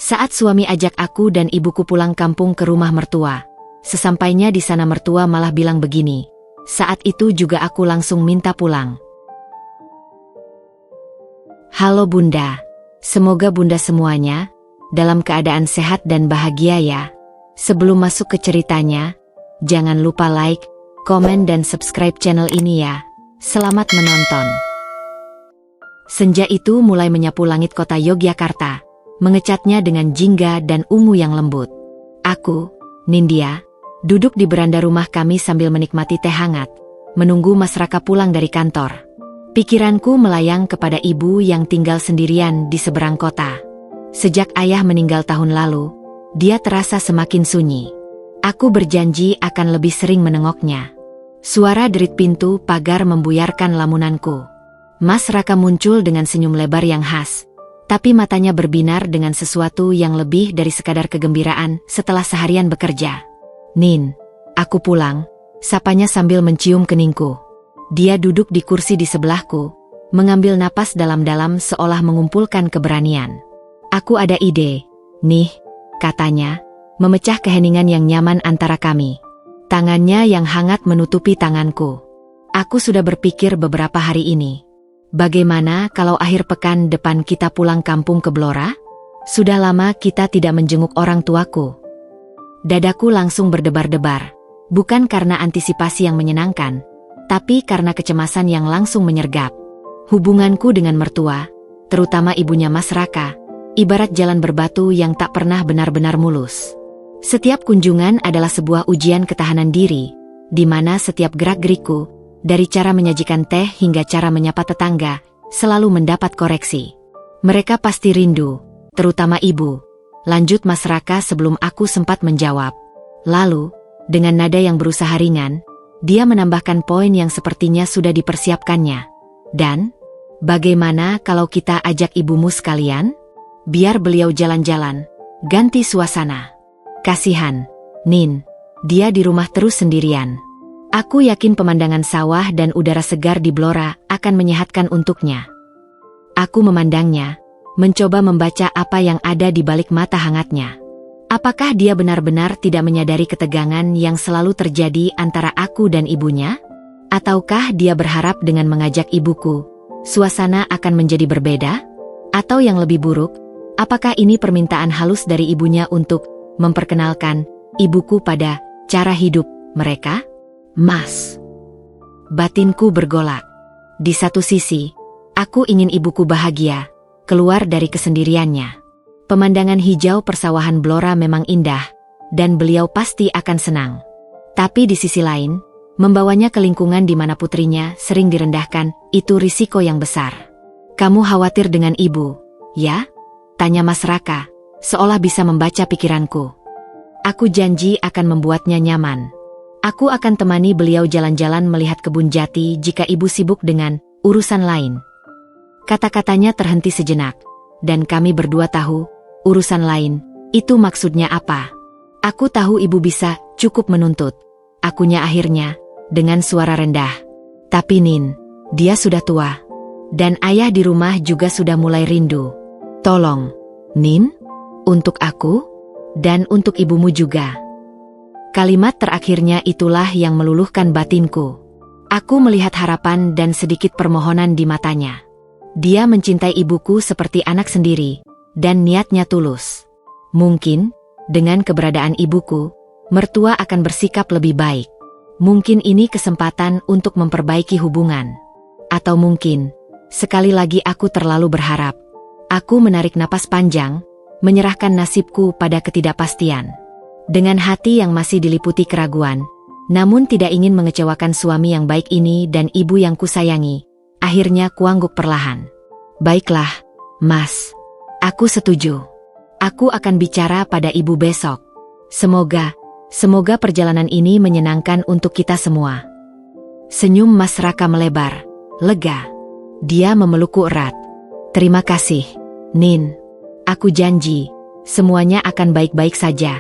Saat suami ajak aku dan ibuku pulang kampung ke rumah mertua. Sesampainya di sana mertua malah bilang begini. Saat itu juga aku langsung minta pulang. Halo Bunda. Semoga Bunda semuanya dalam keadaan sehat dan bahagia ya. Sebelum masuk ke ceritanya, jangan lupa like, komen dan subscribe channel ini ya. Selamat menonton. Senja itu mulai menyapu langit kota Yogyakarta, mengecatnya dengan jingga dan ungu yang lembut. Aku, Nindya, duduk di beranda rumah kami sambil menikmati teh hangat, menunggu Mas Raka pulang dari kantor. Pikiranku melayang kepada ibu yang tinggal sendirian di seberang kota. Sejak ayah meninggal tahun lalu, dia terasa semakin sunyi. Aku berjanji akan lebih sering menengoknya. Suara derit pintu pagar membuyarkan lamunanku. Mas Raka muncul dengan senyum lebar yang khas, tapi matanya berbinar dengan sesuatu yang lebih dari sekadar kegembiraan setelah seharian bekerja. Nin, aku pulang, sapanya sambil mencium keningku. Dia duduk di kursi di sebelahku, mengambil napas dalam-dalam seolah mengumpulkan keberanian. Aku ada ide, nih, katanya, memecah keheningan yang nyaman antara kami. Tangannya yang hangat menutupi tanganku. Aku sudah berpikir beberapa hari ini. Bagaimana kalau akhir pekan depan kita pulang kampung ke Blora? Sudah lama kita tidak menjenguk orang tuaku. Dadaku langsung berdebar-debar. Bukan karena antisipasi yang menyenangkan, tapi karena kecemasan yang langsung menyergap. Hubunganku dengan mertua, terutama ibunya Mas Raka, ibarat jalan berbatu yang tak pernah benar-benar mulus. Setiap kunjungan adalah sebuah ujian ketahanan diri, di mana setiap gerak-gerikku, dari cara menyajikan teh hingga cara menyapa tetangga, selalu mendapat koreksi. Mereka pasti rindu, terutama ibu. Lanjut Mas Raka sebelum aku sempat menjawab. Lalu, dengan nada yang berusaha ringan, dia menambahkan poin yang sepertinya sudah dipersiapkannya. Dan, bagaimana kalau kita ajak ibumu sekalian? Biar beliau jalan-jalan, ganti suasana. Kasihan, Nin, dia di rumah terus sendirian. Aku yakin pemandangan sawah dan udara segar di Blora akan menyehatkan untuknya. Aku memandangnya, mencoba membaca apa yang ada di balik mata hangatnya. Apakah dia benar-benar tidak menyadari ketegangan yang selalu terjadi antara aku dan ibunya? Ataukah dia berharap dengan mengajak ibuku, suasana akan menjadi berbeda? Atau yang lebih buruk, apakah ini permintaan halus dari ibunya untuk memperkenalkan ibuku pada cara hidup mereka? Mas. Batinku bergolak. Di satu sisi, aku ingin ibuku bahagia, keluar dari kesendiriannya. Pemandangan hijau persawahan Blora memang indah, dan beliau pasti akan senang. Tapi di sisi lain, membawanya ke lingkungan di mana putrinya sering direndahkan, itu risiko yang besar. Kamu khawatir dengan ibu, ya? Tanya Mas Raka, seolah bisa membaca pikiranku. Aku janji akan membuatnya nyaman. Aku akan temani beliau jalan-jalan melihat kebun jati jika ibu sibuk dengan urusan lain. Kata-katanya terhenti sejenak, dan kami berdua tahu, urusan lain, itu maksudnya apa. Aku tahu ibu bisa cukup menuntut. Akunya akhirnya, dengan suara rendah. Tapi Nin, dia sudah tua. Dan ayah di rumah juga sudah mulai rindu. Tolong, Nin, untuk aku, dan untuk ibumu juga. Kalimat terakhirnya itulah yang meluluhkan batinku. Aku melihat harapan dan sedikit permohonan di matanya. Dia mencintai ibuku seperti anak sendiri, dan niatnya tulus. Mungkin, dengan keberadaan ibuku, mertua akan bersikap lebih baik. Mungkin ini kesempatan untuk memperbaiki hubungan. Atau mungkin, sekali lagi aku terlalu berharap. Aku menarik napas panjang, menyerahkan nasibku pada ketidakpastian. Dengan hati yang masih diliputi keraguan, namun tidak ingin mengecewakan suami yang baik ini dan ibu yang kusayangi, akhirnya kuangguk perlahan. Baiklah, Mas. Aku setuju. Aku akan bicara pada ibu besok. Semoga perjalanan ini menyenangkan untuk kita semua. Senyum Mas Raka melebar, lega. Dia memelukku erat. Terima kasih, Nin. Aku janji, semuanya akan baik-baik saja.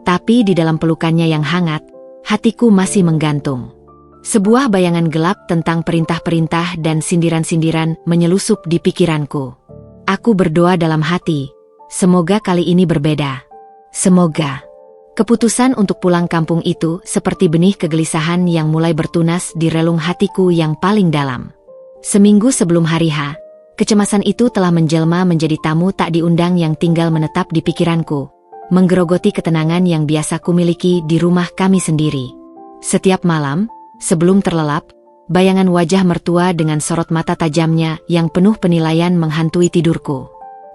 Tapi di dalam pelukannya yang hangat, hatiku masih menggantung. Sebuah bayangan gelap tentang perintah-perintah dan sindiran-sindiran menyelusup di pikiranku. Aku berdoa dalam hati, Semoga kali ini berbeda. Semoga. Keputusan untuk pulang kampung itu seperti benih kegelisahan yang mulai bertunas di relung hatiku yang paling dalam. Seminggu sebelum hari H, kecemasan itu telah menjelma menjadi tamu tak diundang yang tinggal menetap di pikiranku, menggerogoti ketenangan yang biasa kumiliki di rumah kami sendiri. Setiap malam, sebelum terlelap, bayangan wajah mertua dengan sorot mata tajamnya yang penuh penilaian menghantui tidurku.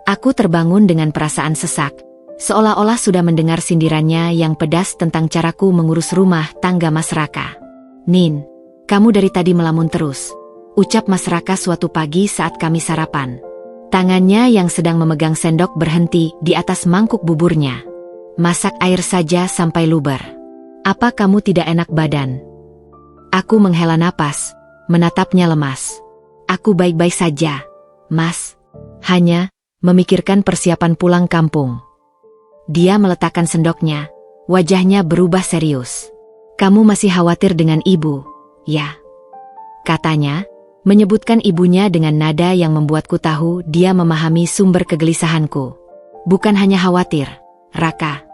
Aku terbangun dengan perasaan sesak, seolah-olah sudah mendengar sindirannya yang pedas tentang caraku mengurus rumah tangga Mas Raka. "Nin, kamu dari tadi melamun terus," ucap Mas Raka suatu pagi saat kami sarapan. Tangannya yang sedang memegang sendok berhenti di atas mangkuk buburnya. "Masak air saja sampai luber. Apa kamu tidak enak badan?" Aku menghela napas, menatapnya lemas. "Aku baik-baik saja, Mas. Hanya memikirkan persiapan pulang kampung." Dia meletakkan sendoknya, wajahnya berubah serius. "Kamu masih khawatir dengan ibu, ya?" katanya, menyebutkan ibunya dengan nada yang membuatku tahu dia memahami sumber kegelisahanku. "Bukan hanya khawatir, Raka,"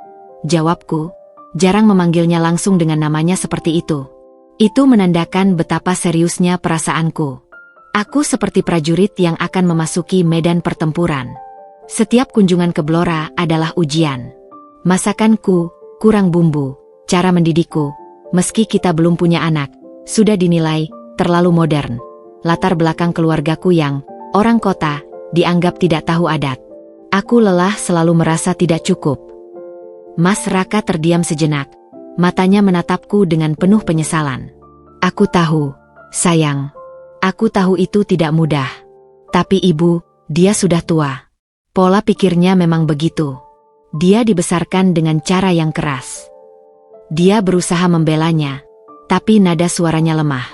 jawabku, jarang memanggilnya langsung dengan namanya seperti itu. Itu menandakan betapa seriusnya perasaanku. Aku seperti prajurit yang akan memasuki medan pertempuran. Setiap kunjungan ke Blora adalah ujian. Masakanku kurang bumbu, cara mendidikku, meski kita belum punya anak, sudah dinilai terlalu modern. Latar belakang keluargaku yang orang kota dianggap tidak tahu adat. Aku lelah selalu merasa tidak cukup. Mas Raka terdiam sejenak, matanya menatapku dengan penuh penyesalan. "Aku tahu, sayang. Aku tahu itu tidak mudah. Tapi ibu, dia sudah tua. Pola pikirnya memang begitu. Dia dibesarkan dengan cara yang keras." Dia berusaha membelanya, tapi nada suaranya lemah.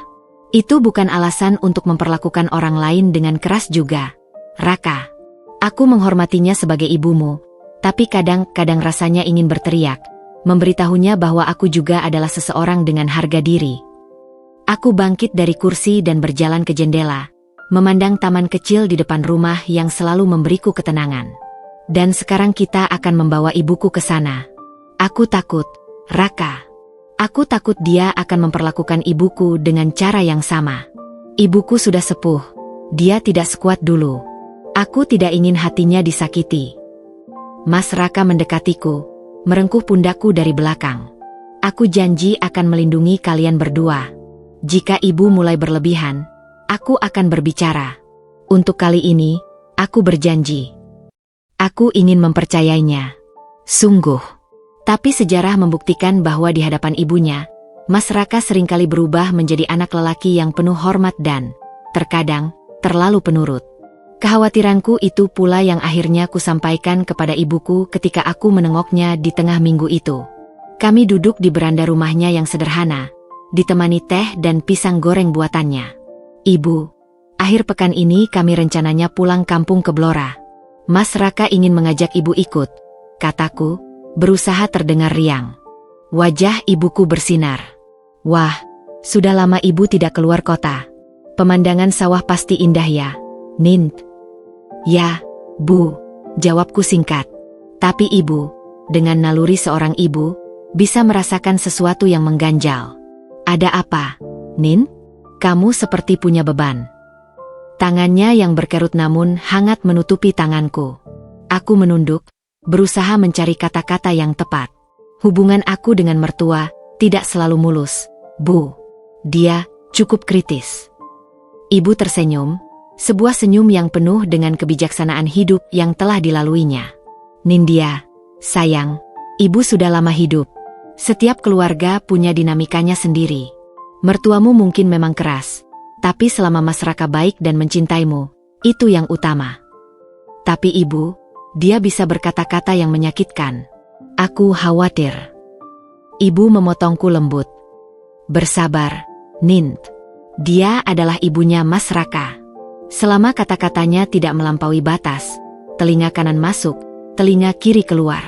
"Itu bukan alasan untuk memperlakukan orang lain dengan keras juga, Raka. Aku menghormatinya sebagai ibumu, tapi kadang-kadang rasanya ingin berteriak, memberitahunya bahwa aku juga adalah seseorang dengan harga diri." Aku bangkit dari kursi dan berjalan ke jendela, memandang taman kecil di depan rumah yang selalu memberiku ketenangan. "Dan sekarang kita akan membawa ibuku ke sana. Aku takut, Raka. Aku takut dia akan memperlakukan ibuku dengan cara yang sama. Ibuku sudah sepuh, dia tidak sekuat dulu. Aku tidak ingin hatinya disakiti." Mas Raka mendekatiku, merengkuh pundakku dari belakang. "Aku janji akan melindungi kalian berdua. Jika ibu mulai berlebihan, aku akan berbicara. Untuk kali ini, aku berjanji." Aku ingin mempercayainya. Sungguh. Tapi sejarah membuktikan bahwa di hadapan ibunya, Mas Raka seringkali berubah menjadi anak lelaki yang penuh hormat dan, terkadang, terlalu penurut. Kekhawatiranku itu pula yang akhirnya kusampaikan kepada ibuku ketika aku menengoknya di tengah minggu itu. Kami duduk di beranda rumahnya yang sederhana, ditemani teh dan pisang goreng buatannya. "Ibu, akhir pekan ini kami rencananya pulang kampung ke Blora. Mas Raka ingin mengajak ibu ikut," kataku, berusaha terdengar riang. Wajah ibuku bersinar. "Wah, sudah lama ibu tidak keluar kota. Pemandangan sawah pasti indah ya, Nin?" "Ya, Bu," jawabku singkat. "Tapi ibu, dengan naluri seorang ibu, bisa merasakan sesuatu yang mengganjal." "Ada apa, Nin? Kamu seperti punya beban." Tangannya yang berkerut namun hangat menutupi tanganku. Aku menunduk, berusaha mencari kata-kata yang tepat. "Hubungan aku dengan mertua tidak selalu mulus, Bu. Dia cukup kritis." Ibu tersenyum, sebuah senyum yang penuh dengan kebijaksanaan hidup yang telah dilaluinya. "Nindya, sayang, ibu sudah lama hidup. Setiap keluarga punya dinamikanya sendiri. Mertuamu mungkin memang keras, tapi selama Mas Raka baik dan mencintaimu, itu yang utama. Tapi ibu, dia bisa berkata-kata yang menyakitkan. Aku khawatir." Ibu memotongku lembut. "Bersabar, Nin. Dia adalah ibunya Mas Raka. Selama kata-katanya tidak melampaui batas, telinga kanan masuk, telinga kiri keluar.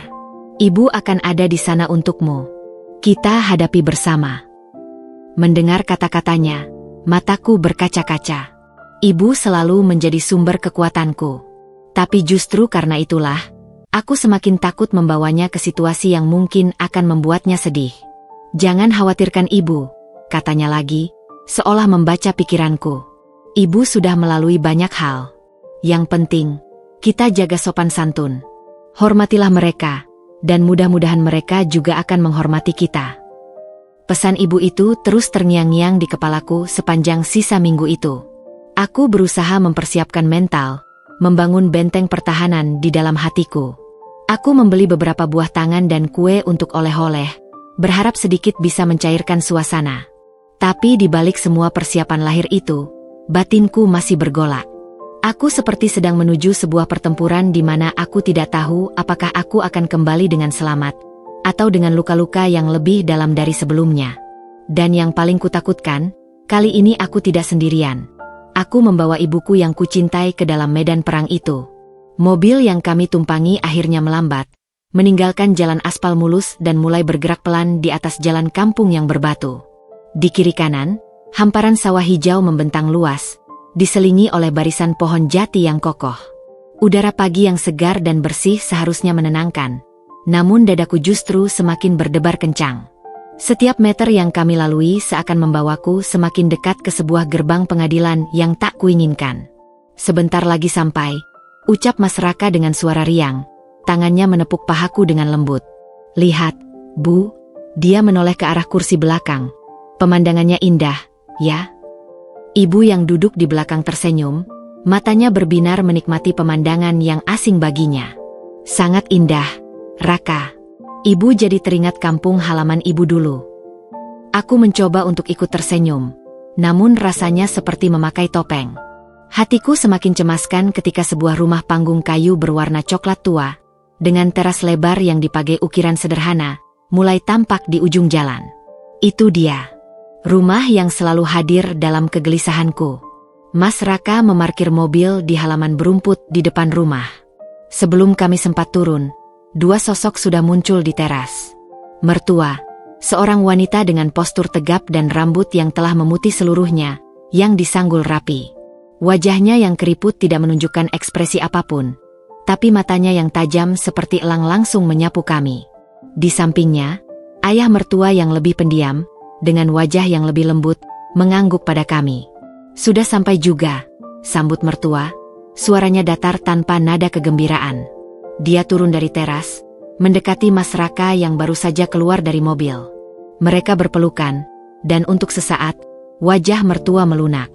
Ibu akan ada di sana untukmu. Kita hadapi bersama." Mendengar kata-katanya, mataku berkaca-kaca. Ibu selalu menjadi sumber kekuatanku. Tapi justru karena itulah, Aku semakin takut membawanya ke situasi yang mungkin akan membuatnya sedih. "Jangan khawatirkan ibu," katanya lagi, seolah membaca pikiranku. "Ibu sudah melalui banyak hal. Yang penting, kita jaga sopan santun. Hormatilah mereka, dan mudah-mudahan mereka juga akan menghormati kita." Pesan ibu itu terus terngiang-ngiang di kepalaku sepanjang sisa minggu itu. Aku berusaha mempersiapkan mental, membangun benteng pertahanan di dalam hatiku. Aku membeli beberapa buah tangan dan kue untuk oleh-oleh, berharap sedikit bisa mencairkan suasana. Tapi di balik semua persiapan lahir itu, batinku masih bergolak. Aku seperti sedang menuju sebuah pertempuran di mana aku tidak tahu apakah aku akan kembali dengan selamat, atau dengan luka-luka yang lebih dalam dari sebelumnya. Dan yang paling kutakutkan, kali ini aku tidak sendirian. Aku membawa ibuku yang kucintai ke dalam medan perang itu. Mobil yang kami tumpangi akhirnya melambat, meninggalkan jalan aspal mulus dan mulai bergerak pelan di atas jalan kampung yang berbatu. Di kiri kanan, hamparan sawah hijau membentang luas, diselingi oleh barisan pohon jati yang kokoh. Udara pagi yang segar dan bersih seharusnya menenangkan, namun dadaku justru semakin berdebar kencang. Setiap meter yang kami lalui seakan membawaku semakin dekat ke sebuah gerbang pengadilan yang tak kuinginkan. "Sebentar lagi sampai," ucap Mas Raka dengan suara riang, tangannya menepuk pahaku dengan lembut. "Lihat, Bu," dia menoleh ke arah kursi belakang. "Pemandangannya indah, ya?" Ibu yang duduk di belakang tersenyum, matanya berbinar menikmati pemandangan yang asing baginya. "Sangat indah, Raka." Ibu jadi teringat kampung halaman ibu dulu. Aku mencoba untuk ikut tersenyum, namun rasanya seperti memakai topeng. Hatiku semakin cemaskan ketika sebuah rumah panggung kayu berwarna coklat tua, dengan teras lebar yang dipakai ukiran sederhana, mulai tampak di ujung jalan. Itu dia. Rumah yang selalu hadir dalam kegelisahanku. Mas Raka memarkir mobil di halaman berumput di depan rumah. Sebelum kami sempat turun, dua sosok sudah muncul di teras. Mertua, seorang wanita dengan postur tegap dan rambut yang telah memutih seluruhnya, yang disanggul rapi. Wajahnya yang keriput tidak menunjukkan ekspresi apapun, tapi matanya yang tajam seperti elang langsung menyapu kami. Di sampingnya, ayah mertua yang lebih pendiam, dengan wajah yang lebih lembut, mengangguk pada kami. "Sudah sampai juga," sambut mertua, suaranya datar tanpa nada kegembiraan. Dia turun dari teras, mendekati Mas Raka yang baru saja keluar dari mobil. Mereka berpelukan, dan untuk sesaat, wajah mertua melunak.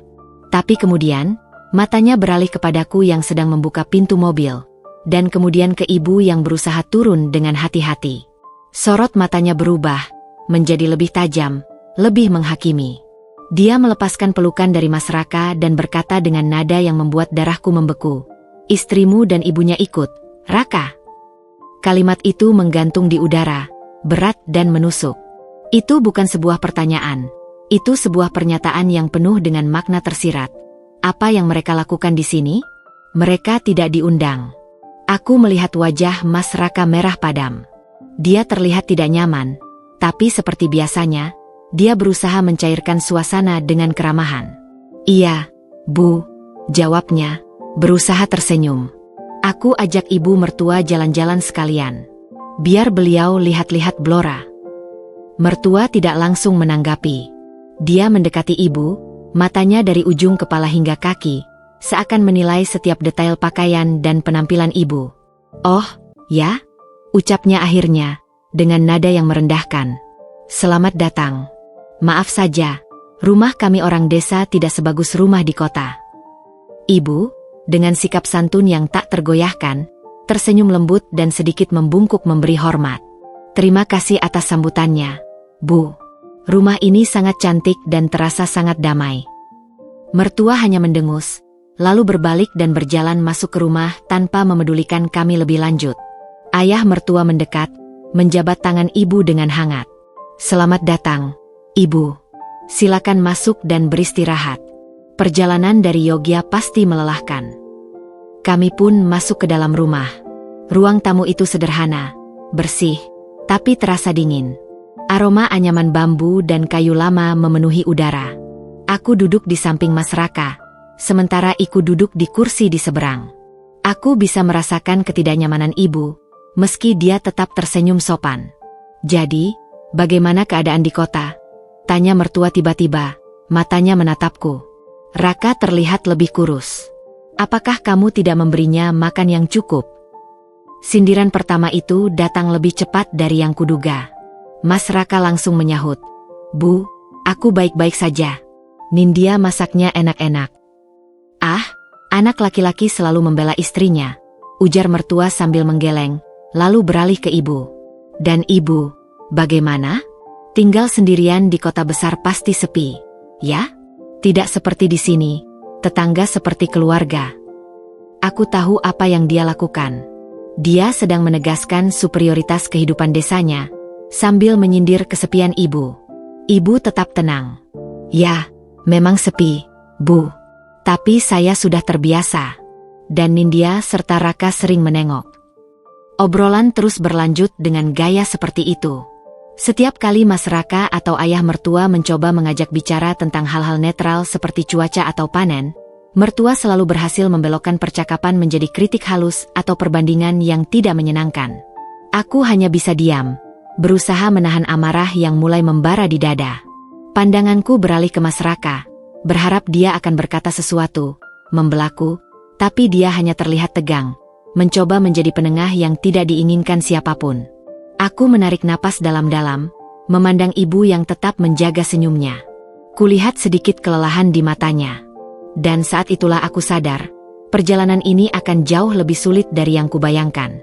Tapi kemudian, matanya beralih kepadaku yang sedang membuka pintu mobil, dan kemudian ke ibu yang berusaha turun dengan hati-hati. Sorot matanya berubah, menjadi lebih tajam, lebih menghakimi. Dia melepaskan pelukan dari Mas Raka dan berkata dengan nada yang membuat darahku membeku, "Istrimu dan ibunya ikut, Raka." Kalimat itu menggantung di udara, berat dan menusuk. Itu bukan sebuah pertanyaan. Itu sebuah pernyataan yang penuh dengan makna tersirat. Apa yang mereka lakukan di sini? Mereka tidak diundang. Aku melihat wajah Mas Raka merah padam. Dia terlihat tidak nyaman, tapi seperti biasanya, dia berusaha mencairkan suasana dengan keramahan. "Iya, Bu," jawabnya, berusaha tersenyum. "Aku ajak ibu mertua jalan-jalan sekalian. Biar beliau lihat-lihat Blora." Mertua tidak langsung menanggapi. Dia mendekati ibu, matanya dari ujung kepala hingga kaki, seakan menilai setiap detail pakaian dan penampilan ibu. "Oh, ya?" ucapnya akhirnya, dengan nada yang merendahkan. "Selamat datang. Maaf saja, rumah kami orang desa tidak sebagus rumah di kota." Ibu, dengan sikap santun yang tak tergoyahkan, tersenyum lembut dan sedikit membungkuk memberi hormat. "Terima kasih atas sambutannya, Bu. Rumah ini sangat cantik dan terasa sangat damai." Mertua hanya mendengus, lalu berbalik dan berjalan masuk ke rumah tanpa memedulikan kami lebih lanjut. Ayah mertua mendekat, menjabat tangan ibu dengan hangat. "Selamat datang, Ibu. Silakan masuk dan beristirahat. Perjalanan dari Yogya pasti melelahkan." Kami pun masuk ke dalam rumah. Ruang tamu itu sederhana, bersih, tapi terasa dingin. Aroma anyaman bambu dan kayu lama memenuhi udara. Aku duduk di samping Mas Raka, sementara Iku duduk di kursi di seberang. Aku bisa merasakan ketidaknyamanan ibu, meski dia tetap tersenyum sopan. "Jadi, bagaimana keadaan di kota?" tanya mertua tiba-tiba, matanya menatapku. Raka terlihat lebih kurus. "Apakah kamu tidak memberinya makan yang cukup?" Sindiran pertama itu datang lebih cepat dari yang kuduga. Mas Raka langsung menyahut, "Bu, aku baik-baik saja. Nindya masaknya enak-enak." "Ah, anak laki-laki selalu membela istrinya," ujar mertua sambil menggeleng, lalu beralih ke ibu. "Dan ibu, bagaimana? Tinggal sendirian di kota besar pasti sepi, ya? Tidak seperti di sini, tetangga seperti keluarga." Aku tahu apa yang dia lakukan. Dia sedang menegaskan superioritas kehidupan desanya, sambil menyindir kesepian ibu. Ibu tetap tenang. "Ya, memang sepi, Bu. Tapi saya sudah terbiasa." Dan Nindya serta Raka sering menengok. Obrolan terus berlanjut dengan gaya seperti itu. Setiap kali Mas Raka atau ayah mertua mencoba mengajak bicara tentang hal-hal netral seperti cuaca atau panen, mertua selalu berhasil membelokkan percakapan menjadi kritik halus atau perbandingan yang tidak menyenangkan. Aku hanya bisa diam, berusaha menahan amarah yang mulai membara di dada. Pandanganku beralih ke Mas Raka, berharap dia akan berkata sesuatu, membelaku, tapi dia hanya terlihat tegang, mencoba menjadi penengah yang tidak diinginkan siapapun. Aku menarik napas dalam-dalam, memandang ibu yang tetap menjaga senyumnya. Kulihat sedikit kelelahan di matanya. Dan saat itulah aku sadar, perjalanan ini akan jauh lebih sulit dari yang kubayangkan.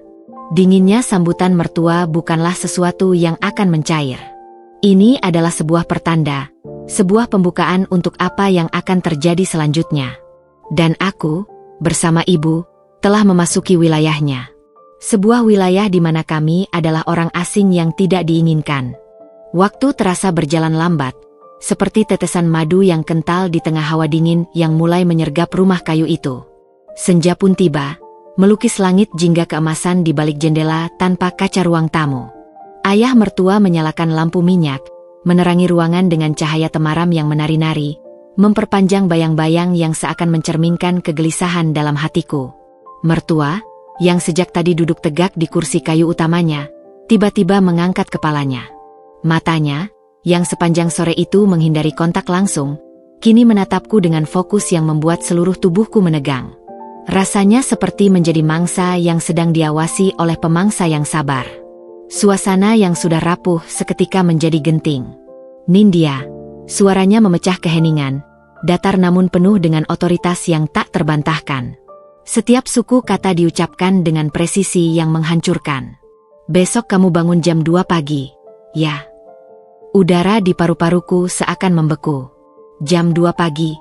Dinginnya sambutan mertua bukanlah sesuatu yang akan mencair. Ini adalah sebuah pertanda, sebuah pembukaan untuk apa yang akan terjadi selanjutnya. Dan aku, bersama ibu, telah memasuki wilayahnya. Sebuah wilayah di mana kami adalah orang asing yang tidak diinginkan. Waktu terasa berjalan lambat, seperti tetesan madu yang kental di tengah hawa dingin yang mulai menyergap rumah kayu itu. Senja pun tiba, melukis langit jingga keemasan di balik jendela tanpa kaca ruang tamu. Ayah mertua menyalakan lampu minyak, menerangi ruangan dengan cahaya temaram yang menari-nari, memperpanjang bayang-bayang yang seakan mencerminkan kegelisahan dalam hatiku. Mertua, yang sejak tadi duduk tegak di kursi kayu utamanya, tiba-tiba mengangkat kepalanya. Matanya, yang sepanjang sore itu menghindari kontak langsung, kini menatapku dengan fokus yang membuat seluruh tubuhku menegang. Rasanya seperti menjadi mangsa yang sedang diawasi oleh pemangsa yang sabar. Suasana yang sudah rapuh seketika menjadi genting. "Nindya," suaranya memecah keheningan, datar namun penuh dengan otoritas yang tak terbantahkan. Setiap suku kata diucapkan dengan presisi yang menghancurkan. "Besok kamu bangun jam 2 pagi, ya?" Udara di paru-paruku seakan membeku. Jam 2 pagi.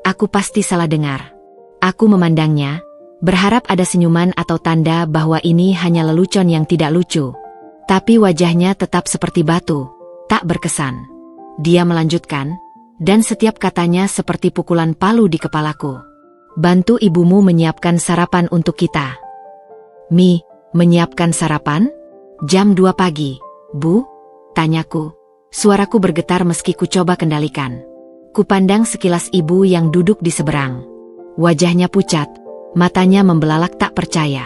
Aku pasti salah dengar. Aku memandangnya, berharap ada senyuman atau tanda bahwa ini hanya lelucon yang tidak lucu. Tapi wajahnya tetap seperti batu, tak berkesan. Dia melanjutkan, dan setiap katanya seperti pukulan palu di kepalaku. "Bantu ibumu menyiapkan sarapan untuk kita." "Mi, menyiapkan sarapan? Jam 2 pagi, Bu?" tanyaku. Suaraku bergetar meski ku coba kendalikan. Kupandang sekilas ibu yang duduk di seberang. Wajahnya pucat, matanya membelalak tak percaya.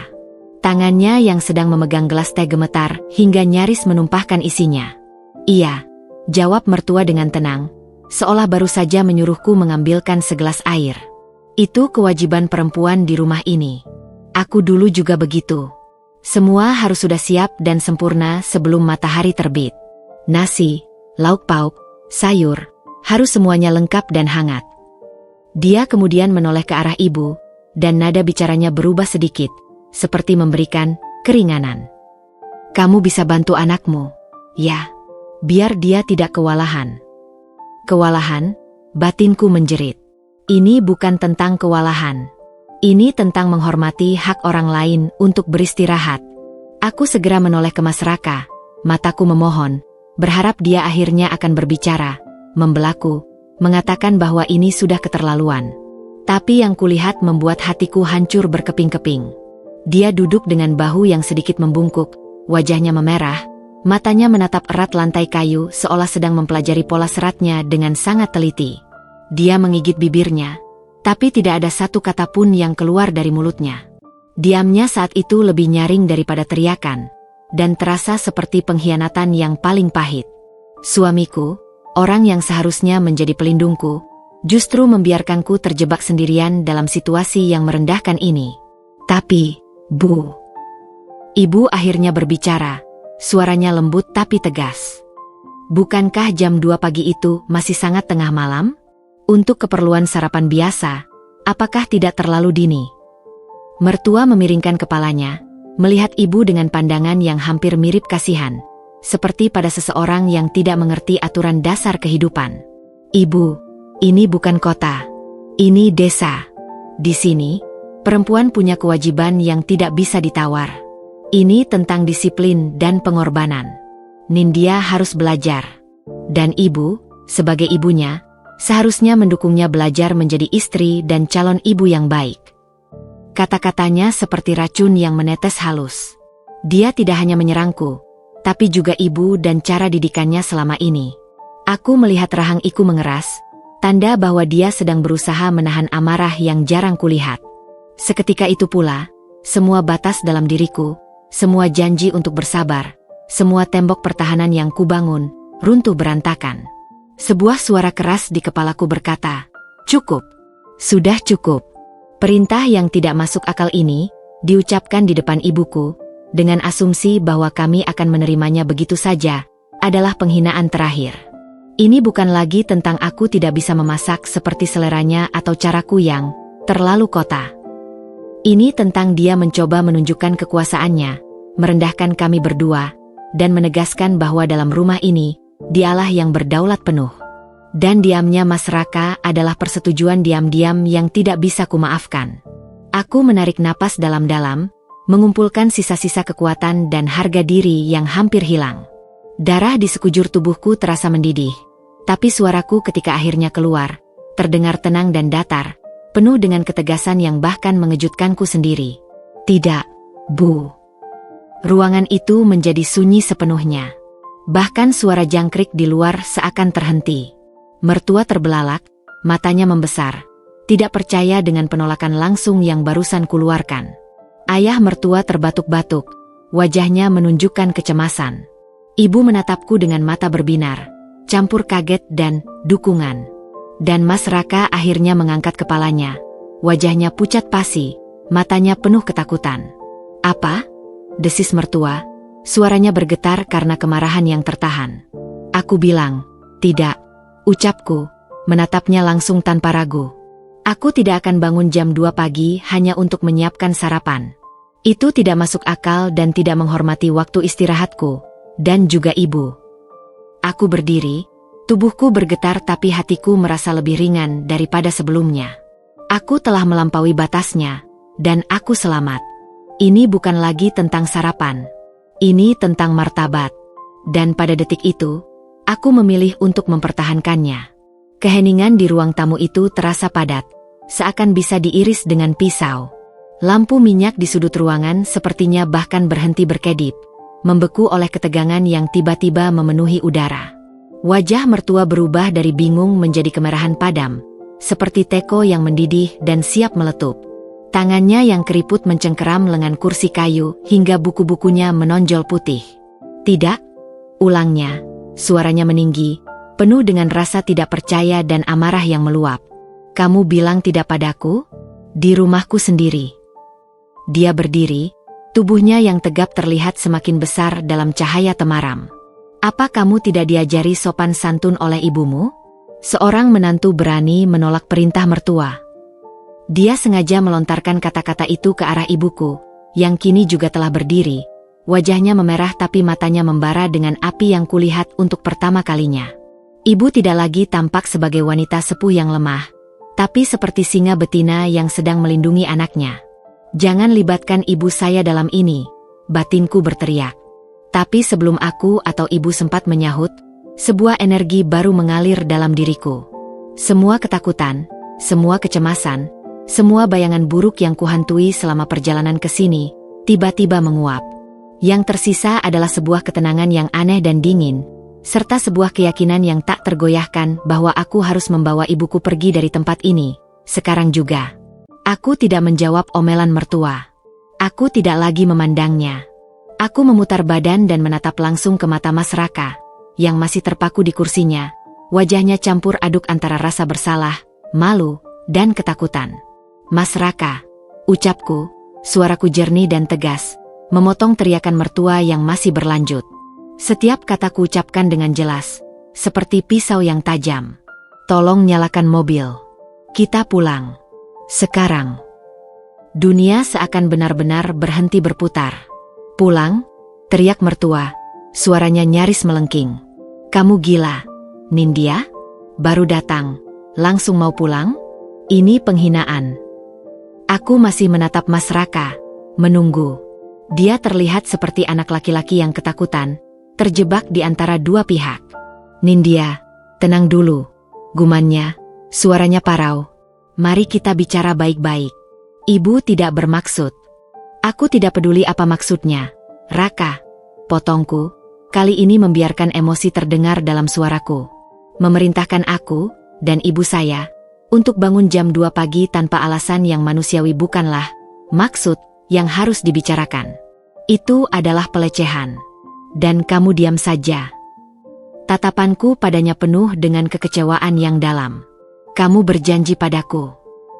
Tangannya yang sedang memegang gelas teh gemetar hingga nyaris menumpahkan isinya. "Iya," jawab mertua dengan tenang, seolah baru saja menyuruhku mengambilkan segelas air. "Itu kewajiban perempuan di rumah ini. Aku dulu juga begitu. Semua harus sudah siap dan sempurna sebelum matahari terbit. Nasi, lauk pauk, sayur, harus semuanya lengkap dan hangat." Dia kemudian menoleh ke arah ibu, dan nada bicaranya berubah sedikit, seperti memberikan keringanan. "Kamu bisa bantu anakmu, ya, biar dia tidak kewalahan." Kewalahan? Batinku menjerit. Ini bukan tentang kewalahan. Ini tentang menghormati hak orang lain untuk beristirahat. Aku segera menoleh ke Mas Raka, mataku memohon, berharap dia akhirnya akan berbicara, membelaku, mengatakan bahwa ini sudah keterlaluan. Tapi yang kulihat membuat hatiku hancur berkeping-keping. Dia duduk dengan bahu yang sedikit membungkuk, wajahnya memerah, matanya menatap erat lantai kayu seolah sedang mempelajari pola seratnya dengan sangat teliti. Dia menggigit bibirnya, tapi tidak ada satu kata pun yang keluar dari mulutnya. Diamnya saat itu lebih nyaring daripada teriakan. dan terasa seperti pengkhianatan yang paling pahit. Suamiku, orang yang seharusnya menjadi pelindungku, justru membiarkanku terjebak sendirian dalam situasi yang merendahkan ini. Tapi, Bu. Ibu akhirnya berbicara, suaranya lembut tapi tegas. Bukankah jam 2 pagi itu masih sangat tengah malam? Untuk keperluan sarapan biasa, apakah tidak terlalu dini? Mertua memiringkan kepalanya, melihat ibu dengan pandangan yang hampir mirip kasihan, seperti pada seseorang yang tidak mengerti aturan dasar kehidupan. Ibu, ini bukan kota. Ini desa. Di sini, perempuan punya kewajiban yang tidak bisa ditawar. Ini tentang disiplin dan pengorbanan. Nindya harus belajar. Dan ibu, sebagai ibunya, seharusnya mendukungnya belajar menjadi istri dan calon ibu yang baik. Kata-katanya seperti racun yang menetes halus. Dia tidak hanya menyerangku, tapi juga ibu dan cara didikannya selama ini. Aku melihat rahang iku mengeras, tanda bahwa dia sedang berusaha menahan amarah yang jarang kulihat. Seketika itu pula, semua batas dalam diriku, semua janji untuk bersabar, semua tembok pertahanan yang kubangun, runtuh berantakan. Sebuah suara keras di kepalaku berkata, "Cukup. Sudah cukup." Perintah yang tidak masuk akal ini, diucapkan di depan ibuku, dengan asumsi bahwa kami akan menerimanya begitu saja, adalah penghinaan terakhir. Ini bukan lagi tentang aku tidak bisa memasak seperti seleranya atau caraku yang terlalu kota. Ini tentang dia mencoba menunjukkan kekuasaannya, merendahkan kami berdua, dan menegaskan bahwa dalam rumah ini, dialah yang berdaulat penuh. Dan diamnya Mas Raka adalah persetujuan diam-diam yang tidak bisa kumaafkan. Aku menarik napas dalam-dalam, mengumpulkan sisa-sisa kekuatan dan harga diri yang hampir hilang. Darah di sekujur tubuhku terasa mendidih, tapi suaraku ketika akhirnya keluar, terdengar tenang dan datar, penuh dengan ketegasan yang bahkan mengejutkanku sendiri. "Tidak, Bu." Ruangan itu menjadi sunyi sepenuhnya. Bahkan suara jangkrik di luar seakan terhenti. Mertua terbelalak, matanya membesar, tidak percaya dengan penolakan langsung yang barusan kuluarkan. Ayah mertua terbatuk-batuk, wajahnya menunjukkan kecemasan. Ibu menatapku dengan mata berbinar, campur kaget dan dukungan. Dan Mas Raka akhirnya mengangkat kepalanya, wajahnya pucat pasi, matanya penuh ketakutan. "Apa?" desis mertua, suaranya bergetar karena kemarahan yang tertahan. Aku bilang, "Tidak." Ucapku, menatapnya langsung tanpa ragu. "Aku tidak akan bangun jam 2 pagi hanya untuk menyiapkan sarapan. Itu tidak masuk akal dan tidak menghormati waktu istirahatku, dan juga ibu." Aku berdiri, tubuhku bergetar tapi hatiku merasa lebih ringan daripada sebelumnya. Aku telah melampaui batasnya, dan aku selamat. Ini bukan lagi tentang sarapan. Ini tentang martabat. Dan pada detik itu, aku memilih untuk mempertahankannya. Keheningan di ruang tamu itu terasa padat, seakan bisa diiris dengan pisau. Lampu minyak di sudut ruangan sepertinya bahkan berhenti berkedip, membeku oleh ketegangan yang tiba-tiba memenuhi udara. Wajah mertua berubah dari bingung menjadi kemerahan padam, seperti teko yang mendidih dan siap meletup. Tangannya yang keriput mencengkeram lengan kursi kayu hingga buku-bukunya menonjol putih. "Tidak," ulangnya. Suaranya meninggi, penuh dengan rasa tidak percaya dan amarah yang meluap. "Kamu bilang tidak padaku? Di rumahku sendiri." Dia berdiri, tubuhnya yang tegap terlihat semakin besar dalam cahaya temaram. "Apa kamu tidak diajari sopan santun oleh ibumu?" Seorang menantu berani menolak perintah mertua. Dia sengaja melontarkan kata-kata itu ke arah ibuku, yang kini juga telah berdiri. Wajahnya memerah tapi matanya membara dengan api yang kulihat untuk pertama kalinya. Ibu tidak lagi tampak sebagai wanita sepuh yang lemah, tapi seperti singa betina yang sedang melindungi anaknya. "Jangan libatkan ibu saya dalam ini," batinku berteriak. Tapi sebelum aku atau ibu sempat menyahut, sebuah energi baru mengalir dalam diriku. Semua ketakutan, semua kecemasan, semua bayangan buruk yang kuhantui selama perjalanan ke sini, tiba-tiba menguap. Yang tersisa adalah sebuah ketenangan yang aneh dan dingin, serta sebuah keyakinan yang tak tergoyahkan bahwa aku harus membawa ibuku pergi dari tempat ini, sekarang juga. Aku tidak menjawab omelan mertua. Aku tidak lagi memandangnya. Aku memutar badan dan menatap langsung ke mata Mas Raka, yang masih terpaku di kursinya. Wajahnya campur aduk antara rasa bersalah, malu, dan ketakutan. Mas Raka, ucapku, suaraku jernih dan tegas, memotong teriakan mertua yang masih berlanjut. Setiap kataku ucapkan dengan jelas, seperti pisau yang tajam. Tolong nyalakan mobil. Kita pulang. Sekarang. Dunia seakan benar-benar berhenti berputar. Pulang? Teriak mertua. Suaranya nyaris melengking. Kamu gila, Nindya? Baru datang, langsung mau pulang? Ini penghinaan. Aku masih menatap Mas Raka, menunggu. Dia terlihat seperti anak laki-laki yang ketakutan, terjebak di antara dua pihak. Nindya, tenang dulu. Gumannya, suaranya parau. Mari kita bicara baik-baik. Ibu tidak bermaksud. Aku tidak peduli apa maksudnya. Raka, potongku, kali ini membiarkan emosi terdengar dalam suaraku. Memerintahkan aku, dan ibu saya, untuk bangun jam 2 pagi tanpa alasan yang manusiawi bukanlah maksud yang harus dibicarakan. Itu adalah pelecehan. Dan kamu diam saja. Tatapanku padanya penuh dengan kekecewaan yang dalam. Kamu berjanji padaku.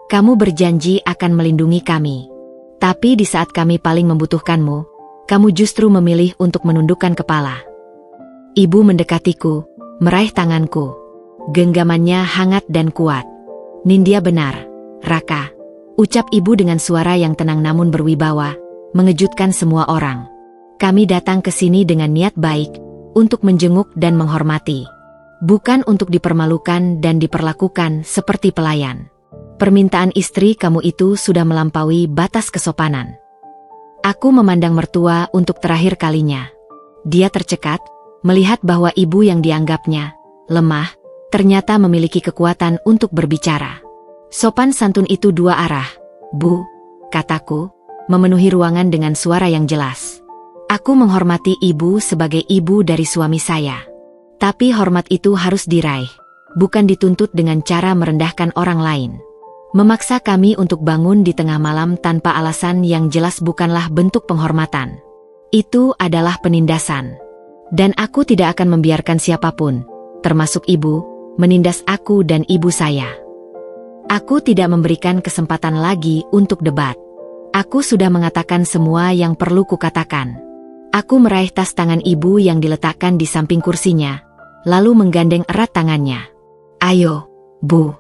Kamu berjanji akan melindungi kami. Tapi di saat kami paling membutuhkanmu, kamu justru memilih untuk menundukkan kepala. Ibu mendekatiku, meraih tanganku. Genggamannya hangat dan kuat. Nindya benar, Raka. Ucap ibu dengan suara yang tenang namun berwibawa, mengejutkan semua orang. Kami datang ke sini dengan niat baik, untuk menjenguk dan menghormati. Bukan untuk dipermalukan dan diperlakukan seperti pelayan. Permintaan istri kamu itu sudah melampaui batas kesopanan. Aku memandang mertua untuk terakhir kalinya. Dia tercekat, melihat bahwa ibu yang dianggapnya lemah, ternyata memiliki kekuatan untuk berbicara. Sopan santun itu dua arah. Bu, kataku, memenuhi ruangan dengan suara yang jelas. Aku menghormati ibu sebagai ibu dari suami saya. Tapi hormat itu harus diraih, bukan dituntut dengan cara merendahkan orang lain. Memaksa kami untuk bangun di tengah malam tanpa alasan yang jelas bukanlah bentuk penghormatan. Itu adalah penindasan. Dan aku tidak akan membiarkan siapapun, termasuk ibu, menindas aku dan ibu saya. Aku tidak memberikan kesempatan lagi untuk debat. Aku sudah mengatakan semua yang perlu kukatakan. Aku meraih tas tangan ibu yang diletakkan di samping kursinya, lalu menggandeng erat tangannya. Ayo, Bu,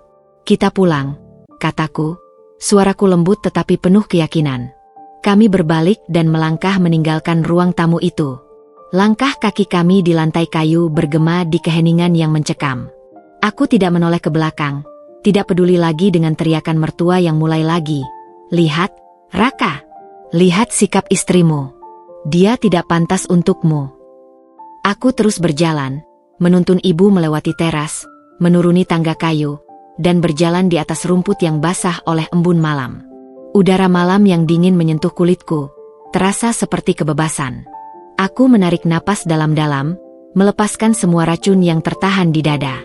kita pulang, kataku. Suaraku lembut tetapi penuh keyakinan. Kami berbalik dan melangkah meninggalkan ruang tamu itu. Langkah kaki kami di lantai kayu bergema di keheningan yang mencekam. Aku tidak menoleh ke belakang, tidak peduli lagi dengan teriakan mertua yang mulai lagi. Lihat, Raka, lihat sikap istrimu. Dia tidak pantas untukmu. Aku terus berjalan, menuntun ibu melewati teras, menuruni tangga kayu, dan berjalan di atas rumput yang basah oleh embun malam. Udara malam yang dingin menyentuh kulitku, terasa seperti kebebasan. Aku menarik napas dalam-dalam, melepaskan semua racun yang tertahan di dada.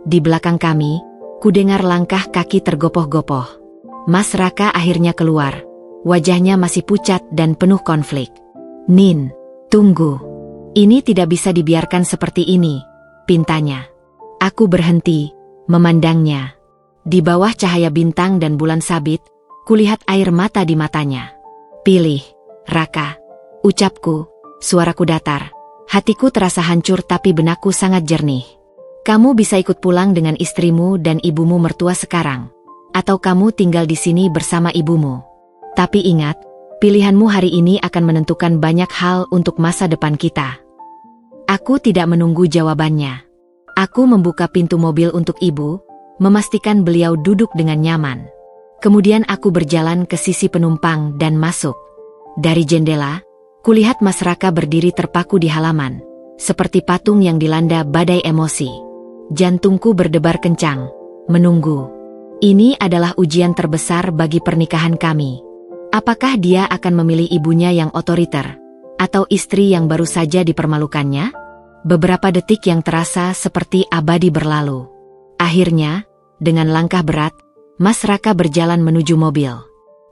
Di belakang kami, kudengar langkah kaki tergopoh-gopoh. Mas Raka akhirnya keluar, wajahnya masih pucat dan penuh konflik. Nin, tunggu. Ini tidak bisa dibiarkan seperti ini, pintanya. Aku berhenti, memandangnya. Di bawah cahaya bintang dan bulan sabit, kulihat air mata di matanya. Pilih, Raka, ucapku, suaraku datar. Hatiku terasa hancur tapi benakku sangat jernih. Kamu bisa ikut pulang dengan istrimu dan ibumu mertua sekarang. Atau kamu tinggal di sini bersama ibumu. Tapi ingat, pilihanmu hari ini akan menentukan banyak hal untuk masa depan kita. Aku tidak menunggu jawabannya. Aku membuka pintu mobil untuk ibu, memastikan beliau duduk dengan nyaman. Kemudian aku berjalan ke sisi penumpang dan masuk. Dari jendela, kulihat Mas Raka berdiri terpaku di halaman, seperti patung yang dilanda badai emosi. Jantungku berdebar kencang, menunggu. Ini adalah ujian terbesar bagi pernikahan kami. Apakah dia akan memilih ibunya yang otoriter, atau istri yang baru saja dipermalukannya? Beberapa detik yang terasa seperti abadi berlalu. Akhirnya, dengan langkah berat, Mas Raka berjalan menuju mobil.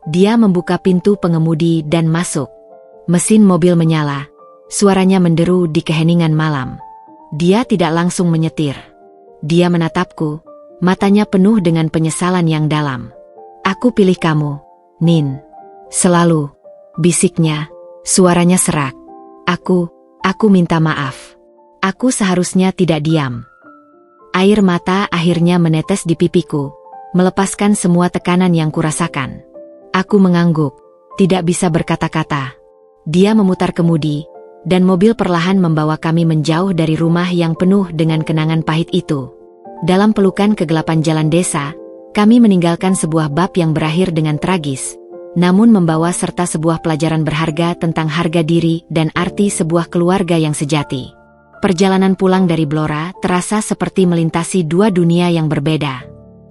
Dia membuka pintu pengemudi dan masuk. Mesin mobil menyala. Suaranya menderu di keheningan malam. Dia tidak langsung menyetir. Dia menatapku, matanya penuh dengan penyesalan yang dalam. Aku pilih kamu, Nin. Selalu, bisiknya, suaranya serak. Aku minta maaf. Aku seharusnya tidak diam. Air mata akhirnya menetes di pipiku, melepaskan semua tekanan yang kurasakan. Aku mengangguk, tidak bisa berkata-kata. Dia memutar kemudi, dan mobil perlahan membawa kami menjauh dari rumah yang penuh dengan kenangan pahit itu. Dalam pelukan kegelapan jalan desa, kami meninggalkan sebuah bab yang berakhir dengan tragis, namun membawa serta sebuah pelajaran berharga tentang harga diri dan arti sebuah keluarga yang sejati. Perjalanan pulang dari Blora terasa seperti melintasi dua dunia yang berbeda.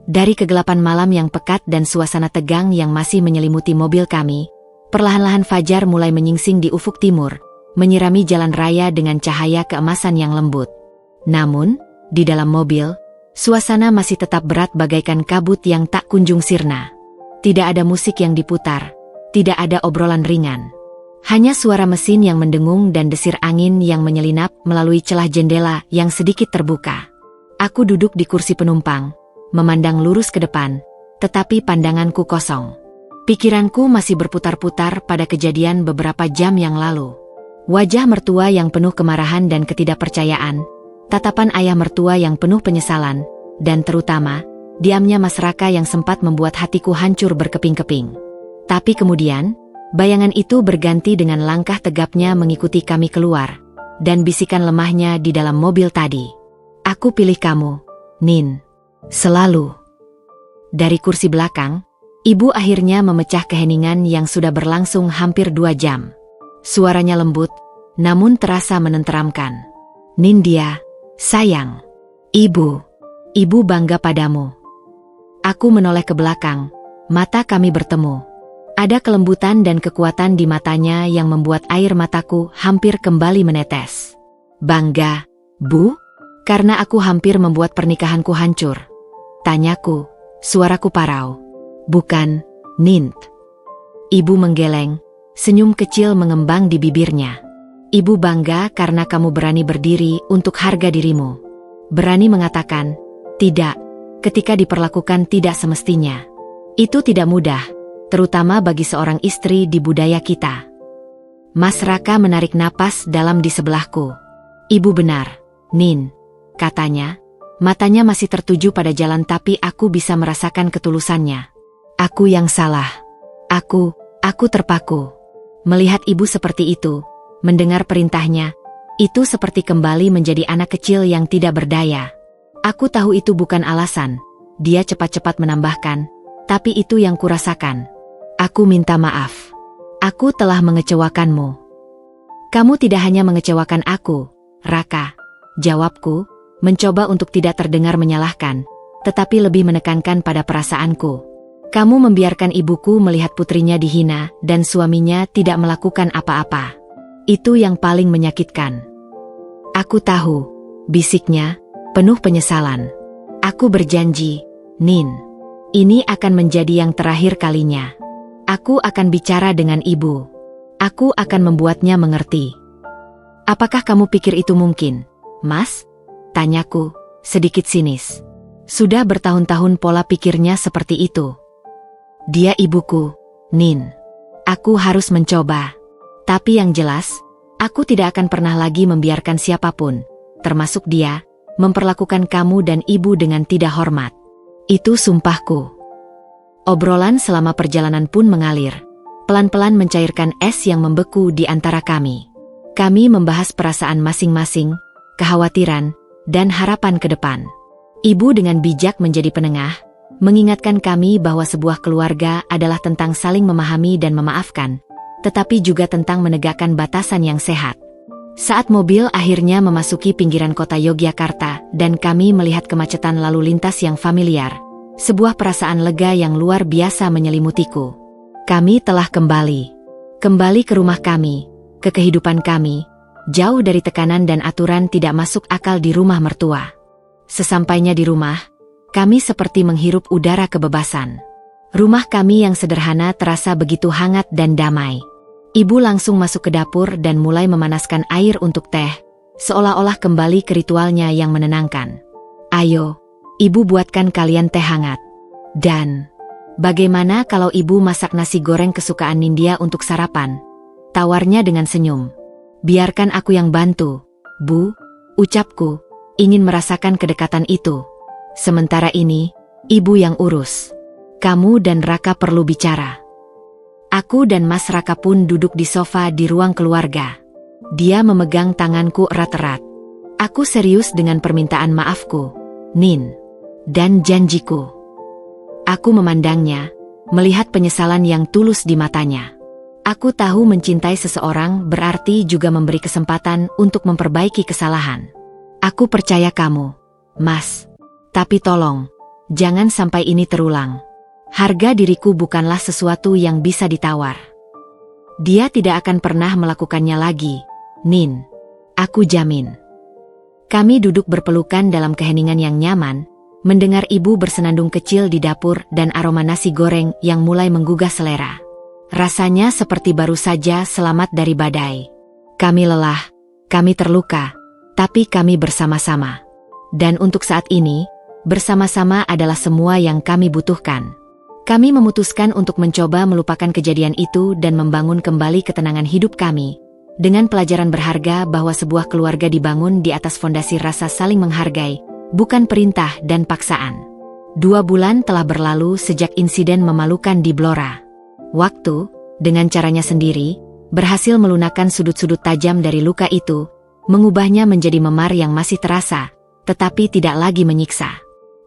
Dari kegelapan malam yang pekat dan suasana tegang yang masih menyelimuti mobil kami, perlahan-lahan fajar mulai menyingsing di ufuk timur, menyirami jalan raya dengan cahaya keemasan yang lembut. Namun, di dalam mobil, suasana masih tetap berat bagaikan kabut yang tak kunjung sirna. Tidak ada musik yang diputar, tidak ada obrolan ringan. Hanya suara mesin yang mendengung dan desir angin yang menyelinap melalui celah jendela yang sedikit terbuka. Aku duduk di kursi penumpang, memandang lurus ke depan, tetapi pandanganku kosong. Pikiranku masih berputar-putar pada kejadian beberapa jam yang lalu. Wajah mertua yang penuh kemarahan dan ketidakpercayaan, tatapan ayah mertua yang penuh penyesalan, dan terutama, diamnya Mas Raka yang sempat membuat hatiku hancur berkeping-keping. Tapi kemudian, bayangan itu berganti dengan langkah tegapnya mengikuti kami keluar, dan bisikan lemahnya di dalam mobil tadi. Aku pilih kamu, Nin. Selalu. Dari kursi belakang, ibu akhirnya memecah keheningan yang sudah berlangsung hampir 2 jam. Suaranya lembut, namun terasa menenteramkan. Nindya, sayang. Ibu bangga padamu. Aku menoleh ke belakang, mata kami bertemu. Ada kelembutan dan kekuatan di matanya yang membuat air mataku hampir kembali menetes. Bangga, Bu? Karena aku hampir membuat pernikahanku hancur. Tanyaku, suaraku parau. Bukan, Nint. Ibu menggeleng, senyum kecil mengembang di bibirnya. Ibu bangga karena kamu berani berdiri untuk harga dirimu. Berani mengatakan, tidak, ketika diperlakukan tidak semestinya. Itu tidak mudah, terutama bagi seorang istri di budaya kita. Mas Raka menarik napas dalam di sebelahku. Ibu benar, Nin, katanya. Matanya masih tertuju pada jalan tapi aku bisa merasakan ketulusannya. Aku yang salah. Aku terpaku. Melihat ibu seperti itu, mendengar perintahnya, itu seperti kembali menjadi anak kecil yang tidak berdaya. Aku tahu itu bukan alasan, dia cepat-cepat menambahkan, tapi itu yang kurasakan. Aku minta maaf. Aku telah mengecewakanmu. Kamu tidak hanya mengecewakan aku, Raka. Jawabku, mencoba untuk tidak terdengar menyalahkan, tetapi lebih menekankan pada perasaanku. Kamu membiarkan ibuku melihat putrinya dihina dan suaminya tidak melakukan apa-apa. Itu yang paling menyakitkan. Aku tahu, bisiknya, penuh penyesalan. Aku berjanji, Nin. Ini akan menjadi yang terakhir kalinya. Aku akan bicara dengan ibu. Aku akan membuatnya mengerti. Apakah kamu pikir itu mungkin, Mas? Tanyaku, sedikit sinis. Sudah bertahun-tahun pola pikirnya seperti itu. Dia ibuku, Nin. Aku harus mencoba. Tapi yang jelas, aku tidak akan pernah lagi membiarkan siapapun, termasuk dia, memperlakukan kamu dan ibu dengan tidak hormat. Itu sumpahku. Obrolan selama perjalanan pun mengalir, pelan-pelan mencairkan es yang membeku di antara kami. Kami membahas perasaan masing-masing, kekhawatiran, dan harapan ke depan. Ibu dengan bijak menjadi penengah, mengingatkan kami bahwa sebuah keluarga adalah tentang saling memahami dan memaafkan, tetapi juga tentang menegakkan batasan yang sehat. Saat mobil akhirnya memasuki pinggiran kota Yogyakarta dan kami melihat kemacetan lalu lintas yang familiar, sebuah perasaan lega yang luar biasa menyelimutiku. Kami telah kembali ke rumah kami, ke kehidupan kami, jauh dari tekanan dan aturan tidak masuk akal di rumah mertua. Sesampainya di rumah, kami seperti menghirup udara kebebasan. Rumah kami yang sederhana terasa begitu hangat dan damai. Ibu langsung masuk ke dapur dan mulai memanaskan air untuk teh, seolah-olah kembali ke ritualnya yang menenangkan. Ayo, ibu buatkan kalian teh hangat. Dan, bagaimana kalau ibu masak nasi goreng kesukaan Nindya untuk sarapan? Tawarnya dengan senyum. Biarkan aku yang bantu, Bu, ucapku, ingin merasakan kedekatan itu. Sementara ini, ibu yang urus. Kamu dan Raka perlu bicara. Aku dan Mas Raka pun duduk di sofa di ruang keluarga. Dia memegang tanganku erat-erat. Aku serius dengan permintaan maafku, Nin, dan janjiku. Aku memandangnya, melihat penyesalan yang tulus di matanya. Aku tahu mencintai seseorang berarti juga memberi kesempatan untuk memperbaiki kesalahan. Aku percaya kamu, Mas. Tapi tolong, jangan sampai ini terulang. Harga diriku bukanlah sesuatu yang bisa ditawar. Dia tidak akan pernah melakukannya lagi, Nin. Aku jamin. Kami duduk berpelukan dalam keheningan yang nyaman, mendengar ibu bersenandung kecil di dapur dan aroma nasi goreng yang mulai menggugah selera. Rasanya seperti baru saja selamat dari badai. Kami lelah, kami terluka, tapi kami bersama-sama. Dan untuk saat ini, bersama-sama adalah semua yang kami butuhkan. Kami memutuskan untuk mencoba melupakan kejadian itu dan membangun kembali ketenangan hidup kami, dengan pelajaran berharga bahwa sebuah keluarga dibangun di atas fondasi rasa saling menghargai, bukan perintah dan paksaan. 2 bulan telah berlalu sejak insiden memalukan di Blora. Waktu, dengan caranya sendiri, berhasil melunakkan sudut-sudut tajam dari luka itu, mengubahnya menjadi memar yang masih terasa, tetapi tidak lagi menyiksa.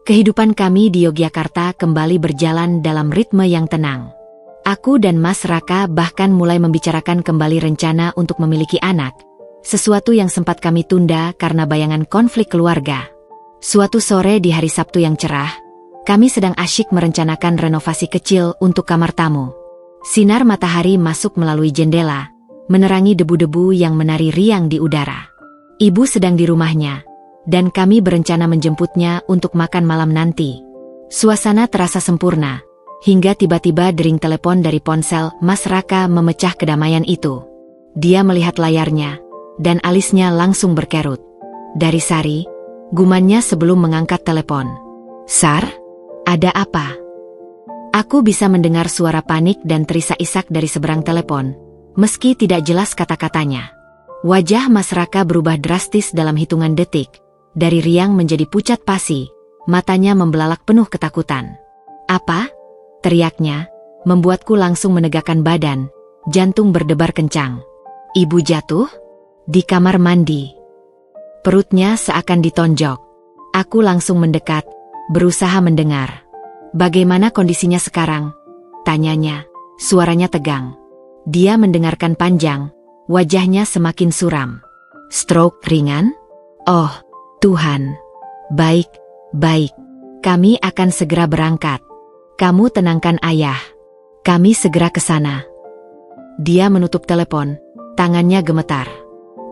Kehidupan kami di Yogyakarta kembali berjalan dalam ritme yang tenang. Aku dan Mas Raka bahkan mulai membicarakan kembali rencana untuk memiliki anak, sesuatu yang sempat kami tunda karena bayangan konflik keluarga. Suatu sore di hari Sabtu yang cerah, kami sedang asyik merencanakan renovasi kecil untuk kamar tamu. Sinar matahari masuk melalui jendela, menerangi debu-debu yang menari riang di udara. Ibu sedang di rumahnya, dan kami berencana menjemputnya untuk makan malam nanti. Suasana terasa sempurna, hingga tiba-tiba dering telepon dari ponsel Mas Raka memecah kedamaian itu. Dia melihat layarnya, dan alisnya langsung berkerut. Dari Sari, gumannya sebelum mengangkat telepon. Sar, ada apa? Aku bisa mendengar suara panik dan terisak-isak dari seberang telepon, meski tidak jelas kata-katanya. Wajah Mas Raka berubah drastis dalam hitungan detik. Dari riang menjadi pucat pasi, matanya membelalak penuh ketakutan. Apa? Teriaknya, membuatku langsung menegakkan badan, jantung berdebar kencang. Ibu jatuh? Di kamar mandi. Perutnya seakan ditonjok. Aku langsung mendekat, berusaha mendengar. Bagaimana kondisinya sekarang? Tanyanya, suaranya tegang. Dia mendengarkan panjang, wajahnya semakin suram. Stroke ringan? Oh, Tuhan. Baik, baik. Kami akan segera berangkat. Kamu tenangkan ayah. Kami segera ke sana. Dia menutup telepon, tangannya gemetar.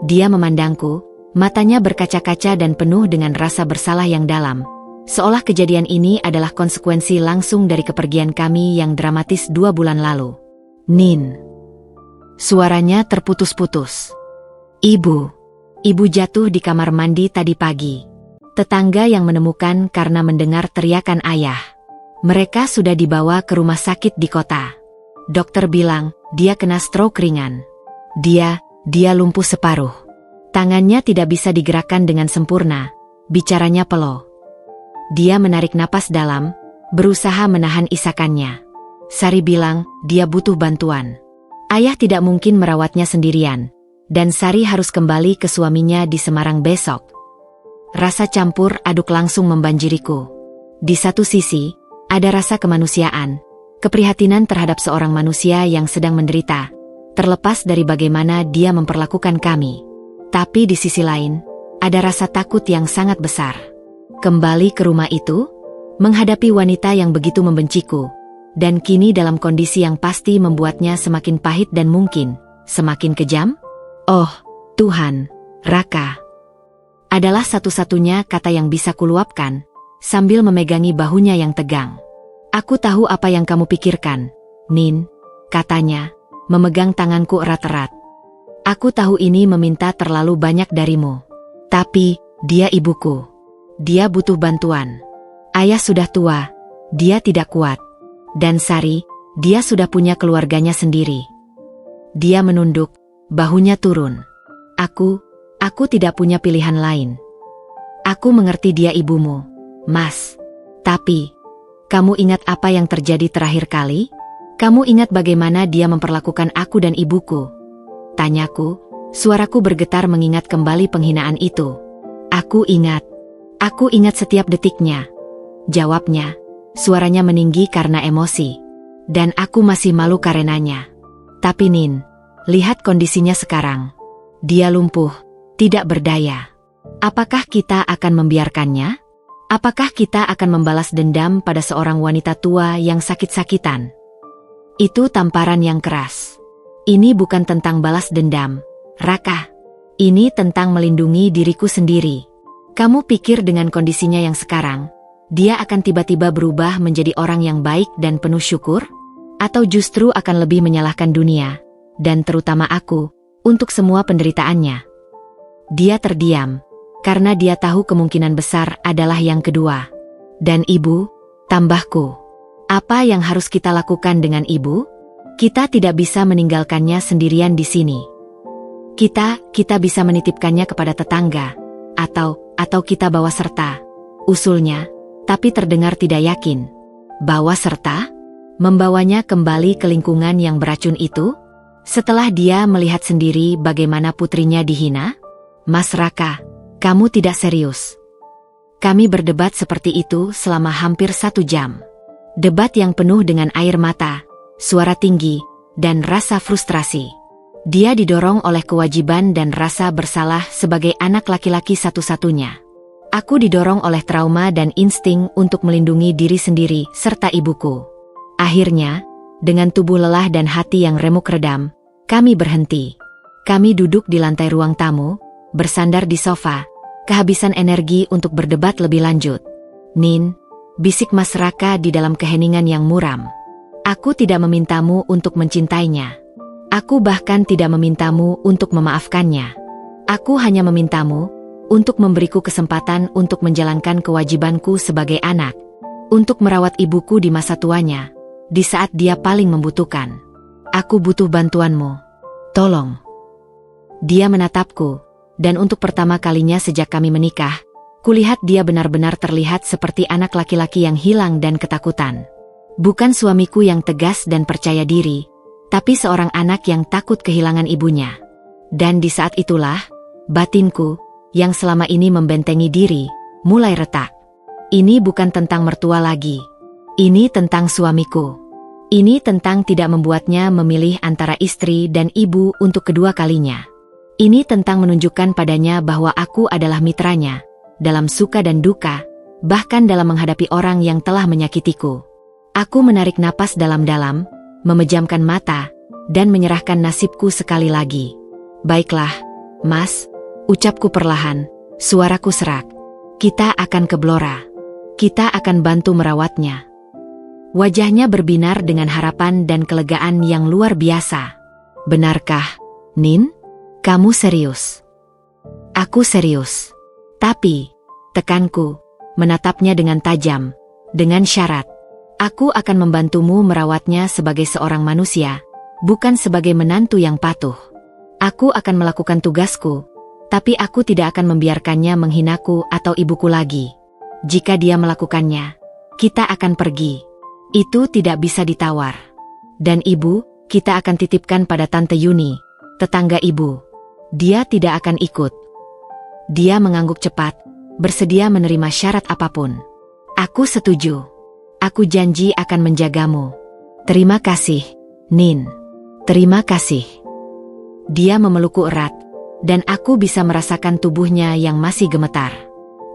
Dia memandangku, matanya berkaca-kaca dan penuh dengan rasa bersalah yang dalam. Seolah kejadian ini adalah konsekuensi langsung dari kepergian kami yang dramatis 2 bulan lalu. Nin. Suaranya terputus-putus. Ibu jatuh di kamar mandi tadi pagi. Tetangga yang menemukan karena mendengar teriakan ayah. Mereka sudah dibawa ke rumah sakit di kota. Dokter bilang, dia kena stroke ringan. Dia lumpuh separuh. Tangannya tidak bisa digerakkan dengan sempurna. Bicaranya peloh. Dia menarik napas dalam, berusaha menahan isakannya. Sari bilang, dia butuh bantuan. Ayah tidak mungkin merawatnya sendirian. Dan Sari harus kembali ke suaminya di Semarang besok. Rasa campur aduk langsung membanjiriku. Di satu sisi, ada rasa kemanusiaan, keprihatinan terhadap seorang manusia yang sedang menderita, terlepas dari bagaimana dia memperlakukan kami. Tapi di sisi lain, ada rasa takut yang sangat besar. Kembali ke rumah itu, menghadapi wanita yang begitu membenciku, dan kini dalam kondisi yang pasti membuatnya semakin pahit dan mungkin semakin kejam. Oh, Tuhan, Raka. Adalah satu-satunya kata yang bisa kuluapkan, sambil memegangi bahunya yang tegang. Aku tahu apa yang kamu pikirkan, Nin, katanya, memegang tanganku erat-erat. Aku tahu ini meminta terlalu banyak darimu. Tapi, dia ibuku. Dia butuh bantuan. Ayah sudah tua, dia tidak kuat. Dan Sari, dia sudah punya keluarganya sendiri. Dia menunduk, bahunya turun. Aku tidak punya pilihan lain. Aku mengerti dia ibumu, Mas. Tapi, kamu ingat apa yang terjadi terakhir kali? Kamu ingat bagaimana dia memperlakukan aku dan ibuku? Tanyaku, suaraku bergetar mengingat kembali penghinaan itu. Aku ingat setiap detiknya. Jawabnya, suaranya meninggi karena emosi. Dan aku masih malu karenanya. Tapi Nin, lihat kondisinya sekarang. Dia lumpuh, tidak berdaya. Apakah kita akan membiarkannya? Apakah kita akan membalas dendam pada seorang wanita tua yang sakit-sakitan? Itu tamparan yang keras. Ini bukan tentang balas dendam, Raka. Ini tentang melindungi diriku sendiri. Kamu pikir dengan kondisinya yang sekarang, dia akan tiba-tiba berubah menjadi orang yang baik dan penuh syukur? Atau justru akan lebih menyalahkan dunia, dan terutama aku, untuk semua penderitaannya? Dia terdiam, karena dia tahu kemungkinan besar adalah yang kedua. Dan ibu, tambahku. Apa yang harus kita lakukan dengan ibu? Kita tidak bisa meninggalkannya sendirian di sini. Kita bisa menitipkannya kepada tetangga, atau kita bawa serta. Usulnya, tapi terdengar tidak yakin. Bawa serta? Membawanya kembali ke lingkungan yang beracun itu? Setelah dia melihat sendiri bagaimana putrinya dihina? Mas Raka, kamu tidak serius. Kami berdebat seperti itu selama hampir 1 jam. Debat yang penuh dengan air mata, suara tinggi, dan rasa frustrasi. Dia didorong oleh kewajiban dan rasa bersalah sebagai anak laki-laki satu-satunya. Aku didorong oleh trauma dan insting untuk melindungi diri sendiri serta ibuku. Akhirnya, dengan tubuh lelah dan hati yang remuk redam, kami berhenti. Kami duduk di lantai ruang tamu, bersandar di sofa, kehabisan energi untuk berdebat lebih lanjut. Nin, bisik Mas Raka di dalam keheningan yang muram. Aku tidak memintamu untuk mencintainya. Aku bahkan tidak memintamu untuk memaafkannya. Aku hanya memintamu untuk memberiku kesempatan untuk menjalankan kewajibanku sebagai anak. Untuk merawat ibuku di masa tuanya, di saat dia paling membutuhkan. Aku butuh bantuanmu. Tolong. Dia menatapku, dan untuk pertama kalinya sejak kami menikah, kulihat dia benar-benar terlihat seperti anak laki-laki yang hilang dan ketakutan. Bukan suamiku yang tegas dan percaya diri, tapi seorang anak yang takut kehilangan ibunya. Dan di saat itulah, batinku, yang selama ini membentengi diri, mulai retak. Ini bukan tentang mertua lagi. Ini tentang suamiku. Ini tentang tidak membuatnya memilih antara istri dan ibu untuk kedua kalinya. Ini tentang menunjukkan padanya bahwa aku adalah mitranya, dalam suka dan duka, bahkan dalam menghadapi orang yang telah menyakitiku. Aku menarik napas dalam-dalam, memejamkan mata, dan menyerahkan nasibku sekali lagi. Baiklah, Mas, ucapku perlahan, suaraku serak. Kita akan ke Blora. Kita akan bantu merawatnya. Wajahnya berbinar dengan harapan dan kelegaan yang luar biasa. Benarkah, Nin? Kamu serius? Aku serius. Tapi, tekanku, menatapnya dengan tajam, dengan syarat. Aku akan membantumu merawatnya sebagai seorang manusia, bukan sebagai menantu yang patuh. Aku akan melakukan tugasku, tapi aku tidak akan membiarkannya menghinaku atau ibuku lagi. Jika dia melakukannya, kita akan pergi. Itu tidak bisa ditawar. Dan ibu, kita akan titipkan pada Tante Yuni, tetangga ibu. Dia tidak akan ikut. Dia mengangguk cepat, bersedia menerima syarat apapun. Aku setuju. Aku janji akan menjagamu. Terima kasih, Nin. Terima kasih. Dia memelukku erat, dan aku bisa merasakan tubuhnya yang masih gemetar.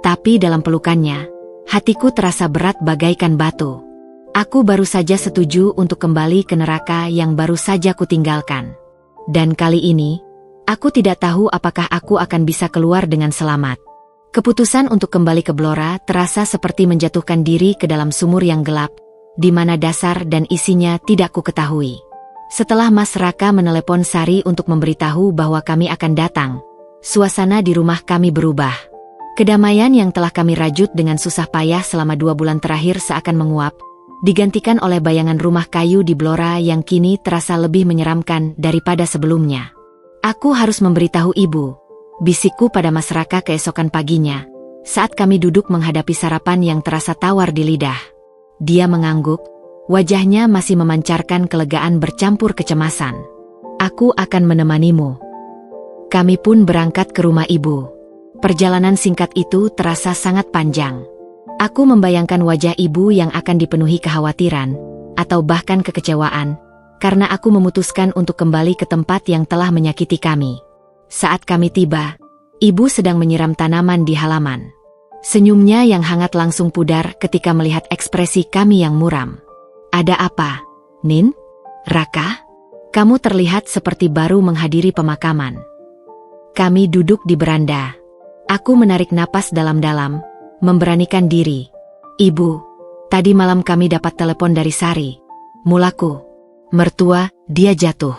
Tapi dalam pelukannya, hatiku terasa berat bagaikan batu. Aku baru saja setuju untuk kembali ke neraka yang baru saja kutinggalkan. Dan kali ini, aku tidak tahu apakah aku akan bisa keluar dengan selamat. Keputusan untuk kembali ke Blora terasa seperti menjatuhkan diri ke dalam sumur yang gelap, di mana dasar dan isinya tidak ku ketahui. Setelah Mas Raka menelepon Sari untuk memberitahu bahwa kami akan datang, suasana di rumah kami berubah. Kedamaian yang telah kami rajut dengan susah payah selama 2 bulan terakhir seakan menguap, digantikan oleh bayangan rumah kayu di Blora yang kini terasa lebih menyeramkan daripada sebelumnya. Aku harus memberitahu ibu, bisikku pada Mas Raka keesokan paginya, saat kami duduk menghadapi sarapan yang terasa tawar di lidah. Dia mengangguk, wajahnya masih memancarkan kelegaan bercampur kecemasan. Aku akan menemanimu. Kami pun berangkat ke rumah ibu. Perjalanan singkat itu terasa sangat panjang. Aku membayangkan wajah ibu yang akan dipenuhi kekhawatiran, atau bahkan kekecewaan, karena aku memutuskan untuk kembali ke tempat yang telah menyakiti kami. Saat kami tiba, ibu sedang menyiram tanaman di halaman. Senyumnya yang hangat langsung pudar ketika melihat ekspresi kami yang muram. Ada apa, Nin? Raka? Kamu terlihat seperti baru menghadiri pemakaman. Kami duduk di beranda. Aku menarik napas dalam-dalam, memberanikan diri. Ibu, tadi malam kami dapat telepon dari Sari. Mulaku, mertua, dia jatuh.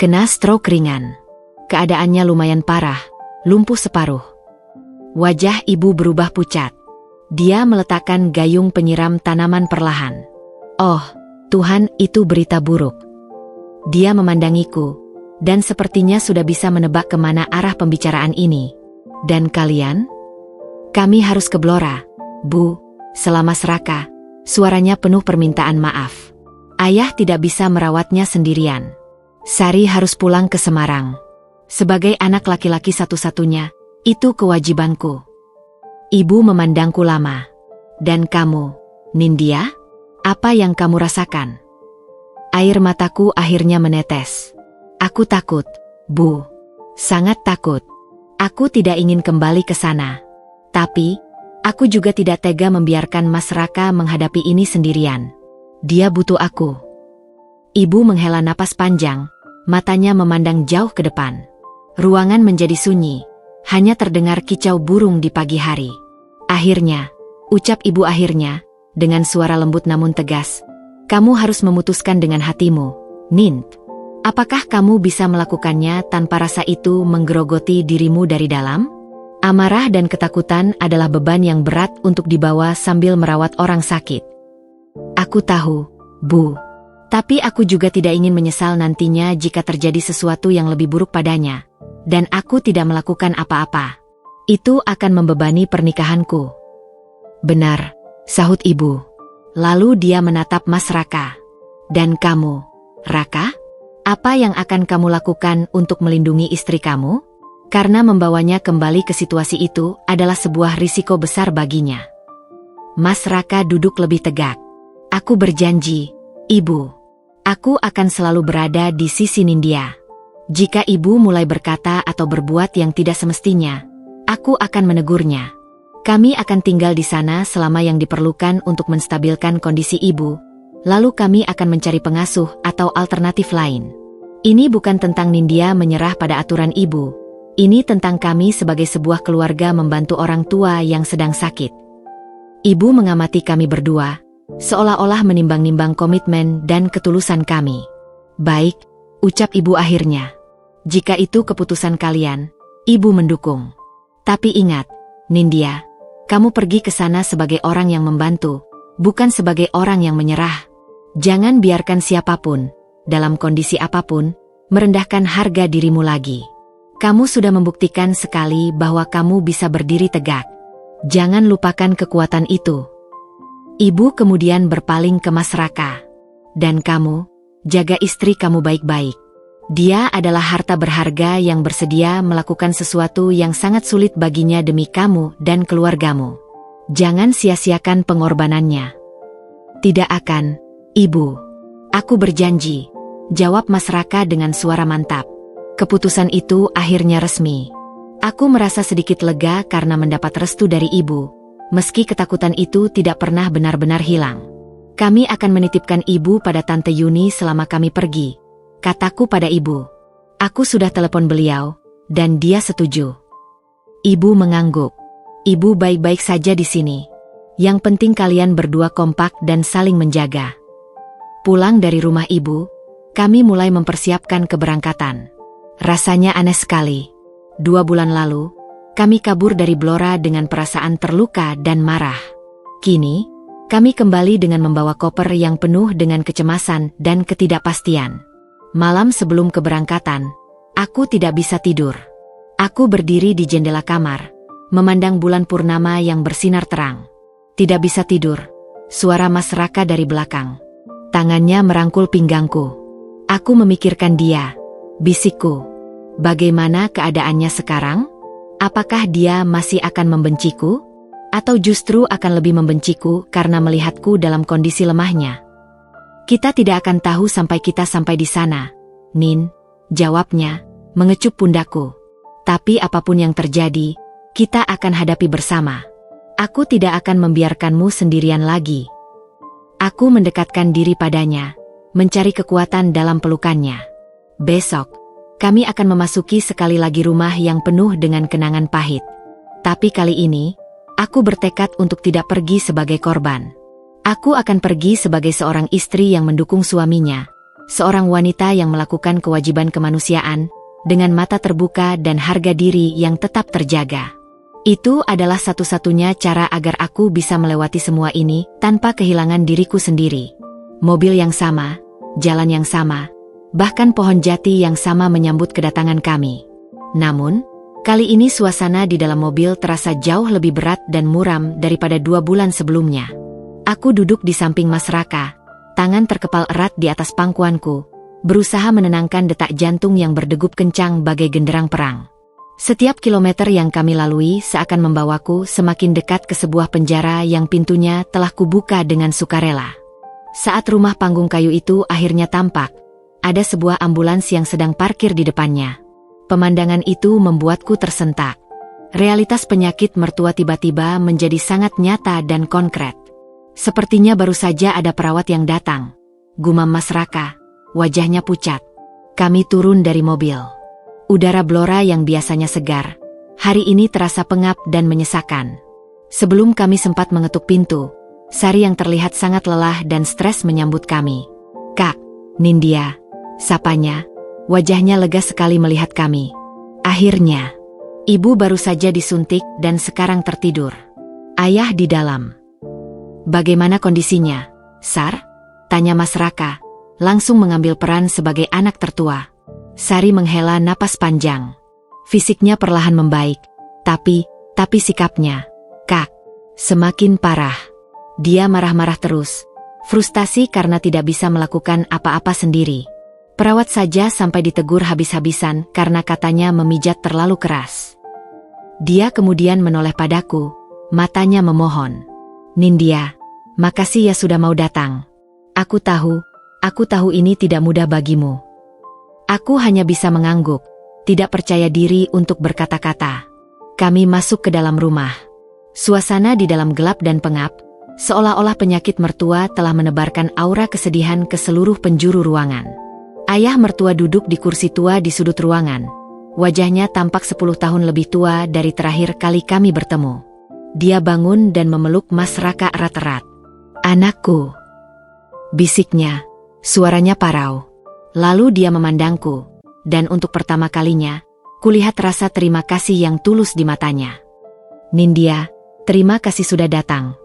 Kena stroke ringan. Keadaannya lumayan parah, lumpuh separuh. Wajah ibu berubah pucat. Dia meletakkan gayung penyiram tanaman perlahan. Oh, Tuhan, itu berita buruk. Dia memandangiku, dan sepertinya sudah bisa menebak kemana arah pembicaraan ini. Dan kalian? Kami harus ke Blora, Bu, selama Raka. Suaranya penuh permintaan maaf. Ayah tidak bisa merawatnya sendirian. Sari harus pulang ke Semarang. Sebagai anak laki-laki satu-satunya, itu kewajibanku. Ibu memandangku lama. Dan kamu, Nindya? Apa yang kamu rasakan? Air mataku akhirnya menetes. Aku takut, Bu. Sangat takut. Aku tidak ingin kembali ke sana. Tapi, aku juga tidak tega membiarkan Mas Raka menghadapi ini sendirian. Dia butuh aku. Ibu menghela napas panjang, matanya memandang jauh ke depan. Ruangan menjadi sunyi. Hanya terdengar kicau burung di pagi hari. Akhirnya, ucap ibu dengan suara lembut namun tegas. Kamu harus memutuskan dengan hatimu, Nin. Apakah kamu bisa melakukannya tanpa rasa itu menggerogoti dirimu dari dalam? Amarah dan ketakutan adalah beban yang berat untuk dibawa sambil merawat orang sakit. Aku tahu, Bu. Tapi aku juga tidak ingin menyesal nantinya jika terjadi sesuatu yang lebih buruk padanya. Dan aku tidak melakukan apa-apa. Itu akan membebani pernikahanku. Benar, sahut ibu. Lalu dia menatap Mas Raka. Dan kamu, Raka? Apa yang akan kamu lakukan untuk melindungi istri kamu? Karena membawanya kembali ke situasi itu adalah sebuah risiko besar baginya. Mas Raka duduk lebih tegak. Aku berjanji, Ibu. Aku akan selalu berada di sisi Nindya. Jika ibu mulai berkata atau berbuat yang tidak semestinya, aku akan menegurnya. Kami akan tinggal di sana selama yang diperlukan untuk menstabilkan kondisi ibu, lalu kami akan mencari pengasuh atau alternatif lain. Ini bukan tentang Nindya menyerah pada aturan ibu. Ini tentang kami sebagai sebuah keluarga membantu orang tua yang sedang sakit. Ibu mengamati kami berdua, seolah-olah menimbang-nimbang komitmen dan ketulusan kami. Baik, ucap ibu akhirnya. Jika itu keputusan kalian, ibu mendukung. Tapi ingat, Nindya, kamu pergi ke sana sebagai orang yang membantu, bukan sebagai orang yang menyerah. Jangan biarkan siapapun, dalam kondisi apapun, merendahkan harga dirimu lagi. Kamu sudah membuktikan sekali bahwa kamu bisa berdiri tegak. Jangan lupakan kekuatan itu. Ibu kemudian berpaling ke Mas Raka. Dan kamu, jaga istri kamu baik-baik. Dia adalah harta berharga yang bersedia melakukan sesuatu yang sangat sulit baginya demi kamu dan keluargamu. Jangan sia-siakan pengorbanannya. Tidak akan, Ibu. Aku berjanji, jawab Mas Raka dengan suara mantap. Keputusan itu akhirnya resmi. Aku merasa sedikit lega karena mendapat restu dari ibu, meski ketakutan itu tidak pernah benar-benar hilang. Kami akan menitipkan ibu pada Tante Yuni selama kami pergi, kataku pada ibu. Aku sudah telepon beliau, dan dia setuju. Ibu mengangguk. Ibu baik-baik saja di sini. Yang penting kalian berdua kompak dan saling menjaga. Pulang dari rumah ibu, kami mulai mempersiapkan keberangkatan. Rasanya aneh sekali. 2 bulan lalu, kami kabur dari Blora dengan perasaan terluka dan marah. Kini, kami kembali dengan membawa koper yang penuh dengan kecemasan dan ketidakpastian. Malam sebelum keberangkatan, aku tidak bisa tidur. Aku berdiri di jendela kamar, memandang bulan purnama yang bersinar terang. Tidak bisa tidur. Suara Mas Raka dari belakang. Tangannya merangkul pinggangku. Aku memikirkan dia. Bisikku. Bagaimana keadaannya sekarang? Apakah dia masih akan membenciku? Atau justru akan lebih membenciku karena melihatku dalam kondisi lemahnya? Kita tidak akan tahu sampai kita sampai di sana, Nin, jawabnya, mengecup pundakku. Tapi apapun yang terjadi, kita akan hadapi bersama. Aku tidak akan membiarkanmu sendirian lagi. Aku mendekatkan diri padanya, mencari kekuatan dalam pelukannya. Besok, kami akan memasuki sekali lagi rumah yang penuh dengan kenangan pahit. Tapi kali ini, aku bertekad untuk tidak pergi sebagai korban. Aku akan pergi sebagai seorang istri yang mendukung suaminya, seorang wanita yang melakukan kewajiban kemanusiaan, dengan mata terbuka dan harga diri yang tetap terjaga. Itu adalah satu-satunya cara agar aku bisa melewati semua ini tanpa kehilangan diriku sendiri. Mobil yang sama, jalan yang sama, bahkan pohon jati yang sama menyambut kedatangan kami. Namun, kali ini suasana di dalam mobil terasa jauh lebih berat dan muram daripada 2 bulan sebelumnya. Aku duduk di samping Mas Raka, tangan terkepal erat di atas pangkuanku, berusaha menenangkan detak jantung yang berdegup kencang bagai genderang perang. Setiap kilometer yang kami lalui seakan membawaku semakin dekat ke sebuah penjara yang pintunya telah kubuka dengan sukarela. Saat rumah panggung kayu itu akhirnya tampak, ada sebuah ambulans yang sedang parkir di depannya. Pemandangan itu membuatku tersentak. Realitas penyakit mertua tiba-tiba menjadi sangat nyata dan konkret. Sepertinya baru saja ada perawat yang datang. Gumam Mas Raka, wajahnya pucat. Kami turun dari mobil. Udara Blora yang biasanya segar, hari ini terasa pengap dan menyesakan. Sebelum kami sempat mengetuk pintu, Sari yang terlihat sangat lelah dan stres menyambut kami. "Kak, Nindya," sapanya, wajahnya lega sekali melihat kami. Akhirnya, ibu baru saja disuntik dan sekarang tertidur. Ayah di dalam. "Bagaimana kondisinya, Sar?" tanya Mas Raka, langsung mengambil peran sebagai anak tertua. Sari menghela napas panjang. Fisiknya perlahan membaik, tapi sikapnya, "Kak, semakin parah." Dia marah-marah terus, frustasi karena tidak bisa melakukan apa-apa sendiri. Perawat saja sampai ditegur habis-habisan karena katanya memijat terlalu keras. Dia kemudian menoleh padaku, matanya memohon. "Nindya, makasih ya sudah mau datang. Aku tahu ini tidak mudah bagimu." Aku hanya bisa mengangguk, tidak percaya diri untuk berkata-kata. Kami masuk ke dalam rumah. Suasana di dalam gelap dan pengap, seolah-olah penyakit mertua telah menebarkan aura kesedihan ke seluruh penjuru ruangan. Ayah mertua duduk di kursi tua di sudut ruangan. Wajahnya tampak 10 tahun lebih tua dari terakhir kali kami bertemu. Dia bangun dan memeluk Mas Raka erat-erat. "Anakku," bisiknya, suaranya parau. Lalu dia memandangku, dan untuk pertama kalinya, kulihat rasa terima kasih yang tulus di matanya. "Nindya, terima kasih sudah datang."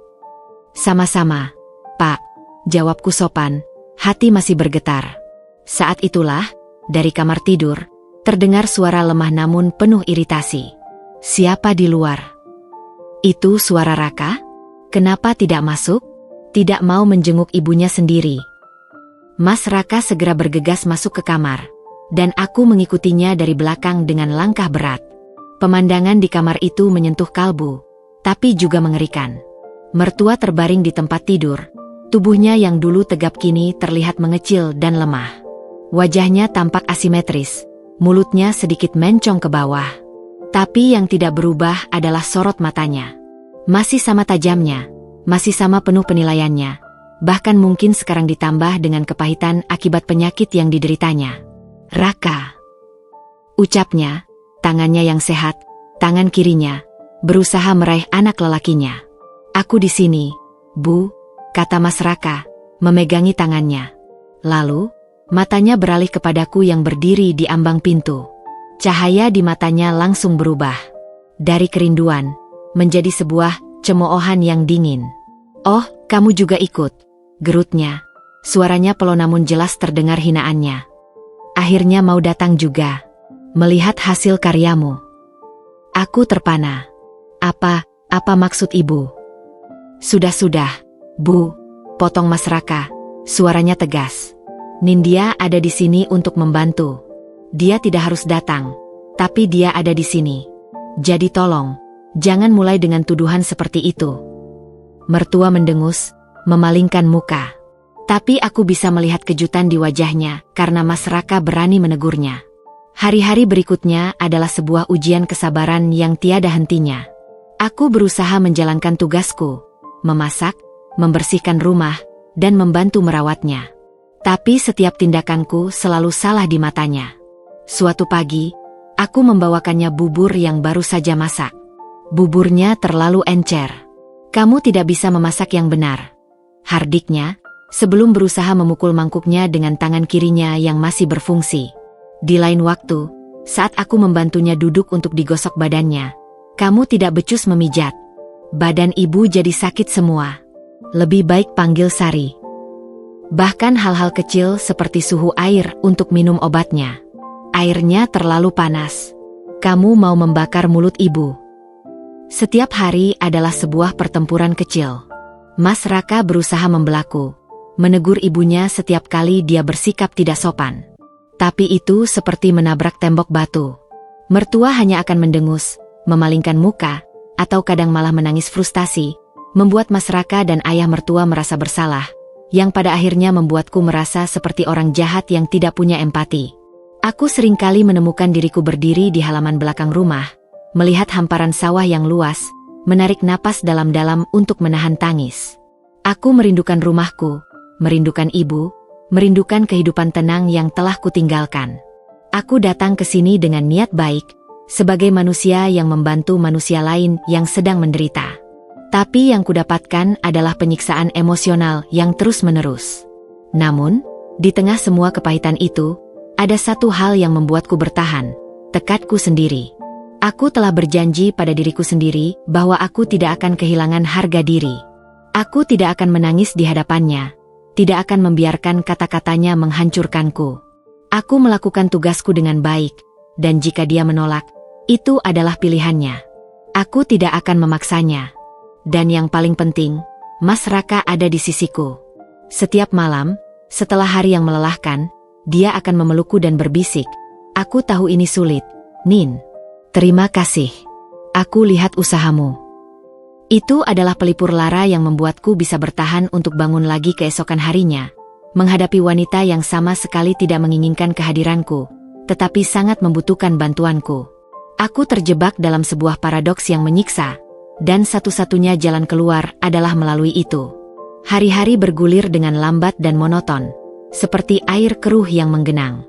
"Sama-sama, Pak," jawabku sopan, hati masih bergetar. Saat itulah, dari kamar tidur, terdengar suara lemah namun penuh iritasi. "Siapa di luar?" "Itu suara Raka? Kenapa tidak masuk?" Tidak mau menjenguk ibunya sendiri. Mas Raka segera bergegas masuk ke kamar, dan aku mengikutinya dari belakang dengan langkah berat. Pemandangan di kamar itu menyentuh kalbu, tapi juga mengerikan. Mertua terbaring di tempat tidur, tubuhnya yang dulu tegap kini terlihat mengecil dan lemah. Wajahnya tampak asimetris, mulutnya sedikit mencong ke bawah. Tapi yang tidak berubah adalah sorot matanya. Masih sama tajamnya, masih sama penuh penilaiannya. Bahkan mungkin sekarang ditambah dengan kepahitan akibat penyakit yang dideritanya. "Raka," ucapnya, tangannya yang sehat, tangan kirinya, berusaha meraih anak lelakinya. "Aku di sini, Bu," kata Mas Raka, memegangi tangannya. Lalu, Matanya beralih kepadaku yang berdiri di ambang pintu. Cahaya di matanya langsung berubah. Dari kerinduan, menjadi sebuah cemoohan yang dingin. "Oh, kamu juga ikut?" gerutnya. Suaranya pelan namun jelas terdengar hinaannya. "Akhirnya mau datang juga. Melihat hasil karyamu." Aku terpana. Apa maksud ibu?" Sudah, Bu," potong Mas Raka. Suaranya tegas. "Nindya ada di sini untuk membantu. Dia tidak harus datang, tapi dia ada di sini. Jadi tolong, jangan mulai dengan tuduhan seperti itu." Mertua mendengus, memalingkan muka. Tapi aku bisa melihat kejutan di wajahnya karena Mas Raka berani menegurnya. Hari-hari berikutnya adalah sebuah ujian kesabaran yang tiada hentinya. Aku berusaha menjalankan tugasku, memasak, membersihkan rumah, dan membantu merawatnya. Tapi setiap tindakanku selalu salah di matanya. Suatu pagi, aku membawakannya bubur yang baru saja masak. Buburnya terlalu encer. "Kamu tidak bisa memasak yang benar," hardiknya, sebelum berusaha memukul mangkuknya dengan tangan kirinya yang masih berfungsi. Di lain waktu, saat aku membantunya duduk untuk digosok badannya, "Kamu tidak becus memijat." Badan ibu jadi sakit semua. Lebih baik panggil Sari. Bahkan hal-hal kecil seperti suhu air untuk minum obatnya. "Airnya terlalu panas. Kamu mau membakar mulut ibu." Setiap hari adalah sebuah pertempuran kecil. Mas Raka berusaha membelaku, menegur ibunya setiap kali dia bersikap tidak sopan. Tapi itu seperti menabrak tembok batu. Mertua hanya akan mendengus, memalingkan muka, atau kadang malah menangis frustasi, membuat Mas Raka dan ayah mertua merasa bersalah, yang pada akhirnya membuatku merasa seperti orang jahat yang tidak punya empati. Aku seringkali menemukan diriku berdiri di halaman belakang rumah, melihat hamparan sawah yang luas, menarik napas dalam-dalam untuk menahan tangis. Aku merindukan rumahku, merindukan ibu, merindukan kehidupan tenang yang telah kutinggalkan. Aku datang ke sini dengan niat baik, sebagai manusia yang membantu manusia lain yang sedang menderita. Tapi yang kudapatkan adalah penyiksaan emosional yang terus-menerus. Namun, di tengah semua kepahitan itu, ada satu hal yang membuatku bertahan, tekadku sendiri. Aku telah berjanji pada diriku sendiri bahwa aku tidak akan kehilangan harga diri. Aku tidak akan menangis di hadapannya, tidak akan membiarkan kata-katanya menghancurkanku. Aku melakukan tugasku dengan baik, dan jika dia menolak, itu adalah pilihannya. Aku tidak akan memaksanya. Dan yang paling penting, Mas Raka ada di sisiku. Setiap malam, setelah hari yang melelahkan, dia akan memelukku dan berbisik, "Aku tahu ini sulit, Nin. Terima kasih. Aku lihat usahamu." Itu adalah pelipur lara yang membuatku bisa bertahan untuk bangun lagi keesokan harinya, menghadapi wanita yang sama sekali tidak menginginkan kehadiranku, tetapi sangat membutuhkan bantuanku. Aku terjebak dalam sebuah paradoks yang menyiksa, dan satu-satunya jalan keluar adalah melalui itu. Hari-hari bergulir dengan lambat dan monoton, seperti air keruh yang menggenang.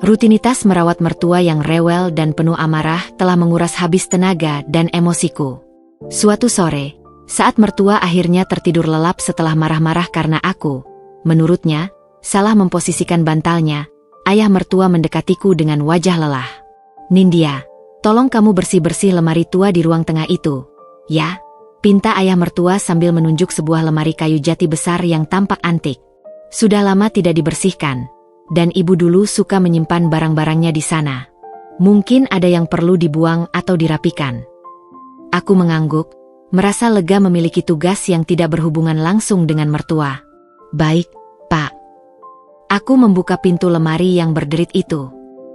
Rutinitas merawat mertua yang rewel dan penuh amarah telah menguras habis tenaga dan emosiku. Suatu sore, saat mertua akhirnya tertidur lelap setelah marah-marah karena aku, menurutnya, salah memposisikan bantalnya, ayah mertua mendekatiku dengan wajah lelah. "Nindya, tolong kamu bersih-bersih lemari tua di ruang tengah itu, ya?" pinta ayah mertua sambil menunjuk sebuah lemari kayu jati besar yang tampak antik. Sudah lama tidak dibersihkan, dan ibu dulu suka menyimpan barang-barangnya di sana. Mungkin ada yang perlu dibuang atau dirapikan. Aku mengangguk, merasa lega memiliki tugas yang tidak berhubungan langsung dengan mertua. "Baik, Pak." Aku membuka pintu lemari yang berderit itu.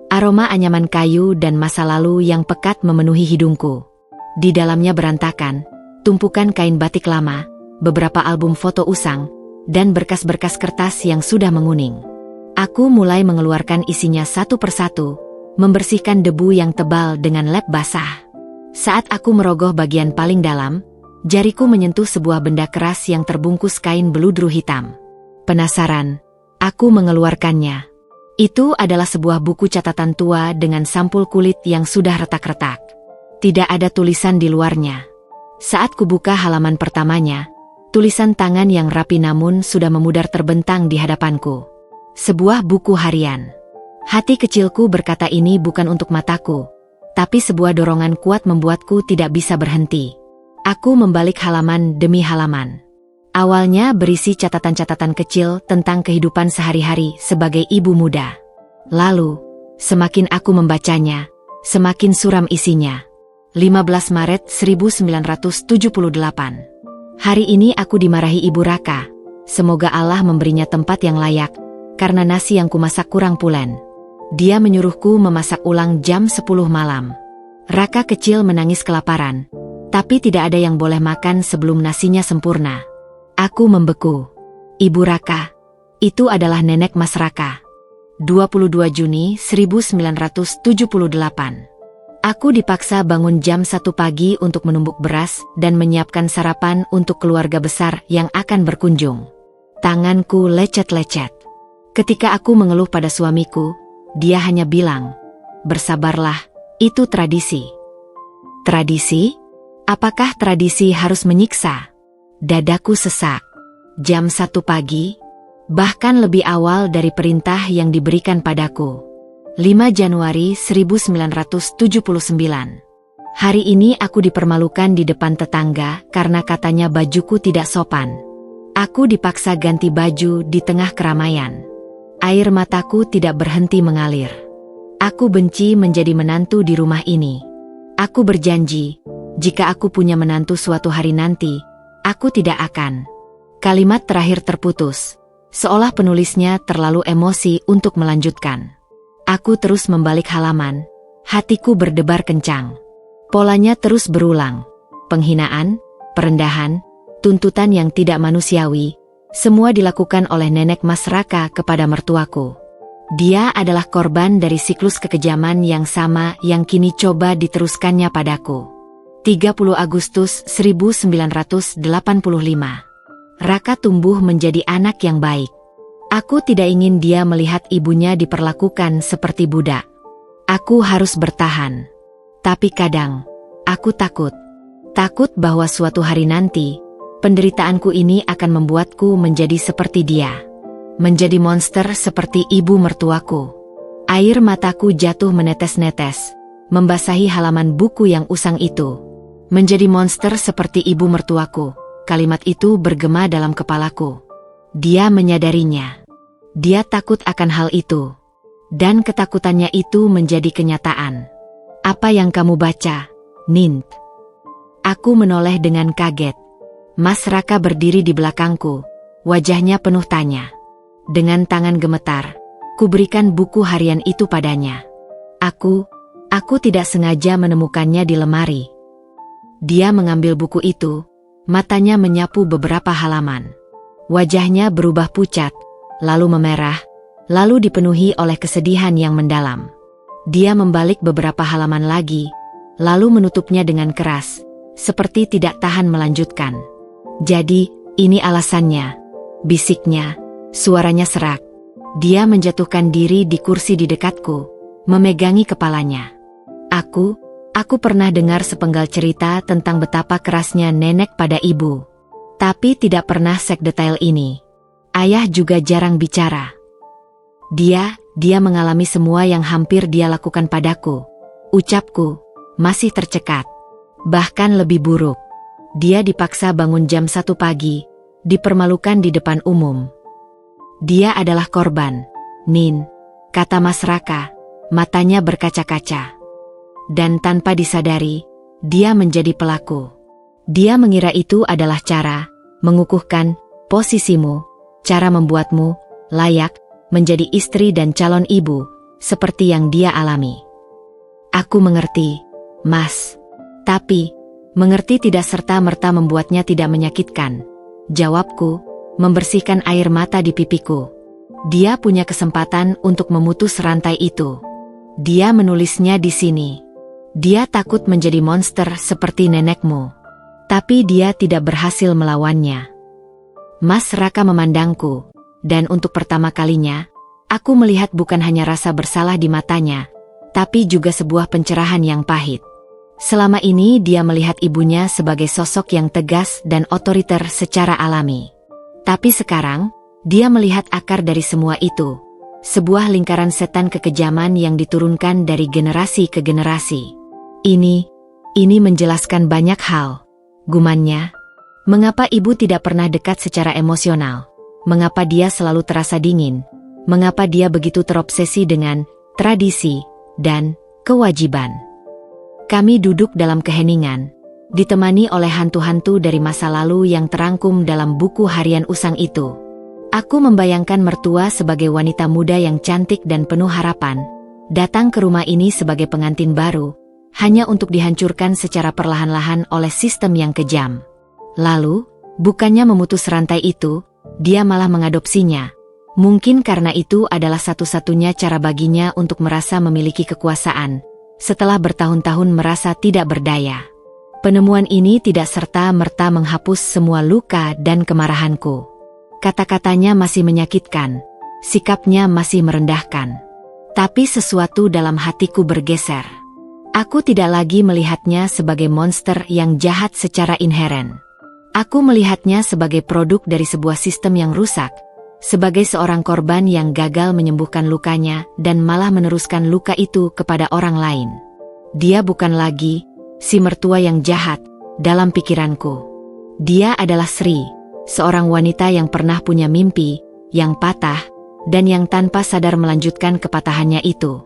Aroma anyaman kayu dan masa lalu yang pekat memenuhi hidungku. Di dalamnya berantakan, tumpukan kain batik lama, beberapa album foto usang, dan berkas-berkas kertas yang sudah menguning. Aku mulai mengeluarkan isinya satu persatu, membersihkan debu yang tebal dengan lap basah. Saat aku merogoh bagian paling dalam, jariku menyentuh sebuah benda keras yang terbungkus kain beludru hitam. Penasaran, aku mengeluarkannya. Itu adalah sebuah buku catatan tua dengan sampul kulit yang sudah retak-retak. Tidak ada tulisan di luarnya. Saat kubuka halaman pertamanya, tulisan tangan yang rapi namun sudah memudar terbentang di hadapanku. Sebuah buku harian. Hati kecilku berkata ini bukan untuk mataku, tapi sebuah dorongan kuat membuatku tidak bisa berhenti. Aku membalik halaman demi halaman. Awalnya berisi catatan-catatan kecil tentang kehidupan sehari-hari sebagai ibu muda. Lalu, semakin aku membacanya, semakin suram isinya. 15 Maret 1978. Hari ini aku dimarahi Ibu Raka. Semoga Allah memberinya tempat yang layak, karena nasi yang kumasak kurang pulen. Dia menyuruhku memasak ulang jam 10 malam. Raka kecil menangis kelaparan, tapi tidak ada yang boleh makan sebelum nasinya sempurna. Aku membeku. Ibu Raka, itu adalah nenek Mas Raka. 22 Juni 1978. Aku dipaksa bangun jam 1 pagi untuk menumbuk beras dan menyiapkan sarapan untuk keluarga besar yang akan berkunjung. Tanganku lecet-lecet. Ketika aku mengeluh pada suamiku, dia hanya bilang, "Bersabarlah, itu tradisi." Tradisi? Apakah tradisi harus menyiksa? Dadaku sesak. Jam 1 pagi, bahkan lebih awal dari perintah yang diberikan padaku. 5 Januari 1979. Hari ini aku dipermalukan di depan tetangga karena katanya bajuku tidak sopan. Aku dipaksa ganti baju di tengah keramaian. Air mataku tidak berhenti mengalir. Aku benci menjadi menantu di rumah ini. Aku berjanji, jika aku punya menantu suatu hari nanti, aku tidak akan. Kalimat terakhir terputus, seolah penulisnya terlalu emosi untuk melanjutkan. Aku terus membalik halaman, hatiku berdebar kencang. Polanya terus berulang. Penghinaan, perendahan, tuntutan yang tidak manusiawi, semua dilakukan oleh nenek Mas Raka kepada mertuaku. Dia adalah korban dari siklus kekejaman yang sama yang kini coba diteruskannya padaku. 30 Agustus 1985. Raka tumbuh menjadi anak yang baik. Aku tidak ingin dia melihat ibunya diperlakukan seperti budak. Aku harus bertahan. Tapi kadang, aku takut. Takut bahwa suatu hari nanti, penderitaanku ini akan membuatku menjadi seperti dia. Menjadi monster seperti ibu mertuaku. Air mataku jatuh menetes-netes, membasahi halaman buku yang usang itu. Menjadi monster seperti ibu mertuaku, kalimat itu bergema dalam kepalaku. Dia menyadarinya. Dia takut akan hal itu. Dan ketakutannya itu menjadi kenyataan. Apa yang kamu baca, Nint? Aku menoleh dengan kaget. Mas Raka berdiri di belakangku, wajahnya penuh tanya. Dengan tangan gemetar, kuberikan buku harian itu padanya. Aku tidak sengaja menemukannya di lemari. Dia mengambil buku itu, matanya menyapu beberapa halaman. Wajahnya berubah pucat, lalu memerah, lalu dipenuhi oleh kesedihan yang mendalam. Dia membalik beberapa halaman lagi, lalu menutupnya dengan keras, seperti tidak tahan melanjutkan. "Jadi, ini alasannya," bisiknya, suaranya serak. Dia menjatuhkan diri di kursi di dekatku, memegangi kepalanya. Aku pernah dengar sepenggal cerita tentang betapa kerasnya nenek pada ibu. Tapi tidak pernah sedetail ini. Ayah juga jarang bicara. Dia mengalami semua yang hampir dia lakukan padaku. Ucapku masih tercekat. Bahkan lebih buruk. Dia dipaksa bangun jam 1 pagi, dipermalukan di depan umum. Dia adalah korban, Nin, kata Mas Raka, matanya berkaca-kaca. Dan tanpa disadari, dia menjadi pelaku. Dia mengira itu adalah cara mengukuhkan posisimu, cara membuatmu layak menjadi istri dan calon ibu, seperti yang dia alami. Aku mengerti, Mas. Tapi, mengerti tidak serta-merta membuatnya tidak menyakitkan. Jawabku, membersihkan air mata di pipiku. Dia punya kesempatan untuk memutus rantai itu. Dia menulisnya di sini. Dia takut menjadi monster seperti nenekmu. Tapi dia tidak berhasil melawannya. Mas Raka memandangku, dan untuk pertama kalinya, aku melihat bukan hanya rasa bersalah di matanya, tapi juga sebuah pencerahan yang pahit. Selama ini dia melihat ibunya sebagai sosok yang tegas dan otoriter secara alami. Tapi sekarang, dia melihat akar dari semua itu, sebuah lingkaran setan kekejaman yang diturunkan dari generasi ke generasi. Ini menjelaskan banyak hal. Gumannya, mengapa ibu tidak pernah dekat secara emosional? Mengapa dia selalu terasa dingin? Mengapa dia begitu terobsesi dengan tradisi dan kewajiban? Kami duduk dalam keheningan, ditemani oleh hantu-hantu dari masa lalu yang terangkum dalam buku harian usang itu. Aku membayangkan mertua sebagai wanita muda yang cantik dan penuh harapan, datang ke rumah ini sebagai pengantin baru, hanya untuk dihancurkan secara perlahan-lahan oleh sistem yang kejam. Lalu, bukannya memutus rantai itu, dia malah mengadopsinya. Mungkin karena itu adalah satu-satunya cara baginya untuk merasa memiliki kekuasaan, setelah bertahun-tahun merasa tidak berdaya. Penemuan ini tidak serta-merta menghapus semua luka dan kemarahanku. Kata-katanya masih menyakitkan, sikapnya masih merendahkan. Tapi sesuatu dalam hatiku bergeser. Aku tidak lagi melihatnya sebagai monster yang jahat secara inheren. Aku melihatnya sebagai produk dari sebuah sistem yang rusak, sebagai seorang korban yang gagal menyembuhkan lukanya dan malah meneruskan luka itu kepada orang lain. Dia bukan lagi si mertua yang jahat dalam pikiranku. Dia adalah Sri, seorang wanita yang pernah punya mimpi, yang patah, dan yang tanpa sadar melanjutkan kepatahannya itu.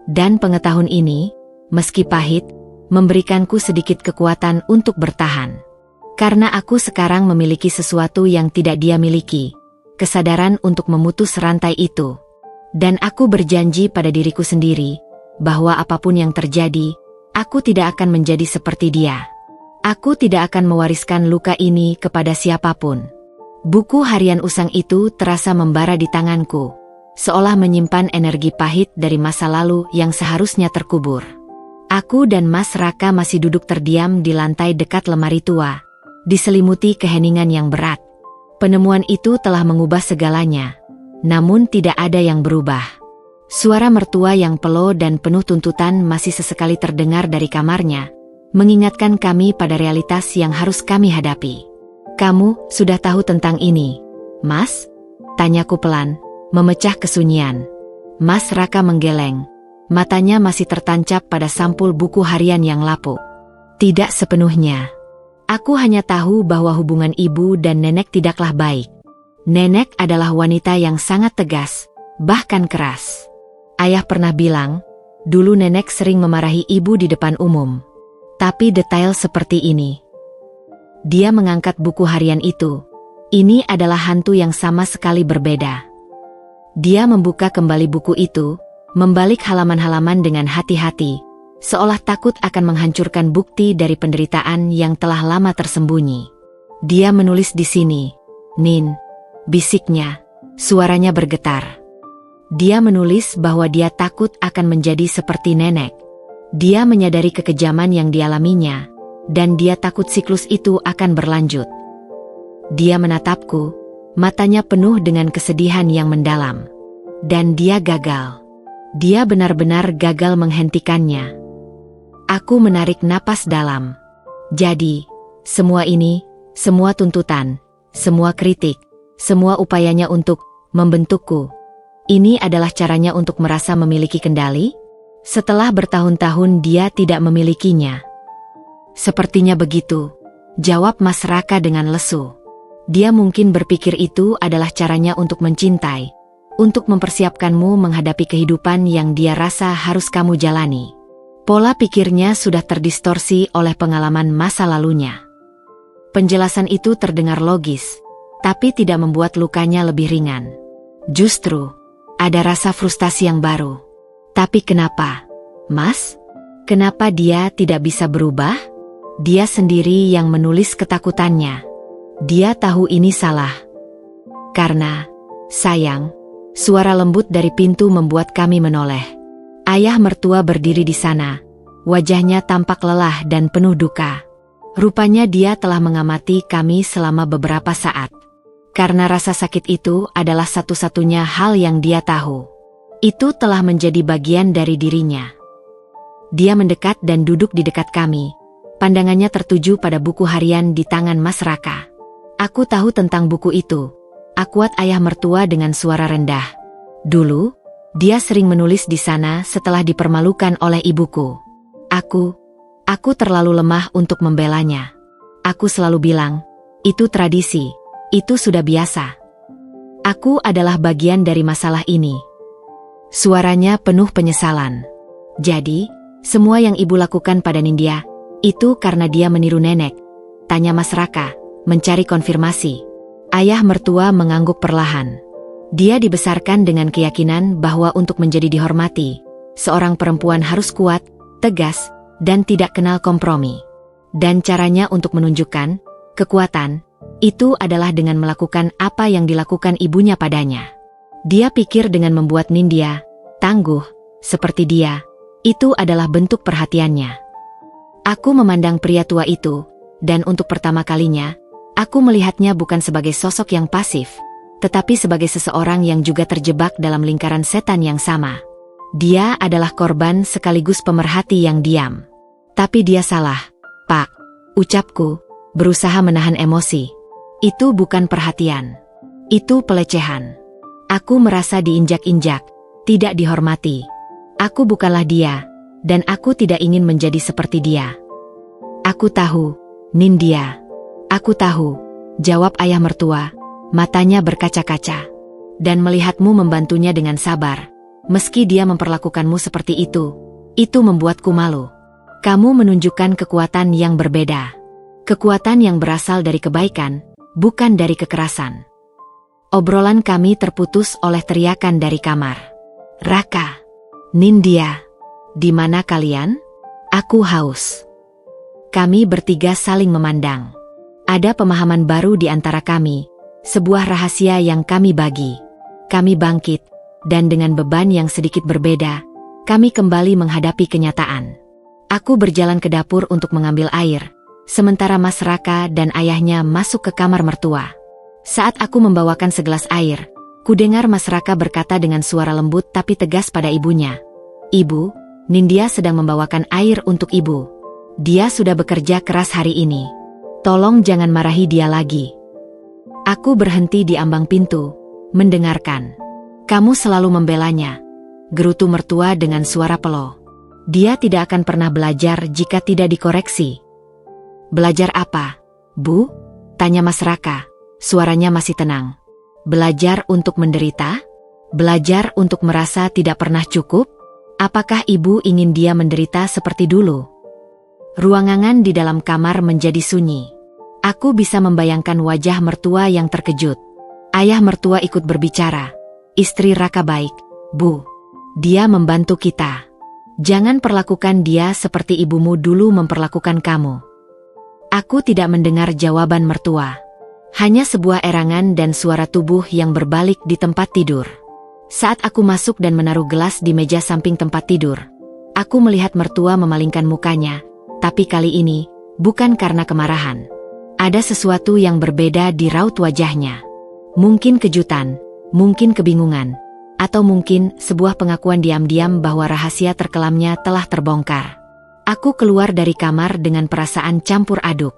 Dan pengetahuan ini, meski pahit, memberikanku sedikit kekuatan untuk bertahan. Karena aku sekarang memiliki sesuatu yang tidak dia miliki, kesadaran untuk memutus rantai itu. Dan aku berjanji pada diriku sendiri, bahwa apapun yang terjadi, aku tidak akan menjadi seperti dia. Aku tidak akan mewariskan luka ini kepada siapapun. Buku harian usang itu terasa membara di tanganku, seolah menyimpan energi pahit dari masa lalu yang seharusnya terkubur. Aku dan Mas Raka masih duduk terdiam di lantai dekat lemari tua, diselimuti keheningan yang berat. Penemuan itu telah mengubah segalanya, namun tidak ada yang berubah. Suara mertua yang peloh dan penuh tuntutan masih sesekali terdengar dari kamarnya, mengingatkan kami pada realitas yang harus kami hadapi. "Kamu sudah tahu tentang ini, Mas?" tanyaku pelan, memecah kesunyian. Mas Raka menggeleng, matanya masih tertancap pada sampul buku harian yang lapuk. "Tidak sepenuhnya. Aku hanya tahu bahwa hubungan ibu dan nenek tidaklah baik. Nenek adalah wanita yang sangat tegas, bahkan keras. Ayah pernah bilang, dulu nenek sering memarahi ibu di depan umum. Tapi detail seperti ini." Dia mengangkat buku harian itu. Ini adalah hantu yang sama sekali berbeda. Dia membuka kembali buku itu, membalik halaman-halaman dengan hati-hati, seolah takut akan menghancurkan bukti dari penderitaan yang telah lama tersembunyi. Dia menulis di sini, "Nin," bisiknya, suaranya bergetar. Dia menulis bahwa dia takut akan menjadi seperti nenek. Dia menyadari kekejaman yang dialaminya, dan dia takut siklus itu akan berlanjut. Dia menatapku, matanya penuh dengan kesedihan yang mendalam. Dan dia gagal. Dia benar-benar gagal menghentikannya. Aku menarik napas dalam. Jadi, semua ini, semua tuntutan, semua kritik, semua upayanya untuk membentukku, ini adalah caranya untuk merasa memiliki kendali? Setelah bertahun-tahun dia tidak memilikinya. "Sepertinya begitu," jawab Mas Raka dengan lesu. Dia mungkin berpikir itu adalah caranya untuk mencintai, untuk mempersiapkanmu menghadapi kehidupan yang dia rasa harus kamu jalani. Pola pikirnya sudah terdistorsi oleh pengalaman masa lalunya. Penjelasan itu terdengar logis, tapi tidak membuat lukanya lebih ringan. Justru, ada rasa frustasi yang baru. Tapi kenapa, Mas? Kenapa dia tidak bisa berubah? Dia sendiri yang menulis ketakutannya. Dia tahu ini salah. Karena, sayang, suara lembut dari pintu membuat kami menoleh. Ayah mertua berdiri di sana. Wajahnya tampak lelah dan penuh duka. Rupanya dia telah mengamati kami selama beberapa saat. Karena rasa sakit itu adalah satu-satunya hal yang dia tahu. Itu telah menjadi bagian dari dirinya. Dia mendekat dan duduk di dekat kami. Pandangannya tertuju pada buku harian di tangan Mas Raka. "Aku tahu tentang buku itu," akuat ayah mertua dengan suara rendah. "Dulu, Dia sering menulis di sana setelah dipermalukan oleh ibuku. Aku terlalu lemah untuk membelanya. Aku selalu bilang, itu tradisi, itu sudah biasa. Aku adalah bagian dari masalah ini. Suaranya penuh penyesalan. Jadi, semua yang ibu lakukan pada Nindya, itu karena dia meniru nenek? Tanya Mas Raka, mencari konfirmasi. Ayah mertua mengangguk perlahan. Dia dibesarkan dengan keyakinan bahwa untuk menjadi dihormati, seorang perempuan harus kuat, tegas, dan tidak kenal kompromi. Dan caranya untuk menunjukkan kekuatan, itu adalah dengan melakukan apa yang dilakukan ibunya padanya. Dia pikir dengan membuat Nindya tangguh, seperti dia, itu adalah bentuk perhatiannya. Aku memandang pria tua itu, dan untuk pertama kalinya, aku melihatnya bukan sebagai sosok yang pasif, tetapi sebagai seseorang yang juga terjebak dalam lingkaran setan yang sama. Dia adalah korban sekaligus pemerhati yang diam. Tapi dia salah, Pak. Ucapku, berusaha menahan emosi. Itu bukan perhatian. Itu pelecehan. Aku merasa diinjak-injak, tidak dihormati. Aku bukanlah dia, dan aku tidak ingin menjadi seperti dia. Aku tahu, Nindya. Aku tahu, jawab ayah mertua, matanya berkaca-kaca. Dan melihatmu membantunya dengan sabar. Meski dia memperlakukanmu seperti itu membuatku malu. Kamu menunjukkan kekuatan yang berbeda. Kekuatan yang berasal dari kebaikan, bukan dari kekerasan. Obrolan kami terputus oleh teriakan dari kamar. Raka, Nindya, di mana kalian? Aku haus. Kami bertiga saling memandang. Ada pemahaman baru di antara kami, sebuah rahasia yang kami bagi. Kami bangkit, dan dengan beban yang sedikit berbeda, kami kembali menghadapi kenyataan. Aku berjalan ke dapur untuk mengambil air, sementara Mas Raka dan ayahnya masuk ke kamar mertua. Saat aku membawakan segelas air, kudengar Mas Raka berkata dengan suara lembut tapi tegas pada ibunya. Ibu, Nindya sedang membawakan air untuk ibu. Dia sudah bekerja keras hari ini. Tolong jangan marahi dia lagi. Aku berhenti di ambang pintu, mendengarkan. Kamu selalu membelanya, gerutu mertua dengan suara peloh. Dia tidak akan pernah belajar jika tidak dikoreksi. Belajar apa, Bu? Tanya Mas Raka, suaranya masih tenang. Belajar untuk menderita? Belajar untuk merasa tidak pernah cukup? Apakah ibu ingin dia menderita seperti dulu? Ruangan di dalam kamar menjadi sunyi. Aku bisa membayangkan wajah mertua yang terkejut. Ayah mertua ikut berbicara. Istri Raka baik, Bu. Dia membantu kita. Jangan perlakukan dia seperti ibumu dulu memperlakukan kamu. Aku tidak mendengar jawaban mertua. Hanya sebuah erangan dan suara tubuh yang berbalik di tempat tidur. Saat aku masuk dan menaruh gelas di meja samping tempat tidur, aku melihat mertua memalingkan mukanya, tapi kali ini, bukan karena kemarahan. Ada sesuatu yang berbeda di raut wajahnya. Mungkin kejutan, mungkin kebingungan, atau mungkin sebuah pengakuan diam-diam bahwa rahasia terkelamnya telah terbongkar. Aku keluar dari kamar dengan perasaan campur aduk.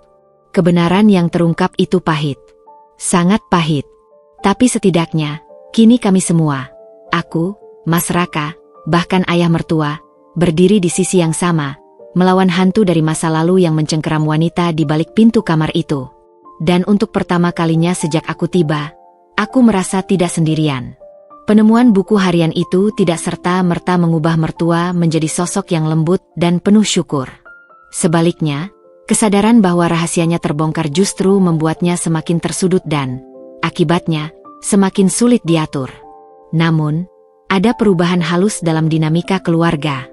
Kebenaran yang terungkap itu pahit. Sangat pahit. Tapi setidaknya, kini kami semua, aku, Mas Raka, bahkan ayah mertua, berdiri di sisi yang sama, melawan hantu dari masa lalu yang mencengkeram wanita di balik pintu kamar itu. Dan untuk pertama kalinya sejak aku tiba, aku merasa tidak sendirian. Penemuan buku harian itu tidak serta-merta mengubah mertua menjadi sosok yang lembut dan penuh syukur. Sebaliknya, kesadaran bahwa rahasianya terbongkar justru membuatnya semakin tersudut dan, akibatnya, semakin sulit diatur. Namun, ada perubahan halus dalam dinamika keluarga.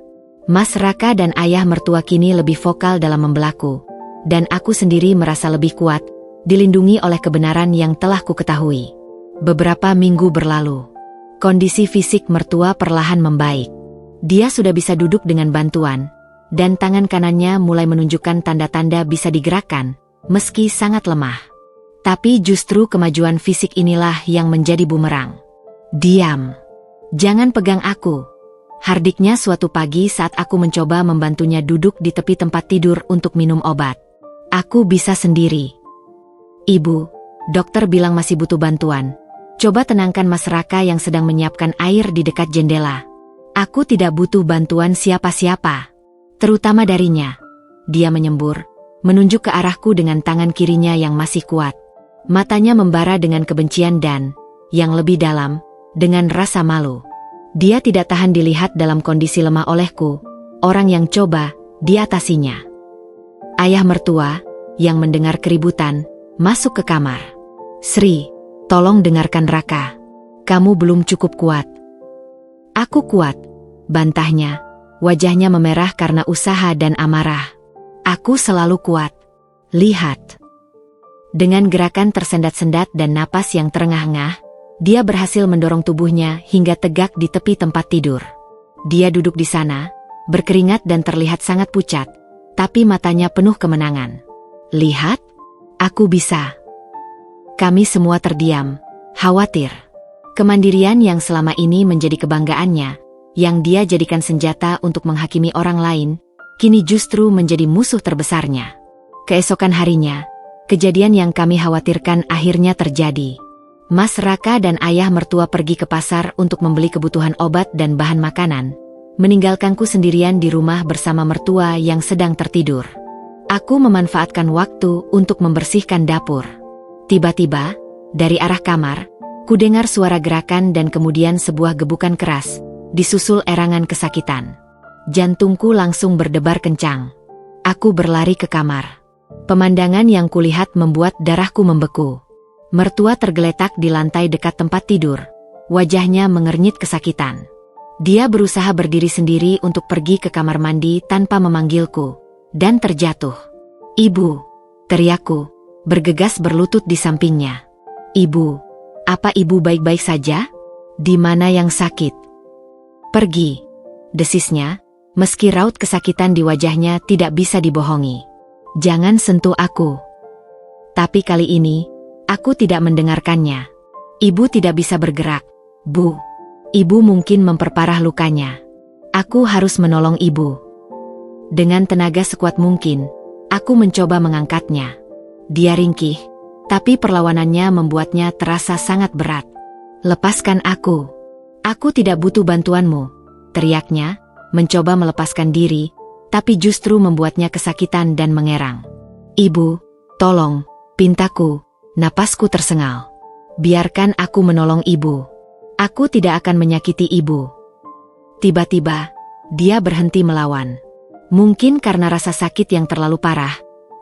Mas Raka dan ayah mertua kini lebih vokal dalam membelaku, dan aku sendiri merasa lebih kuat, dilindungi oleh kebenaran yang telah ku ketahui. Beberapa minggu berlalu. Kondisi fisik mertua perlahan membaik. Dia sudah bisa duduk dengan bantuan, dan tangan kanannya mulai menunjukkan tanda-tanda bisa digerakkan, meski sangat lemah. Tapi justru kemajuan fisik inilah yang menjadi bumerang. Diam. Jangan pegang aku. Hardiknya suatu pagi saat aku mencoba membantunya duduk di tepi tempat tidur untuk minum obat. Aku bisa sendiri. Ibu, dokter bilang masih butuh bantuan. Coba tenangkan Mas Raka yang sedang menyiapkan air di dekat jendela. Aku tidak butuh bantuan siapa-siapa. Terutama darinya. Dia menyembur, menunjuk ke arahku dengan tangan kirinya yang masih kuat. Matanya membara dengan kebencian dan, yang lebih dalam, dengan rasa malu. Dia tidak tahan dilihat dalam kondisi lemah olehku, orang yang coba diatasinya. Ayah mertua, yang mendengar keributan, masuk ke kamar. "Sri, tolong dengarkan Raka. Kamu belum cukup kuat." "Aku kuat," bantahnya, wajahnya memerah karena usaha dan amarah. "Aku selalu kuat. Lihat." Dengan gerakan tersendat-sendat dan napas yang terengah-engah, dia berhasil mendorong tubuhnya hingga tegak di tepi tempat tidur. Dia duduk di sana, berkeringat dan terlihat sangat pucat, tapi matanya penuh kemenangan. "Lihat, aku bisa." Kami semua terdiam, khawatir. Kemandirian yang selama ini menjadi kebanggaannya, yang dia jadikan senjata untuk menghakimi orang lain, kini justru menjadi musuh terbesarnya. Keesokan harinya, kejadian yang kami khawatirkan akhirnya terjadi. Mas Raka dan ayah mertua pergi ke pasar untuk membeli kebutuhan obat dan bahan makanan, meninggalkanku sendirian di rumah bersama mertua yang sedang tertidur. Aku memanfaatkan waktu untuk membersihkan dapur. Tiba-tiba, dari arah kamar, kudengar suara gerakan dan kemudian sebuah gebukan keras, disusul erangan kesakitan. Jantungku langsung berdebar kencang. Aku berlari ke kamar. Pemandangan yang kulihat membuat darahku membeku. Mertua tergeletak di lantai dekat tempat tidur, wajahnya mengernyit kesakitan. Dia berusaha berdiri sendiri untuk pergi ke kamar mandi tanpa memanggilku, dan terjatuh. "Ibu!" teriakku, bergegas berlutut di sampingnya. "Ibu, apa ibu baik-baik saja? Di mana yang sakit?" "Pergi," desisnya, meski raut kesakitan di wajahnya tidak bisa dibohongi. "Jangan sentuh aku." Tapi kali ini, aku tidak mendengarkannya. "Ibu tidak bisa bergerak, Bu. Ibu mungkin memperparah lukanya. Aku harus menolong ibu." Dengan tenaga sekuat mungkin, aku mencoba mengangkatnya. Dia ringkih, tapi perlawanannya membuatnya terasa sangat berat. "Lepaskan aku. Aku tidak butuh bantuanmu," teriaknya, mencoba melepaskan diri, tapi justru membuatnya kesakitan dan mengerang. "Ibu, tolong," pintaku, napasku tersengal. "Biarkan aku menolong ibu. Aku tidak akan menyakiti ibu." Tiba-tiba, dia berhenti melawan. Mungkin karena rasa sakit yang terlalu parah,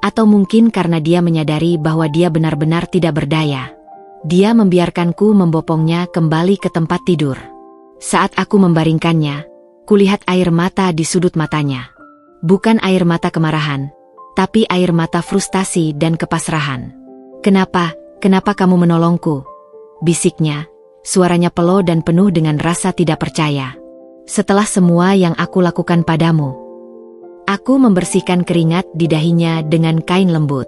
atau mungkin karena dia menyadari bahwa dia benar-benar tidak berdaya. Dia membiarkanku membopongnya kembali ke tempat tidur. Saat aku membaringkannya, kulihat air mata di sudut matanya. Bukan air mata kemarahan, tapi air mata frustasi dan kepasrahan. Kenapa kamu menolongku?" bisiknya, suaranya peluh dan penuh dengan rasa tidak percaya. "Setelah semua yang aku lakukan padamu." Aku membersihkan keringat di dahinya dengan kain lembut.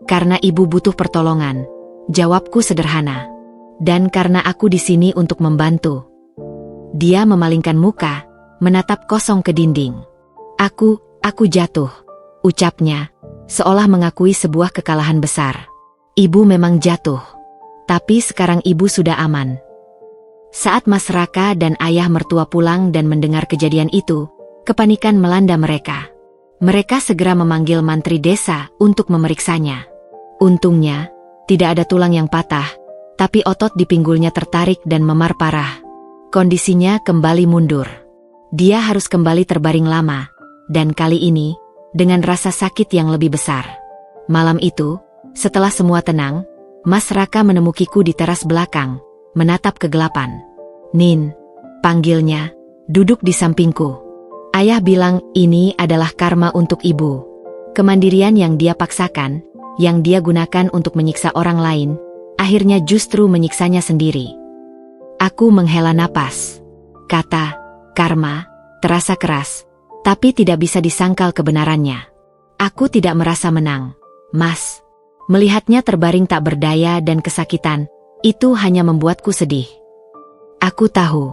"Karena ibu butuh pertolongan," jawabku sederhana. "Dan karena aku di sini untuk membantu." Dia memalingkan muka, menatap kosong ke dinding. Aku jatuh," ucapnya, seolah mengakui sebuah kekalahan besar. "Ibu memang jatuh. Tapi sekarang ibu sudah aman." Saat Mas Raka dan ayah mertua pulang dan mendengar kejadian itu, kepanikan melanda mereka. Mereka segera memanggil mantri desa untuk memeriksanya. Untungnya, tidak ada tulang yang patah, tapi otot di pinggulnya tertarik dan memar parah. Kondisinya kembali mundur. Dia harus kembali terbaring lama, dan kali ini, dengan rasa sakit yang lebih besar. Malam itu, setelah semua tenang, Mas Raka menemukiku di teras belakang, menatap kegelapan. "Nin," panggilnya, duduk di sampingku. "Ayah bilang ini adalah karma untuk ibu." Kemandirian yang dia paksakan, yang dia gunakan untuk menyiksa orang lain, akhirnya justru menyiksanya sendiri. Aku menghela napas. Kata karma terasa keras, tapi tidak bisa disangkal kebenarannya. Aku tidak merasa menang, Mas. Melihatnya terbaring tak berdaya dan kesakitan, itu hanya membuatku sedih. "Aku tahu,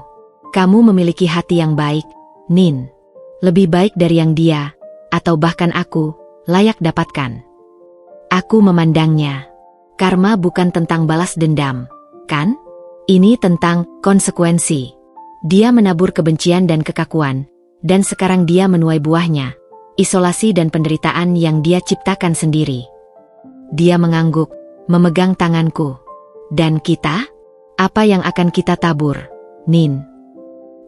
kamu memiliki hati yang baik, Nin. Lebih baik dari yang dia, atau bahkan aku, layak dapatkan." Aku memandangnya. Karma bukan tentang balas dendam, kan? Ini tentang konsekuensi. Dia menabur kebencian dan kekakuan, dan sekarang dia menuai buahnya, isolasi dan penderitaan yang dia ciptakan sendiri. Dia mengangguk, memegang tanganku. Dan kita? Apa yang akan kita tabur, Nin?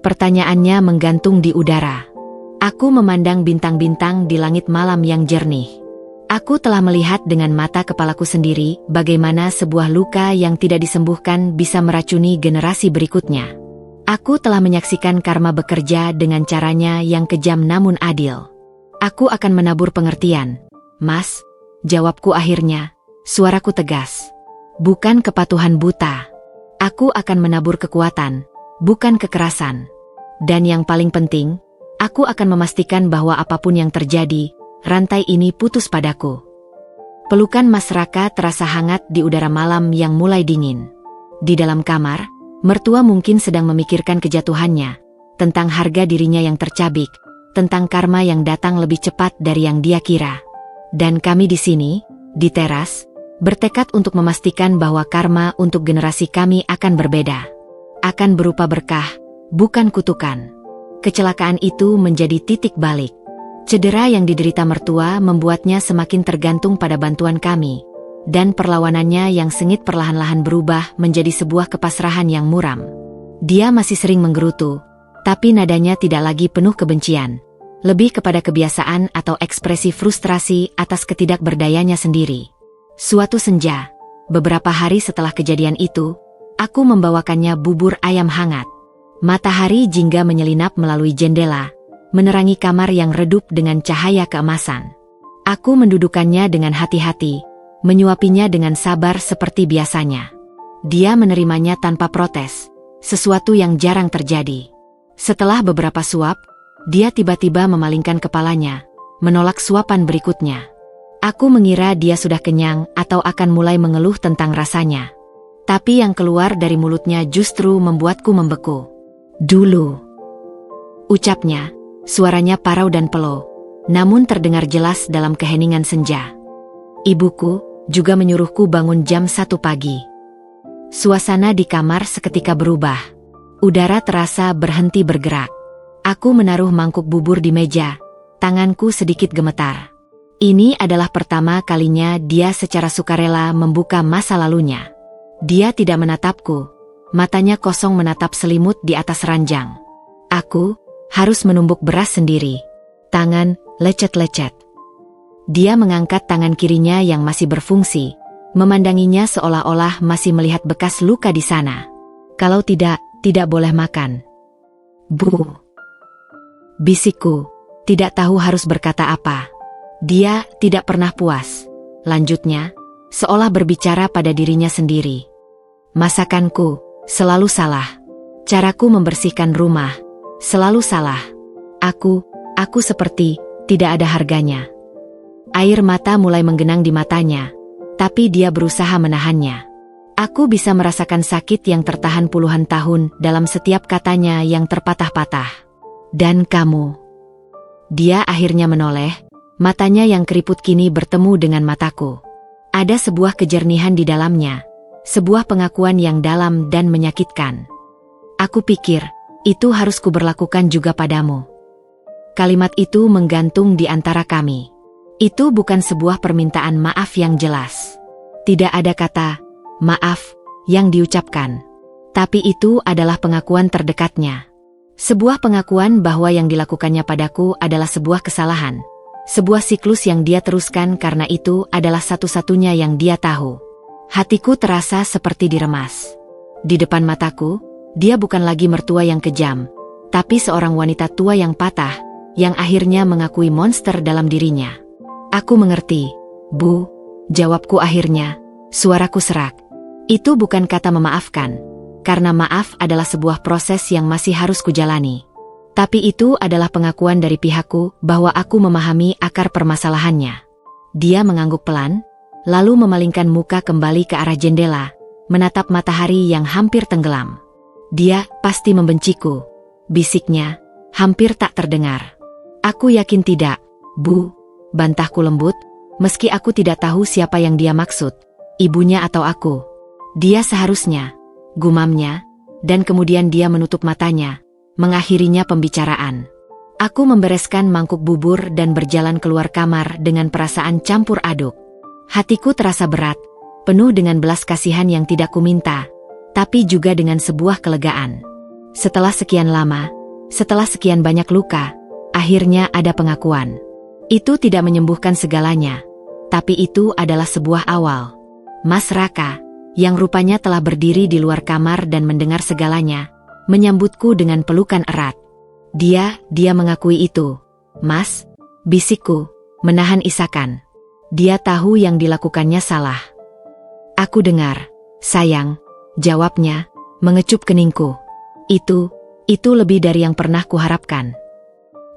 Pertanyaannya menggantung di udara. Aku memandang bintang-bintang di langit malam yang jernih. Aku telah melihat dengan mata kepalaku sendiri bagaimana sebuah luka yang tidak disembuhkan bisa meracuni generasi berikutnya. Aku telah menyaksikan karma bekerja dengan caranya yang kejam namun adil. Aku akan menabur pengertian, Mas, jawabku akhirnya, suaraku tegas. Bukan kepatuhan buta. Aku akan menabur kekuatan, bukan kekerasan. Dan yang paling penting, aku akan memastikan bahwa apapun yang terjadi, rantai ini putus padaku. Pelukan Mas Raka terasa hangat di udara malam yang mulai dingin. Di dalam kamar, mertua mungkin sedang memikirkan kejatuhannya, tentang harga dirinya yang tercabik, tentang karma yang datang lebih cepat dari yang dia kira. Dan kami di sini, di teras, bertekad untuk memastikan bahwa karma untuk generasi kami akan berbeda. Akan berupa berkah, bukan kutukan. Kecelakaan itu menjadi titik balik. Cedera yang diderita mertua membuatnya semakin tergantung pada bantuan kami. Dan perlawanannya yang sengit perlahan-lahan berubah menjadi sebuah kepasrahan yang muram. Dia masih sering menggerutu, tapi nadanya tidak lagi penuh kebencian. Lebih kepada kebiasaan atau ekspresi frustrasi atas ketidakberdayanya sendiri. Suatu senja, beberapa hari setelah kejadian itu, aku membawakannya bubur ayam hangat. Matahari jingga menyelinap melalui jendela, menerangi kamar yang redup dengan cahaya keemasan. Aku mendudukannya dengan hati-hati, menyuapinya dengan sabar seperti biasanya. Dia menerimanya tanpa protes, sesuatu yang jarang terjadi. Setelah beberapa suap, dia tiba-tiba memalingkan kepalanya, menolak suapan berikutnya. Aku mengira dia sudah kenyang atau akan mulai mengeluh tentang rasanya. Tapi yang keluar dari mulutnya justru membuatku membeku. Dulu, ucapnya, suaranya parau dan pelow, namun terdengar jelas dalam keheningan senja. Ibuku juga menyuruhku bangun jam 1 pagi. Suasana di kamar seketika berubah. Udara terasa berhenti bergerak. Aku menaruh mangkuk bubur di meja, tanganku sedikit gemetar. Ini adalah pertama kalinya dia secara sukarela membuka masa lalunya. Dia tidak menatapku, matanya kosong menatap selimut di atas ranjang. Aku harus menumbuk beras sendiri. Tangan lecet-lecet. Dia mengangkat tangan kirinya yang masih berfungsi, memandanginya seolah-olah masih melihat bekas luka di sana. Kalau tidak boleh makan. Bu. Bisikku, tidak tahu harus berkata apa. Dia tidak pernah puas. Lanjutnya, seolah berbicara pada dirinya sendiri. Masakanku selalu salah. Caraku membersihkan rumah selalu salah. Aku seperti tidak ada harganya. Air mata mulai menggenang di matanya, tapi dia berusaha menahannya. Aku bisa merasakan sakit yang tertahan puluhan tahun dalam setiap katanya yang terpatah-patah. Dan kamu. Dia akhirnya menoleh. Matanya yang keriput kini bertemu dengan mataku. Ada sebuah kejernihan di dalamnya, sebuah pengakuan yang dalam dan menyakitkan. Aku pikir, itu harus kuberlakukan juga padamu. Kalimat itu menggantung di antara kami. Itu bukan sebuah permintaan maaf yang jelas. Tidak ada kata, maaf, yang diucapkan. Tapi itu adalah pengakuan terdekatnya. Sebuah pengakuan bahwa yang dilakukannya padaku adalah sebuah kesalahan. Sebuah siklus yang dia teruskan karena itu adalah satu-satunya yang dia tahu. Hatiku terasa seperti diremas. Di depan mataku, dia bukan lagi mertua yang kejam, tapi seorang wanita tua yang patah, yang akhirnya mengakui monster dalam dirinya. Aku mengerti, Bu, jawabku akhirnya, suaraku serak. Itu bukan kata memaafkan, karena maaf adalah sebuah proses yang masih harus kujalani. Tapi itu adalah pengakuan dari pihakku bahwa aku memahami akar permasalahannya. Dia mengangguk pelan, lalu memalingkan muka kembali ke arah jendela, menatap matahari yang hampir tenggelam. Dia pasti membenciku, bisiknya, hampir tak terdengar. Aku yakin tidak, Bu, bantahku lembut, meski aku tidak tahu siapa yang dia maksud, ibunya atau aku. Dia seharusnya gumamnya, dan kemudian dia menutup matanya, mengakhirinya pembicaraan. Aku membereskan mangkuk bubur dan berjalan keluar kamar dengan perasaan campur aduk. Hatiku terasa berat, penuh dengan belas kasihan yang tidak kuminta, tapi juga dengan sebuah kelegaan. Setelah sekian lama, setelah sekian banyak luka, akhirnya ada pengakuan. Itu tidak menyembuhkan segalanya, tapi itu adalah sebuah awal. Mas Raka, yang rupanya telah berdiri di luar kamar dan mendengar segalanya, menyambutku dengan pelukan erat. Dia mengakui itu. Mas, bisikku, menahan isakan. Dia tahu yang dilakukannya salah. Aku dengar, sayang, jawabnya, mengecup keningku. Itu lebih dari yang pernah kuharapkan.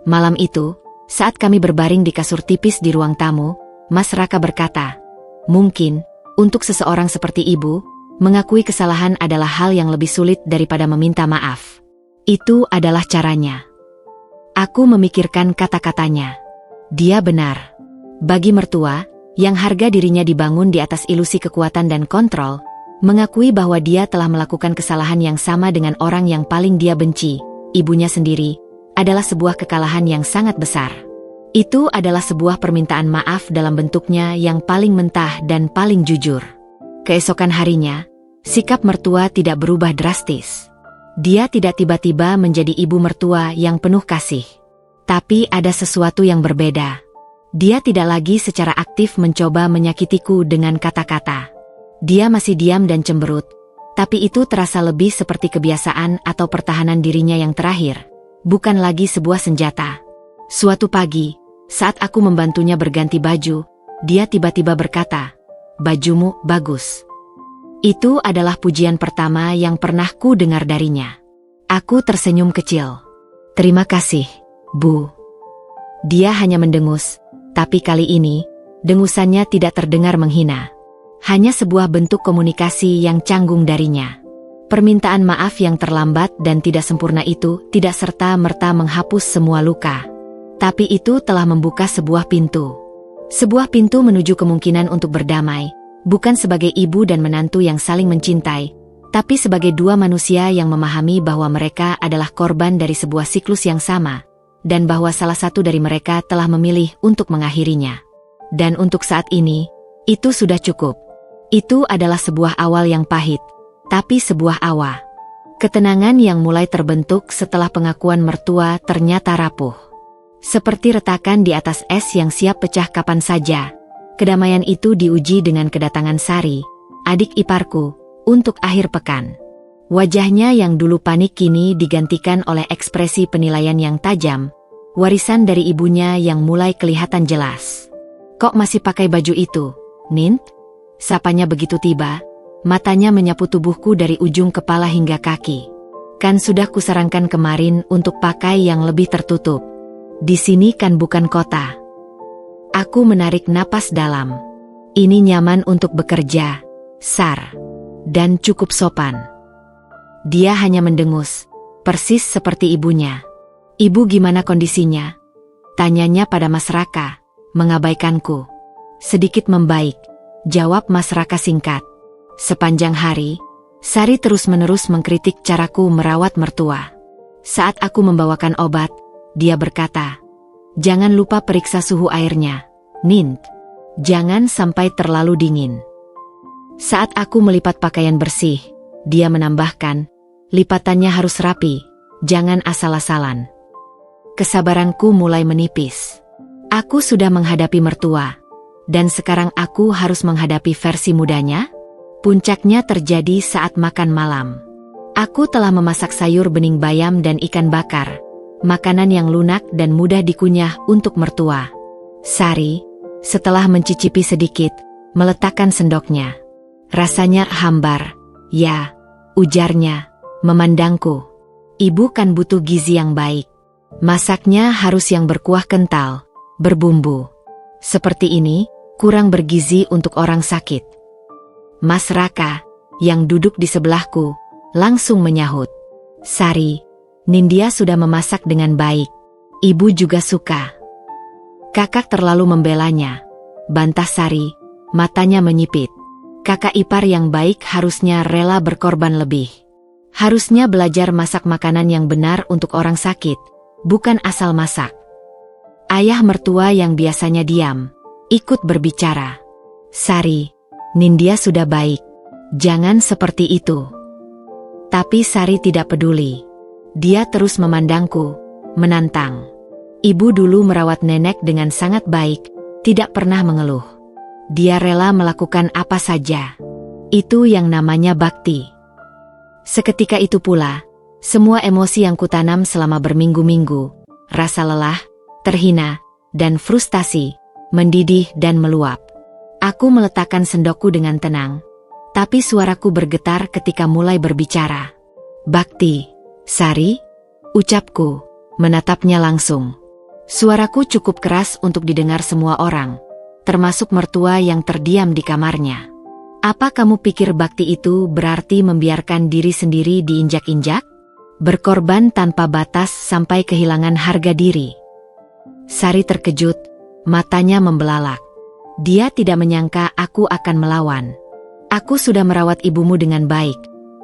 Malam itu, saat kami berbaring di kasur tipis di ruang tamu, Mas Raka berkata, mungkin, untuk seseorang seperti ibu, mengakui kesalahan adalah hal yang lebih sulit daripada meminta maaf. Itu adalah caranya. Aku memikirkan kata-katanya. Dia benar. Bagi mertua, yang harga dirinya dibangun di atas ilusi kekuatan dan kontrol, mengakui bahwa dia telah melakukan kesalahan yang sama dengan orang yang paling dia benci, ibunya sendiri, adalah sebuah kekalahan yang sangat besar. Itu adalah sebuah permintaan maaf dalam bentuknya yang paling mentah dan paling jujur. Keesokan harinya, sikap mertua tidak berubah drastis. Dia tidak tiba-tiba menjadi ibu mertua yang penuh kasih. Tapi ada sesuatu yang berbeda. Dia tidak lagi secara aktif mencoba menyakitiku dengan kata-kata. Dia masih diam dan cemberut, tapi itu terasa lebih seperti kebiasaan atau pertahanan dirinya yang terakhir, bukan lagi sebuah senjata. Suatu pagi, saat aku membantunya berganti baju, dia tiba-tiba berkata, "Bajumu bagus." Itu adalah pujian pertama yang pernah ku dengar darinya. Aku tersenyum kecil. "Terima kasih, Bu." Dia hanya mendengus, tapi kali ini, dengusannya tidak terdengar menghina. Hanya sebuah bentuk komunikasi yang canggung darinya. Permintaan maaf yang terlambat dan tidak sempurna itu tidak serta-merta menghapus semua luka. Tapi itu telah membuka sebuah pintu. Sebuah pintu menuju kemungkinan untuk berdamai. Bukan sebagai ibu dan menantu yang saling mencintai, tapi sebagai dua manusia yang memahami bahwa mereka adalah korban dari sebuah siklus yang sama, dan bahwa salah satu dari mereka telah memilih untuk mengakhirinya. Dan untuk saat ini, itu sudah cukup. Itu adalah sebuah awal yang pahit, tapi sebuah awal. Ketenangan yang mulai terbentuk setelah pengakuan mertua ternyata rapuh. Seperti retakan di atas es yang siap pecah kapan saja. Kedamaian itu diuji dengan kedatangan Sari, adik iparku, untuk akhir pekan. Wajahnya yang dulu panik kini digantikan oleh ekspresi penilaian yang tajam, warisan dari ibunya yang mulai kelihatan jelas. "Kok masih pakai baju itu, Nint?" Sapanya begitu tiba, matanya menyapu tubuhku dari ujung kepala hingga kaki. "Kan sudah kusarankan kemarin untuk pakai yang lebih tertutup. Di sini kan bukan kota." Aku menarik napas dalam. Ini nyaman untuk bekerja, Sar. Dan cukup sopan. Dia hanya mendengus, persis seperti ibunya. "Ibu gimana kondisinya?" Tanyanya pada Mas Raka, mengabaikanku. "Sedikit membaik," jawab Mas Raka singkat. Sepanjang hari, Sari terus-menerus mengkritik caraku merawat mertua. Saat aku membawakan obat, dia berkata, "Jangan lupa periksa suhu airnya, Nint. Jangan sampai terlalu dingin." Saat aku melipat pakaian bersih, dia menambahkan, "Lipatannya harus rapi, jangan asal-asalan." Kesabaranku mulai menipis. Aku sudah menghadapi mertua, dan sekarang aku harus menghadapi versi mudanya? Puncaknya terjadi saat makan malam. Aku telah memasak sayur bening bayam dan ikan bakar, makanan yang lunak dan mudah dikunyah untuk mertua. Sari, setelah mencicipi sedikit, meletakkan sendoknya. Rasanya hambar, ya, ujarnya, memandangku. "Ibu kan butuh gizi yang baik. Masaknya harus yang berkuah kental, berbumbu. Seperti ini, kurang bergizi untuk orang sakit." Mas Raka, yang duduk di sebelahku, langsung menyahut, "Sari, Nindya sudah memasak dengan baik. Ibu juga suka." "Kakak terlalu membelanya," bantah Sari, matanya menyipit. Kakak ipar yang baik harusnya rela berkorban lebih. Harusnya belajar masak makanan yang benar untuk orang sakit, bukan asal masak. Ayah mertua yang biasanya diam, ikut berbicara. Sari, Nindya sudah baik. Jangan seperti itu. Tapi Sari tidak peduli. Dia terus memandangku, menantang. Ibu dulu merawat nenek dengan sangat baik, tidak pernah mengeluh. Dia rela melakukan apa saja. Itu yang namanya bakti. Seketika itu pula, semua emosi yang kutanam selama berminggu-minggu, rasa lelah, terhina, dan frustasi, mendidih dan meluap. Aku meletakkan sendokku dengan tenang, tapi suaraku bergetar ketika mulai berbicara. Bakti, Sari, ucapku, menatapnya langsung. Suaraku cukup keras untuk didengar semua orang, termasuk mertua yang terdiam di kamarnya. Apa kamu pikir bakti itu berarti membiarkan diri sendiri diinjak-injak? Berkorban tanpa batas sampai kehilangan harga diri? Sari terkejut, matanya membelalak. Dia tidak menyangka aku akan melawan. Aku sudah merawat ibumu dengan baik,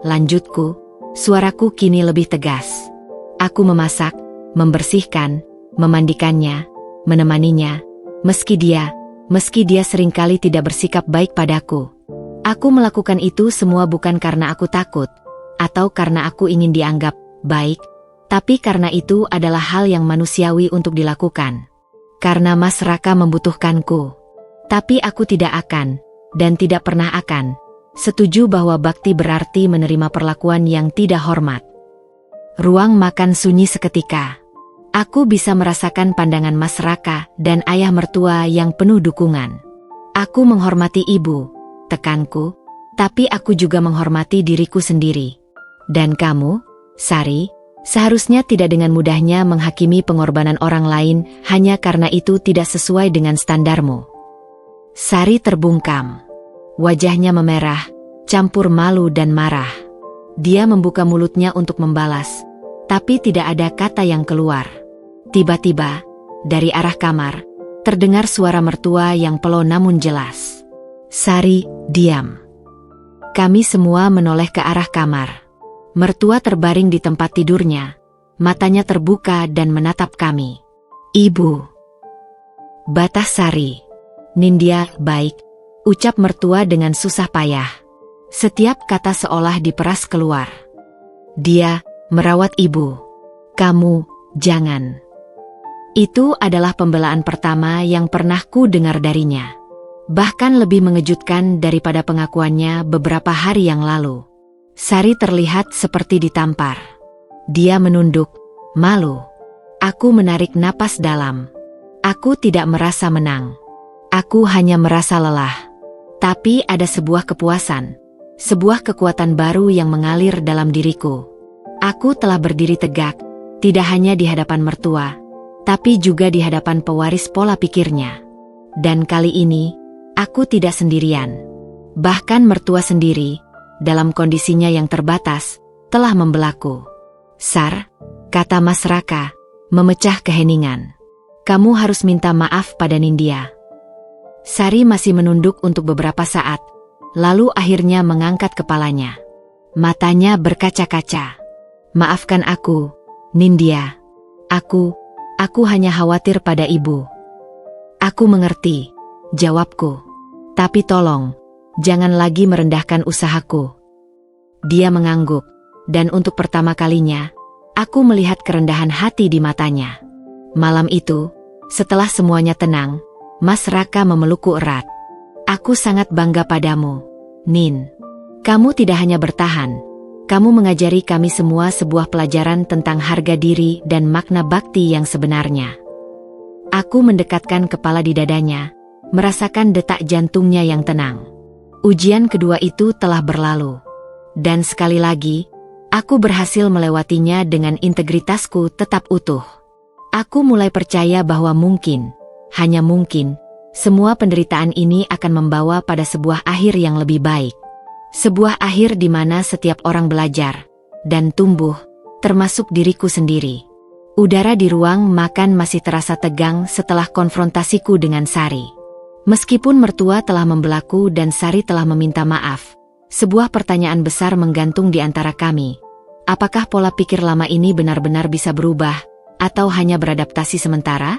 lanjutku, suaraku kini lebih tegas. Aku memasak, membersihkan, memandikannya, menemaninya, meski dia seringkali tidak bersikap baik padaku. Aku melakukan itu semua bukan karena aku takut, atau karena aku ingin dianggap baik, tapi karena itu adalah hal yang manusiawi untuk dilakukan. Karena Mas Raka membutuhkanku. Tapi aku tidak akan, dan tidak pernah akan, setuju bahwa bakti berarti menerima perlakuan yang tidak hormat. Ruang makan sunyi seketika. Aku bisa merasakan pandangan Mas Raka dan ayah mertua yang penuh dukungan. Aku menghormati ibu, tekanku, tapi aku juga menghormati diriku sendiri. Dan kamu, Sari, seharusnya tidak dengan mudahnya menghakimi pengorbanan orang lain hanya karena itu tidak sesuai dengan standarmu. Sari terbungkam. Wajahnya memerah, campur malu dan marah. Dia membuka mulutnya untuk membalas, tapi tidak ada kata yang keluar. Tiba-tiba, dari arah kamar, terdengar suara mertua yang pelan namun jelas. Sari, diam. Kami semua menoleh ke arah kamar. Mertua terbaring di tempat tidurnya, matanya terbuka dan menatap kami. Ibu. Batas Sari. Nindya, baik, ucap mertua dengan susah payah. Setiap kata seolah diperas keluar. Dia merawat ibu. Kamu, jangan. Itu adalah pembelaan pertama yang pernah ku dengar darinya. Bahkan lebih mengejutkan daripada pengakuannya beberapa hari yang lalu. Sari terlihat seperti ditampar. Dia menunduk, malu. Aku menarik napas dalam. Aku tidak merasa menang. Aku hanya merasa lelah. Tapi ada sebuah kepuasan, sebuah kekuatan baru yang mengalir dalam diriku. Aku telah berdiri tegak, tidak hanya di hadapan mertua, tapi juga di hadapan pewaris pola pikirnya. Dan kali ini, aku tidak sendirian. Bahkan mertua sendiri, dalam kondisinya yang terbatas, telah membelaku. Sar, kata Mas Raka, memecah keheningan. Kamu harus minta maaf pada Nindya. Sari masih menunduk untuk beberapa saat, lalu akhirnya mengangkat kepalanya. Matanya berkaca-kaca. Maafkan aku, Nindya. Aku hanya khawatir pada ibu. Aku mengerti, jawabku. Tapi tolong, jangan lagi merendahkan usahaku. Dia mengangguk, dan untuk pertama kalinya, aku melihat kerendahan hati di matanya. Malam itu, setelah semuanya tenang, Mas Raka memelukku erat. Aku sangat bangga padamu, Nin. Kamu tidak hanya bertahan, kamu mengajari kami semua sebuah pelajaran tentang harga diri dan makna bakti yang sebenarnya. Aku mendekatkan kepala di dadanya, merasakan detak jantungnya yang tenang. Ujian kedua itu telah berlalu. Dan sekali lagi, aku berhasil melewatinya dengan integritasku tetap utuh. Aku mulai percaya bahwa mungkin, hanya mungkin, semua penderitaan ini akan membawa pada sebuah akhir yang lebih baik. Sebuah akhir di mana setiap orang belajar dan tumbuh, termasuk diriku sendiri. Udara di ruang makan masih terasa tegang setelah konfrontasiku dengan Sari. Meskipun mertua telah membelaku dan Sari telah meminta maaf, sebuah pertanyaan besar menggantung di antara kami. Apakah pola pikir lama ini benar-benar bisa berubah, atau hanya beradaptasi sementara?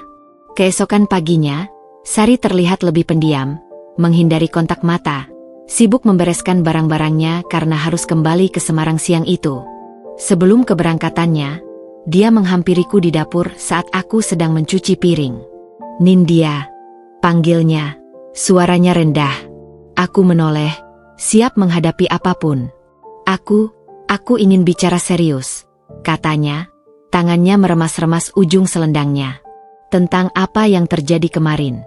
Keesokan paginya, Sari terlihat lebih pendiam, menghindari kontak mata, sibuk membereskan barang-barangnya karena harus kembali ke Semarang siang itu. Sebelum keberangkatannya, dia menghampiriku di dapur saat aku sedang mencuci piring. "Nindya," panggilnya, suaranya rendah. Aku menoleh, siap menghadapi apapun. Aku ingin bicara serius," katanya, tangannya meremas-remas ujung selendangnya. "Tentang apa yang terjadi kemarin."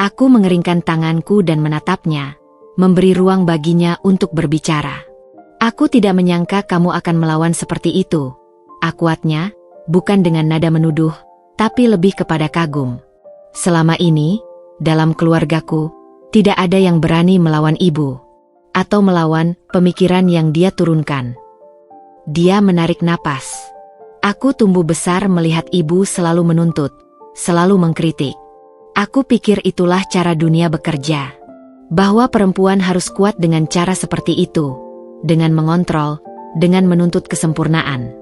Aku mengeringkan tanganku dan menatapnya, memberi ruang baginya untuk berbicara. "Aku tidak menyangka kamu akan melawan seperti itu," akuatnya, bukan dengan nada menuduh, tapi lebih kepada kagum. "Selama ini, dalam keluargaku, tidak ada yang berani melawan ibu, atau melawan pemikiran yang dia turunkan." Dia menarik napas. "Aku tumbuh besar melihat ibu selalu menuntut, selalu mengkritik. Aku pikir itulah cara dunia bekerja. Bahwa perempuan harus kuat dengan cara seperti itu, dengan mengontrol, dengan menuntut kesempurnaan."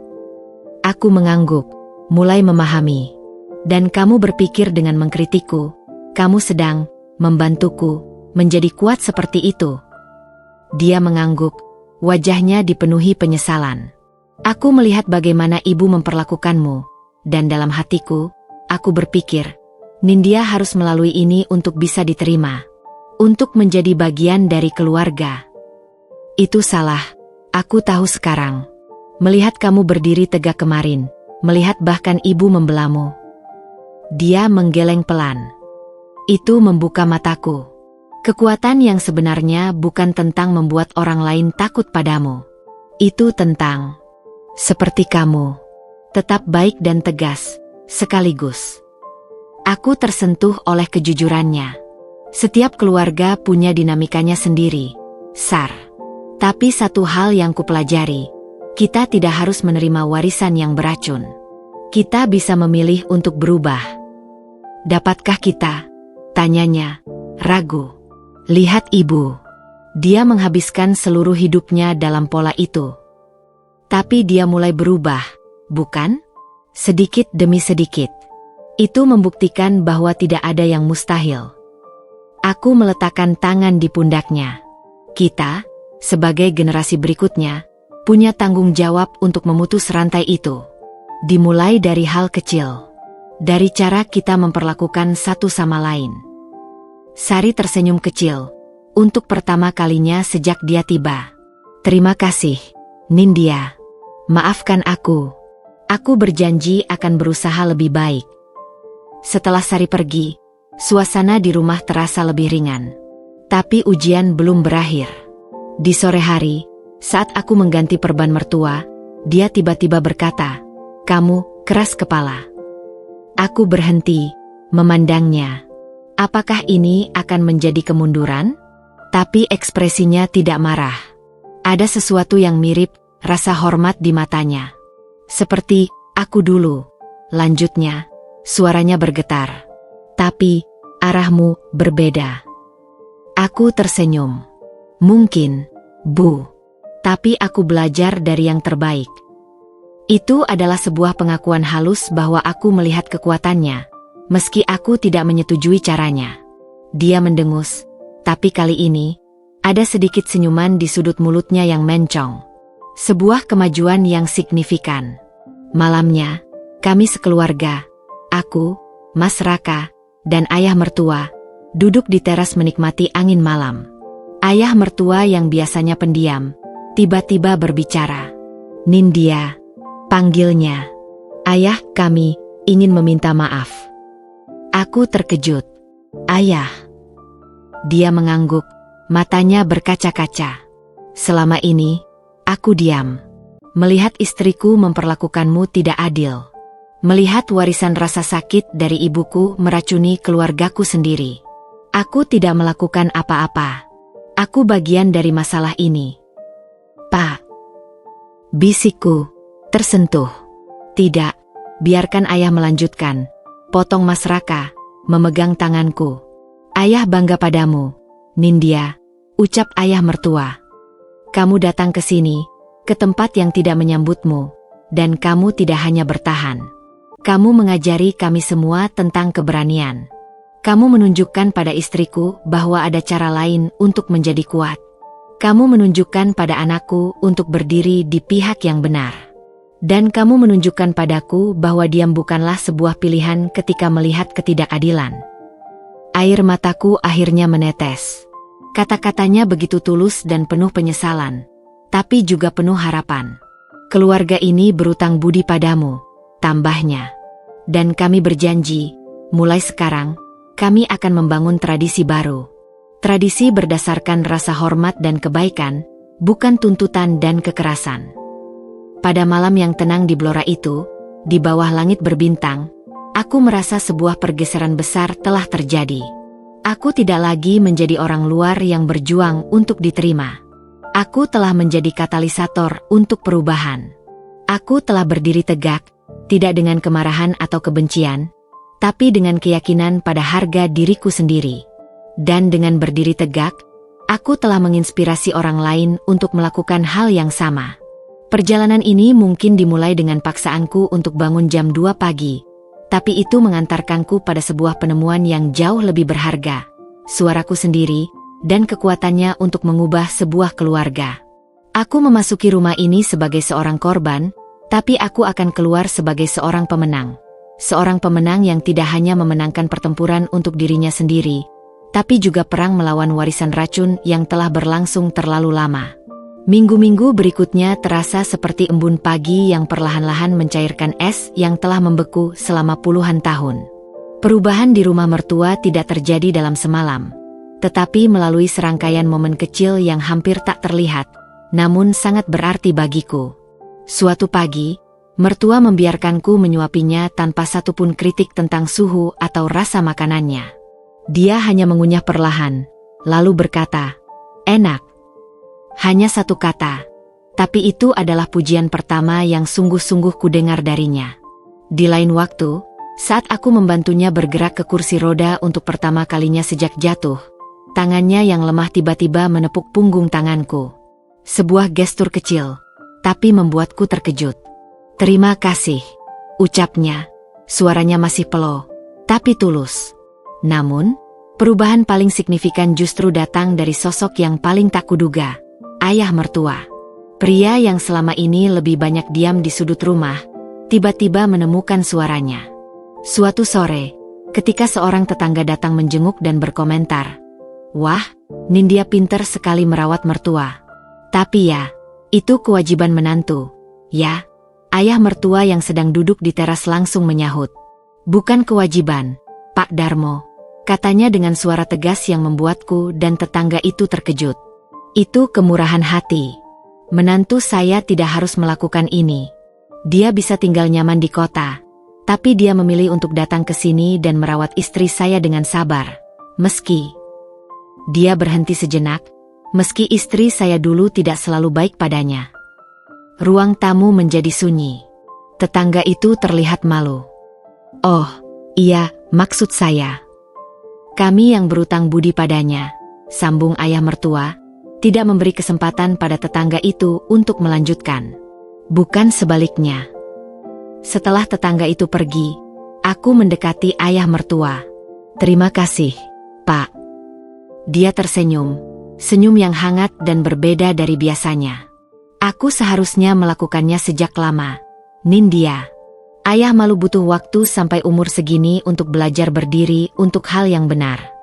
Aku mengangguk, mulai memahami. "Dan kamu berpikir dengan mengkritikku, kamu sedang membantuku menjadi kuat seperti itu?" Dia mengangguk, wajahnya dipenuhi penyesalan. "Aku melihat bagaimana ibu memperlakukanmu, dan dalam hatiku, aku berpikir, Nindya harus melalui ini untuk bisa diterima, untuk menjadi bagian dari keluarga. Itu salah, aku tahu sekarang. Melihat kamu berdiri tegak kemarin, melihat bahkan ibu membelamu." Dia menggeleng pelan. "Itu membuka mataku. Kekuatan yang sebenarnya bukan tentang membuat orang lain takut padamu. Itu tentang, seperti kamu, tetap baik dan tegas, sekaligus." Aku tersentuh oleh kejujurannya. Setiap keluarga punya dinamikanya sendiri, Sar. Tapi satu hal yang kupelajari, kita tidak harus menerima warisan yang beracun. Kita bisa memilih untuk berubah. "Dapatkah kita?" tanyanya, ragu. "Lihat ibu. Dia menghabiskan seluruh hidupnya dalam pola itu. Tapi dia mulai berubah, bukan? Sedikit demi sedikit. Itu membuktikan bahwa tidak ada yang mustahil." Aku meletakkan tangan di pundaknya. Kita, sebagai generasi berikutnya, punya tanggung jawab untuk memutus rantai itu. Dimulai dari hal kecil. Dari cara kita memperlakukan satu sama lain. Sari tersenyum kecil, untuk pertama kalinya sejak dia tiba. "Terima kasih, Nindya. Maafkan aku. Aku berjanji akan berusaha lebih baik." Setelah Sari pergi, suasana di rumah terasa lebih ringan. Tapi ujian belum berakhir. Di sore hari, saat aku mengganti perban mertua, dia tiba-tiba berkata, "Kamu keras kepala." Aku berhenti, memandangnya. Apakah ini akan menjadi kemunduran? Tapi ekspresinya tidak marah. Ada sesuatu yang mirip, rasa hormat di matanya. "Seperti aku dulu," lanjutnya. Suaranya bergetar. "Tapi, arahmu berbeda." Aku tersenyum. "Mungkin, Bu. Tapi aku belajar dari yang terbaik." Itu adalah sebuah pengakuan halus bahwa aku melihat kekuatannya, meski aku tidak menyetujui caranya. Dia mendengus, tapi kali ini, ada sedikit senyuman di sudut mulutnya yang mencong. Sebuah kemajuan yang signifikan. Malamnya, kami sekeluarga, aku, Mas Raka, dan ayah mertua, duduk di teras menikmati angin malam. Ayah mertua yang biasanya pendiam, tiba-tiba berbicara. "Nindya," panggilnya. "Ayah, kami ingin meminta maaf." Aku terkejut. "Ayah?" Dia mengangguk, matanya berkaca-kaca. "Selama ini, aku diam. Melihat istriku memperlakukanmu tidak adil. Melihat warisan rasa sakit dari ibuku meracuni keluargaku sendiri. Aku tidak melakukan apa-apa. Aku bagian dari masalah ini." "Pak," bisikku, tersentuh. "Tidak, biarkan ayah melanjutkan," potong Mas Raka, memegang tanganku. Ayah bangga padamu, Nindya, ucap ayah mertua. Kamu datang ke sini, ke tempat yang tidak menyambutmu, dan kamu tidak hanya bertahan. Kamu mengajari kami semua tentang keberanian. Kamu menunjukkan pada istriku bahwa ada cara lain untuk menjadi kuat. Kamu menunjukkan pada anakku untuk berdiri di pihak yang benar. Dan kamu menunjukkan padaku bahwa diam bukanlah sebuah pilihan ketika melihat ketidakadilan. Air mataku akhirnya menetes. Kata-katanya begitu tulus dan penuh penyesalan, tapi juga penuh harapan. Keluarga ini berutang budi padamu, tambahnya. Dan kami berjanji, mulai sekarang, kami akan membangun tradisi baru. Tradisi berdasarkan rasa hormat dan kebaikan, bukan tuntutan dan kekerasan. Pada malam yang tenang di Blora itu, di bawah langit berbintang, aku merasa sebuah pergeseran besar telah terjadi. Aku tidak lagi menjadi orang luar yang berjuang untuk diterima. Aku telah menjadi katalisator untuk perubahan. Aku telah berdiri tegak, tidak dengan kemarahan atau kebencian, tapi dengan keyakinan pada harga diriku sendiri. Dan dengan berdiri tegak, aku telah menginspirasi orang lain untuk melakukan hal yang sama. Perjalanan ini mungkin dimulai dengan paksaanku untuk bangun jam 2 pagi, tapi itu mengantarkanku pada sebuah penemuan yang jauh lebih berharga, suaraku sendiri, dan kekuatannya untuk mengubah sebuah keluarga. Aku memasuki rumah ini sebagai seorang korban, tapi aku akan keluar sebagai seorang pemenang. Seorang pemenang yang tidak hanya memenangkan pertempuran untuk dirinya sendiri, tapi juga perang melawan warisan racun yang telah berlangsung terlalu lama. Minggu-minggu berikutnya terasa seperti embun pagi yang perlahan-lahan mencairkan es yang telah membeku selama puluhan tahun. Perubahan di rumah mertua tidak terjadi dalam semalam, tetapi melalui serangkaian momen kecil yang hampir tak terlihat, namun sangat berarti bagiku. Suatu pagi, mertua membiarkanku menyuapinya tanpa satupun kritik tentang suhu atau rasa makanannya. Dia hanya mengunyah perlahan, lalu berkata, "Enak." Hanya satu kata, tapi itu adalah pujian pertama yang sungguh-sungguh kudengar darinya. Di lain waktu, saat aku membantunya bergerak ke kursi roda untuk pertama kalinya sejak jatuh, tangannya yang lemah tiba-tiba menepuk punggung tanganku. Sebuah gestur kecil, tapi membuatku terkejut. "Terima kasih," ucapnya. Suaranya masih peluh, tapi tulus. Namun, perubahan paling signifikan justru datang dari sosok yang paling tak kuduga, ayah mertua. Pria yang selama ini lebih banyak diam di sudut rumah, tiba-tiba menemukan suaranya. Suatu sore, ketika seorang tetangga datang menjenguk dan berkomentar, "Wah, Nindya pinter sekali merawat mertua." Tapi ya, itu kewajiban menantu. Ya, ayah mertua yang sedang duduk di teras langsung menyahut. "Bukan kewajiban, Pak Darmo," katanya dengan suara tegas yang membuatku dan tetangga itu terkejut. "Itu kemurahan hati. Menantu saya tidak harus melakukan ini. Dia bisa tinggal nyaman di kota, tapi dia memilih untuk datang ke sini dan merawat istri saya dengan sabar. Meski..." Dia berhenti sejenak, "meski istri saya dulu tidak selalu baik padanya." Ruang tamu menjadi sunyi. Tetangga itu terlihat malu. "Oh, iya, maksud saya. Kami yang berutang budi padanya," sambung ayah mertua, tidak memberi kesempatan pada tetangga itu untuk melanjutkan. "Bukan sebaliknya." Setelah tetangga itu pergi, aku mendekati ayah mertua. "Terima kasih, Pak." Dia tersenyum, senyum yang hangat dan berbeda dari biasanya. "Aku seharusnya melakukannya sejak lama, Nindya. Ayah malu butuh waktu sampai umur segini untuk belajar berdiri untuk hal yang benar."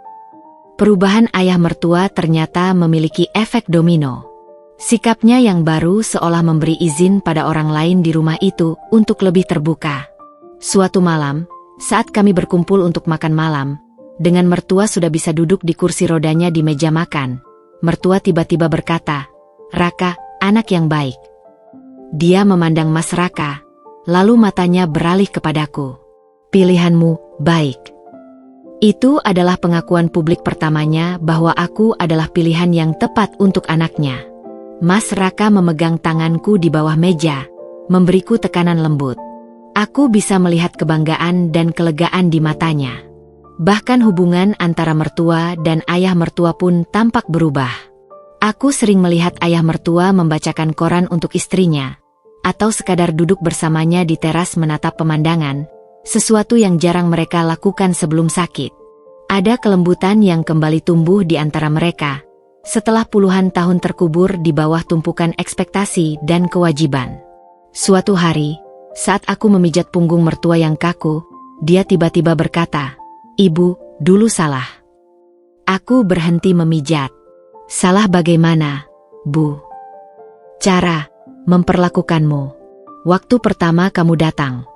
Perubahan ayah mertua ternyata memiliki efek domino. Sikapnya yang baru seolah memberi izin pada orang lain di rumah itu untuk lebih terbuka. Suatu malam, saat kami berkumpul untuk makan malam, dengan mertua sudah bisa duduk di kursi rodanya di meja makan, mertua tiba-tiba berkata, "Raka, anak yang baik." Dia memandang Mas Raka, lalu matanya beralih kepadaku. "Pilihanmu baik." Itu adalah pengakuan publik pertamanya bahwa aku adalah pilihan yang tepat untuk anaknya. Mas Raka memegang tanganku di bawah meja, memberiku tekanan lembut. Aku bisa melihat kebanggaan dan kelegaan di matanya. Bahkan hubungan antara mertua dan ayah mertua pun tampak berubah. Aku sering melihat ayah mertua membacakan koran untuk istrinya, atau sekadar duduk bersamanya di teras menatap pemandangan, sesuatu yang jarang mereka lakukan sebelum sakit. Ada kelembutan yang kembali tumbuh di antara mereka, setelah puluhan tahun terkubur di bawah tumpukan ekspektasi dan kewajiban. Suatu hari, saat aku memijat punggung mertua yang kaku, dia tiba-tiba berkata, "Ibu, dulu salah." Aku berhenti memijat. "Salah bagaimana, Bu?" "Cara memperlakukanmu. Waktu pertama kamu datang."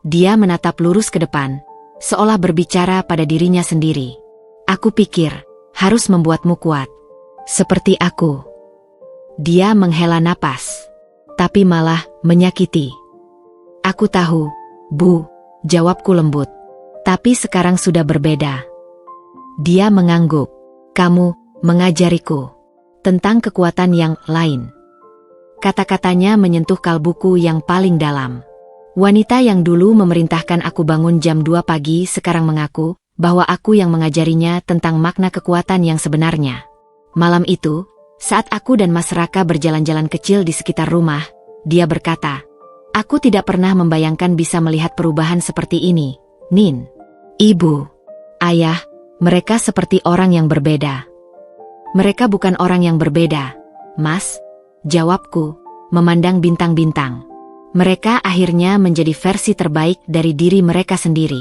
Dia menatap lurus ke depan, seolah berbicara pada dirinya sendiri. "Aku pikir, harus membuatmu kuat. Seperti aku." Dia menghela napas, tapi malah menyakiti. "Aku tahu, Bu," jawabku lembut. "Tapi sekarang sudah berbeda." Dia mengangguk. "Kamu mengajariku tentang kekuatan yang lain." Kata-katanya menyentuh kalbuku yang paling dalam. Wanita yang dulu memerintahkan aku bangun jam 2 pagi sekarang mengaku bahwa aku yang mengajarinya tentang makna kekuatan yang sebenarnya. Malam itu, saat aku dan Mas Raka berjalan-jalan kecil di sekitar rumah, dia berkata, "Aku tidak pernah membayangkan bisa melihat perubahan seperti ini, Nin." "Ibu, Ayah, mereka seperti orang yang berbeda." "Mereka bukan orang yang berbeda, Mas," jawabku, memandang bintang-bintang. "Mereka akhirnya menjadi versi terbaik dari diri mereka sendiri.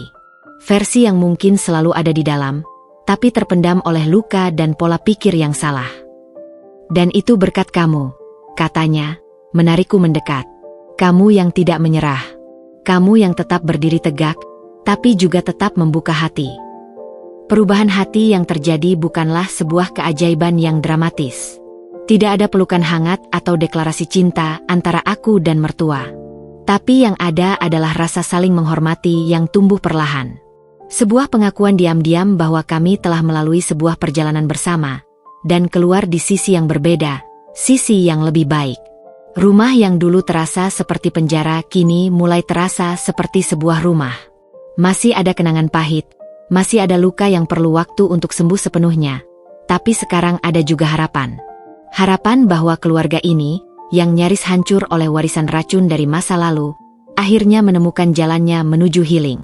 Versi yang mungkin selalu ada di dalam, tapi terpendam oleh luka dan pola pikir yang salah. Dan itu berkat kamu," katanya, menarikku mendekat. "Kamu yang tidak menyerah. Kamu yang tetap berdiri tegak, tapi juga tetap membuka hati." Perubahan hati yang terjadi bukanlah sebuah keajaiban yang dramatis. Tidak ada pelukan hangat atau deklarasi cinta antara aku dan mertua. Tapi yang ada adalah rasa saling menghormati yang tumbuh perlahan. Sebuah pengakuan diam-diam bahwa kami telah melalui sebuah perjalanan bersama, dan keluar di sisi yang berbeda, sisi yang lebih baik. Rumah yang dulu terasa seperti penjara kini mulai terasa seperti sebuah rumah. Masih ada kenangan pahit, masih ada luka yang perlu waktu untuk sembuh sepenuhnya. Tapi sekarang ada juga harapan. Harapan bahwa keluarga ini, yang nyaris hancur oleh warisan racun dari masa lalu, akhirnya menemukan jalannya menuju healing.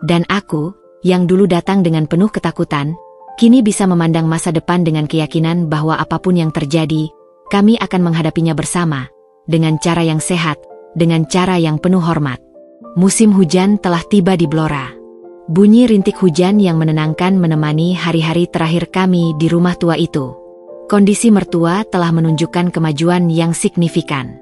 Dan aku, yang dulu datang dengan penuh ketakutan, kini bisa memandang masa depan dengan keyakinan bahwa apapun yang terjadi, kami akan menghadapinya bersama, dengan cara yang sehat, dengan cara yang penuh hormat. Musim hujan telah tiba di Blora. Bunyi rintik hujan yang menenangkan menemani hari-hari terakhir kami di rumah tua itu. Kondisi mertua telah menunjukkan kemajuan yang signifikan.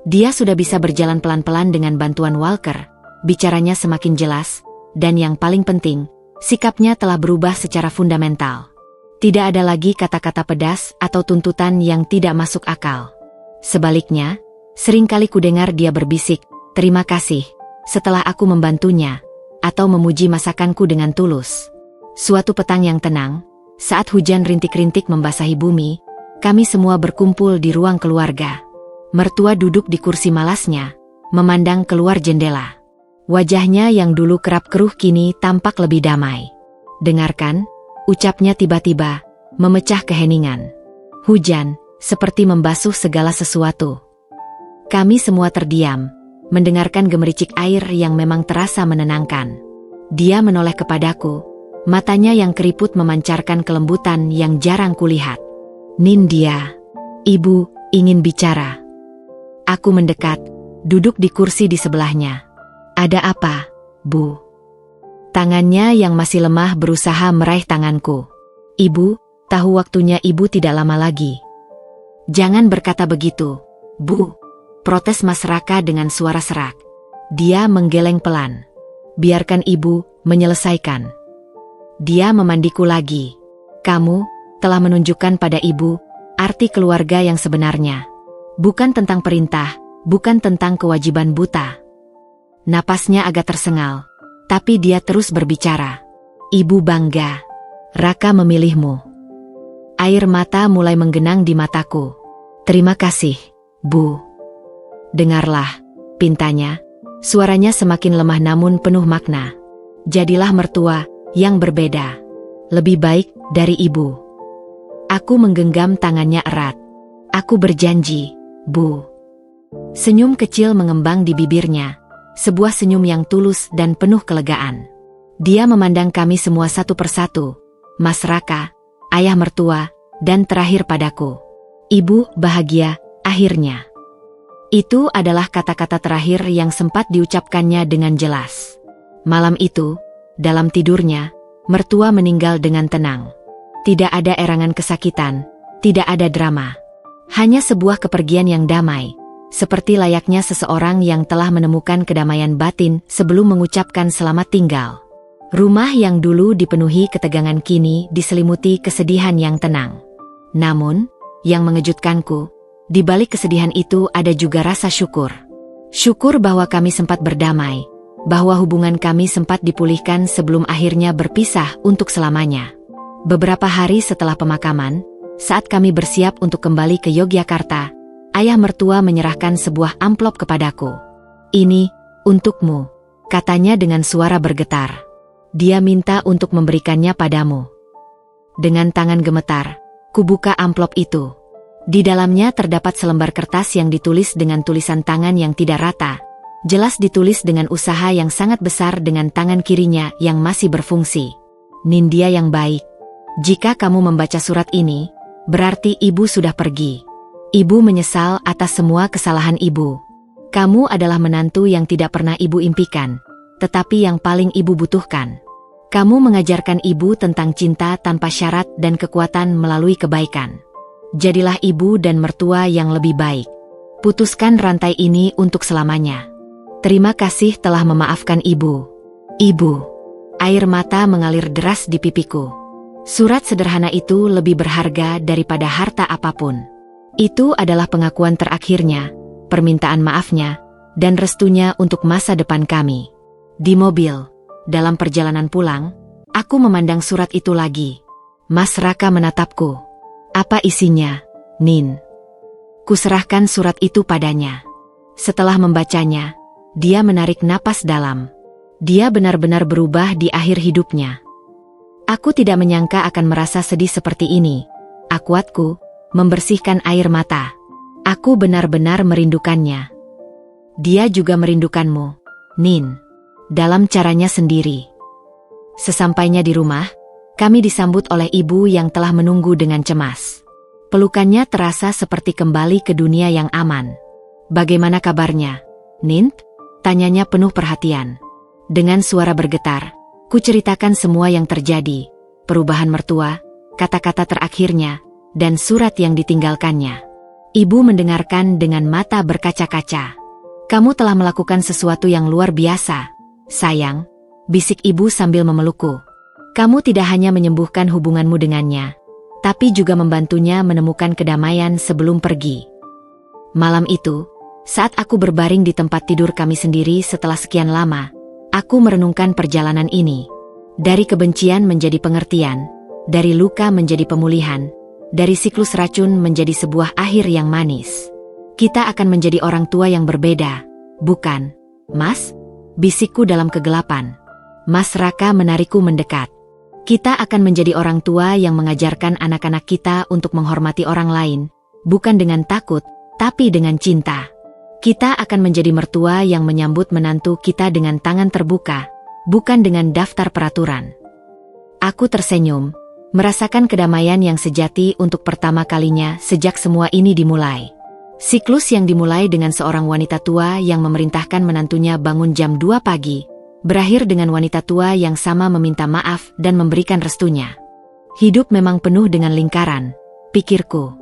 Dia sudah bisa berjalan pelan-pelan dengan bantuan walker, bicaranya semakin jelas, dan yang paling penting, sikapnya telah berubah secara fundamental. Tidak ada lagi kata-kata pedas atau tuntutan yang tidak masuk akal. Sebaliknya, seringkali kudengar dia berbisik, "Terima kasih," setelah aku membantunya, atau memuji masakanku dengan tulus. Suatu petang yang tenang, saat hujan rintik-rintik membasahi bumi, kami semua berkumpul di ruang keluarga. Mertua duduk di kursi malasnya, memandang keluar jendela. Wajahnya yang dulu kerap keruh kini tampak lebih damai. "Dengarkan," ucapnya tiba-tiba, memecah keheningan. Hujan, seperti membasuh segala sesuatu. Kami semua terdiam, mendengarkan gemericik air yang memang terasa menenangkan. Dia menoleh kepadaku, matanya yang keriput memancarkan kelembutan yang jarang kulihat. "Nin," dia. "Ibu ingin bicara." Aku mendekat, duduk di kursi di sebelahnya. "Ada apa, Bu?" Tangannya yang masih lemah berusaha meraih tanganku. "Ibu, tahu waktunya ibu tidak lama lagi." "Jangan berkata begitu, Bu," protes Mas Raka dengan suara serak. Dia menggeleng pelan. "Biarkan ibu menyelesaikan." Dia memandiku lagi. "Kamu telah menunjukkan pada ibu arti keluarga yang sebenarnya. Bukan tentang perintah, bukan tentang kewajiban buta." Napasnya agak tersengal, tapi dia terus berbicara. "Ibu bangga. Raka memilihmu." Air mata mulai menggenang di mataku. "Terima kasih, Bu." "Dengarlah," pintanya. Suaranya semakin lemah namun penuh makna. "Jadilah mertua yang berbeda. Lebih baik dari ibu. Aku menggenggam tangannya erat. Aku berjanji, Bu. Senyum kecil mengembang di bibirnya, sebuah senyum yang tulus dan penuh kelegaan. Dia memandang kami semua satu persatu, Mas Raka, ayah mertua, dan terakhir padaku. Ibu bahagia, akhirnya. Itu adalah kata-kata terakhir yang sempat diucapkannya dengan jelas. Malam itu, dalam tidurnya, mertua meninggal dengan tenang. Tidak ada erangan kesakitan, tidak ada drama. Hanya sebuah kepergian yang damai, seperti layaknya seseorang yang telah menemukan kedamaian batin sebelum mengucapkan selamat tinggal. Rumah yang dulu dipenuhi ketegangan kini diselimuti kesedihan yang tenang. Namun, yang mengejutkanku, di balik kesedihan itu ada juga rasa syukur. Syukur bahwa kami sempat berdamai, bahwa hubungan kami sempat dipulihkan sebelum akhirnya berpisah untuk selamanya. Beberapa hari setelah pemakaman, saat kami bersiap untuk kembali ke Yogyakarta, ayah mertua menyerahkan sebuah amplop kepadaku. "Ini, untukmu," katanya dengan suara bergetar. "Dia minta untuk memberikannya padamu." Dengan tangan gemetar, kubuka amplop itu. Di dalamnya terdapat selembar kertas yang ditulis dengan tulisan tangan yang tidak rata. Jelas ditulis dengan usaha yang sangat besar dengan tangan kirinya yang masih berfungsi. "Nindya yang baik, jika kamu membaca surat ini, berarti ibu sudah pergi. Ibu menyesal atas semua kesalahan ibu. Kamu adalah menantu yang tidak pernah ibu impikan, tetapi yang paling ibu butuhkan. Kamu mengajarkan ibu tentang cinta tanpa syarat dan kekuatan melalui kebaikan. Jadilah ibu dan mertua yang lebih baik. Putuskan rantai ini untuk selamanya. Terima kasih telah memaafkan ibu. Ibu." Air mata mengalir deras di pipiku. Surat sederhana itu lebih berharga daripada harta apapun. Itu adalah pengakuan terakhirnya, permintaan maafnya, dan restunya untuk masa depan kami. Di mobil, dalam perjalanan pulang, aku memandang surat itu lagi. Mas Raka menatapku. "Apa isinya, Nin?" Kuserahkan surat itu padanya. Setelah membacanya, dia menarik napas dalam. Dia benar-benar berubah di akhir hidupnya. Aku tidak menyangka akan merasa sedih seperti ini. Akuatku membersihkan air mata. Aku benar-benar merindukannya. Dia juga merindukanmu, Nin. Dalam caranya sendiri. Sesampainya di rumah, kami disambut oleh ibu yang telah menunggu dengan cemas. Pelukannya terasa seperti kembali ke dunia yang aman. "Bagaimana kabarnya, Nin?" tanyanya penuh perhatian. Dengan suara bergetar, ku ceritakan semua yang terjadi, perubahan mertua, kata-kata terakhirnya, dan surat yang ditinggalkannya. Ibu mendengarkan dengan mata berkaca-kaca. "Kamu telah melakukan sesuatu yang luar biasa, sayang," bisik ibu sambil memelukku. "Kamu tidak hanya menyembuhkan hubunganmu dengannya, tapi juga membantunya menemukan kedamaian sebelum pergi." Malam itu, saat aku berbaring di tempat tidur kami sendiri setelah sekian lama, aku merenungkan perjalanan ini. Dari kebencian menjadi pengertian, dari luka menjadi pemulihan, dari siklus racun menjadi sebuah akhir yang manis. "Kita akan menjadi orang tua yang berbeda, bukan, Mas?" bisikku dalam kegelapan. Mas Raka menarikku mendekat. "Kita akan menjadi orang tua yang mengajarkan anak-anak kita untuk menghormati orang lain, bukan dengan takut, tapi dengan cinta. Kita akan menjadi mertua yang menyambut menantu kita dengan tangan terbuka, bukan dengan daftar peraturan." Aku tersenyum, merasakan kedamaian yang sejati untuk pertama kalinya sejak semua ini dimulai. Siklus yang dimulai dengan seorang wanita tua yang memerintahkan menantunya bangun jam 2 pagi, berakhir dengan wanita tua yang sama meminta maaf dan memberikan restunya. Hidup memang penuh dengan lingkaran, pikirku.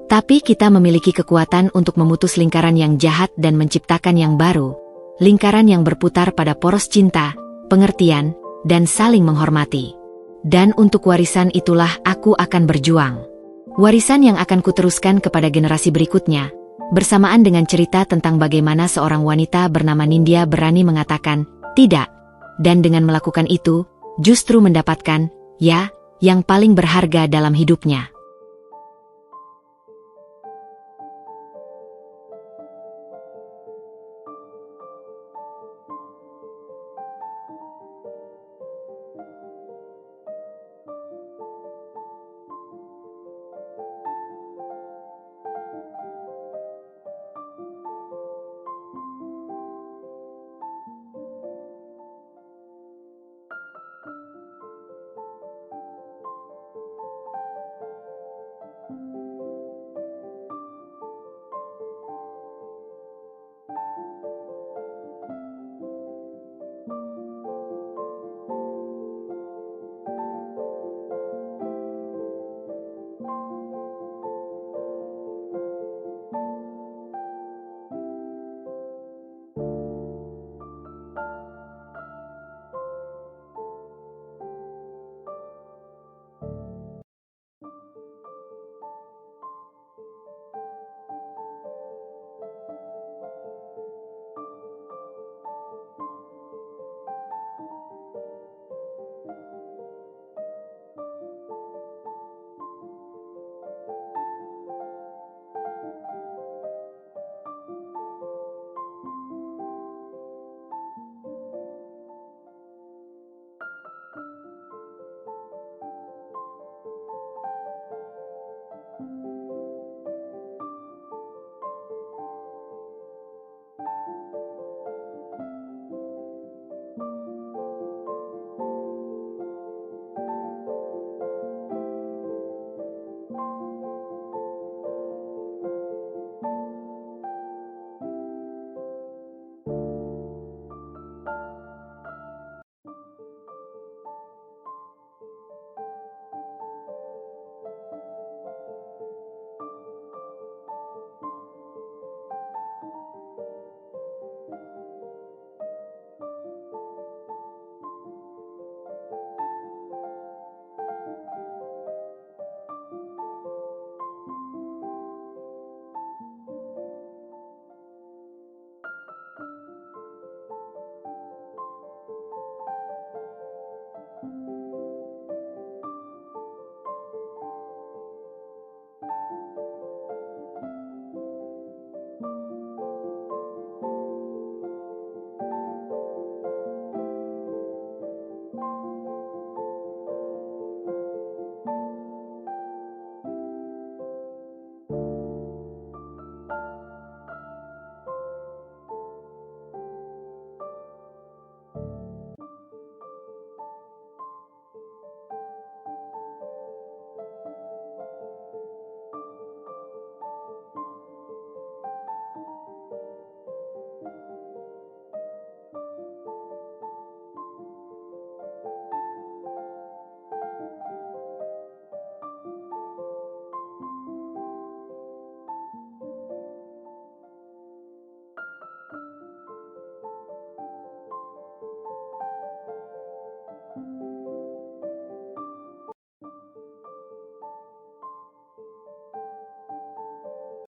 Tapi kita memiliki kekuatan untuk memutus lingkaran yang jahat dan menciptakan yang baru. Lingkaran yang berputar pada poros cinta, pengertian, dan saling menghormati. Dan untuk warisan itulah aku akan berjuang. Warisan yang akan kuteruskan kepada generasi berikutnya, bersamaan dengan cerita tentang bagaimana seorang wanita bernama Nindya berani mengatakan tidak, dan dengan melakukan itu, justru mendapatkan, ya, yang paling berharga dalam hidupnya.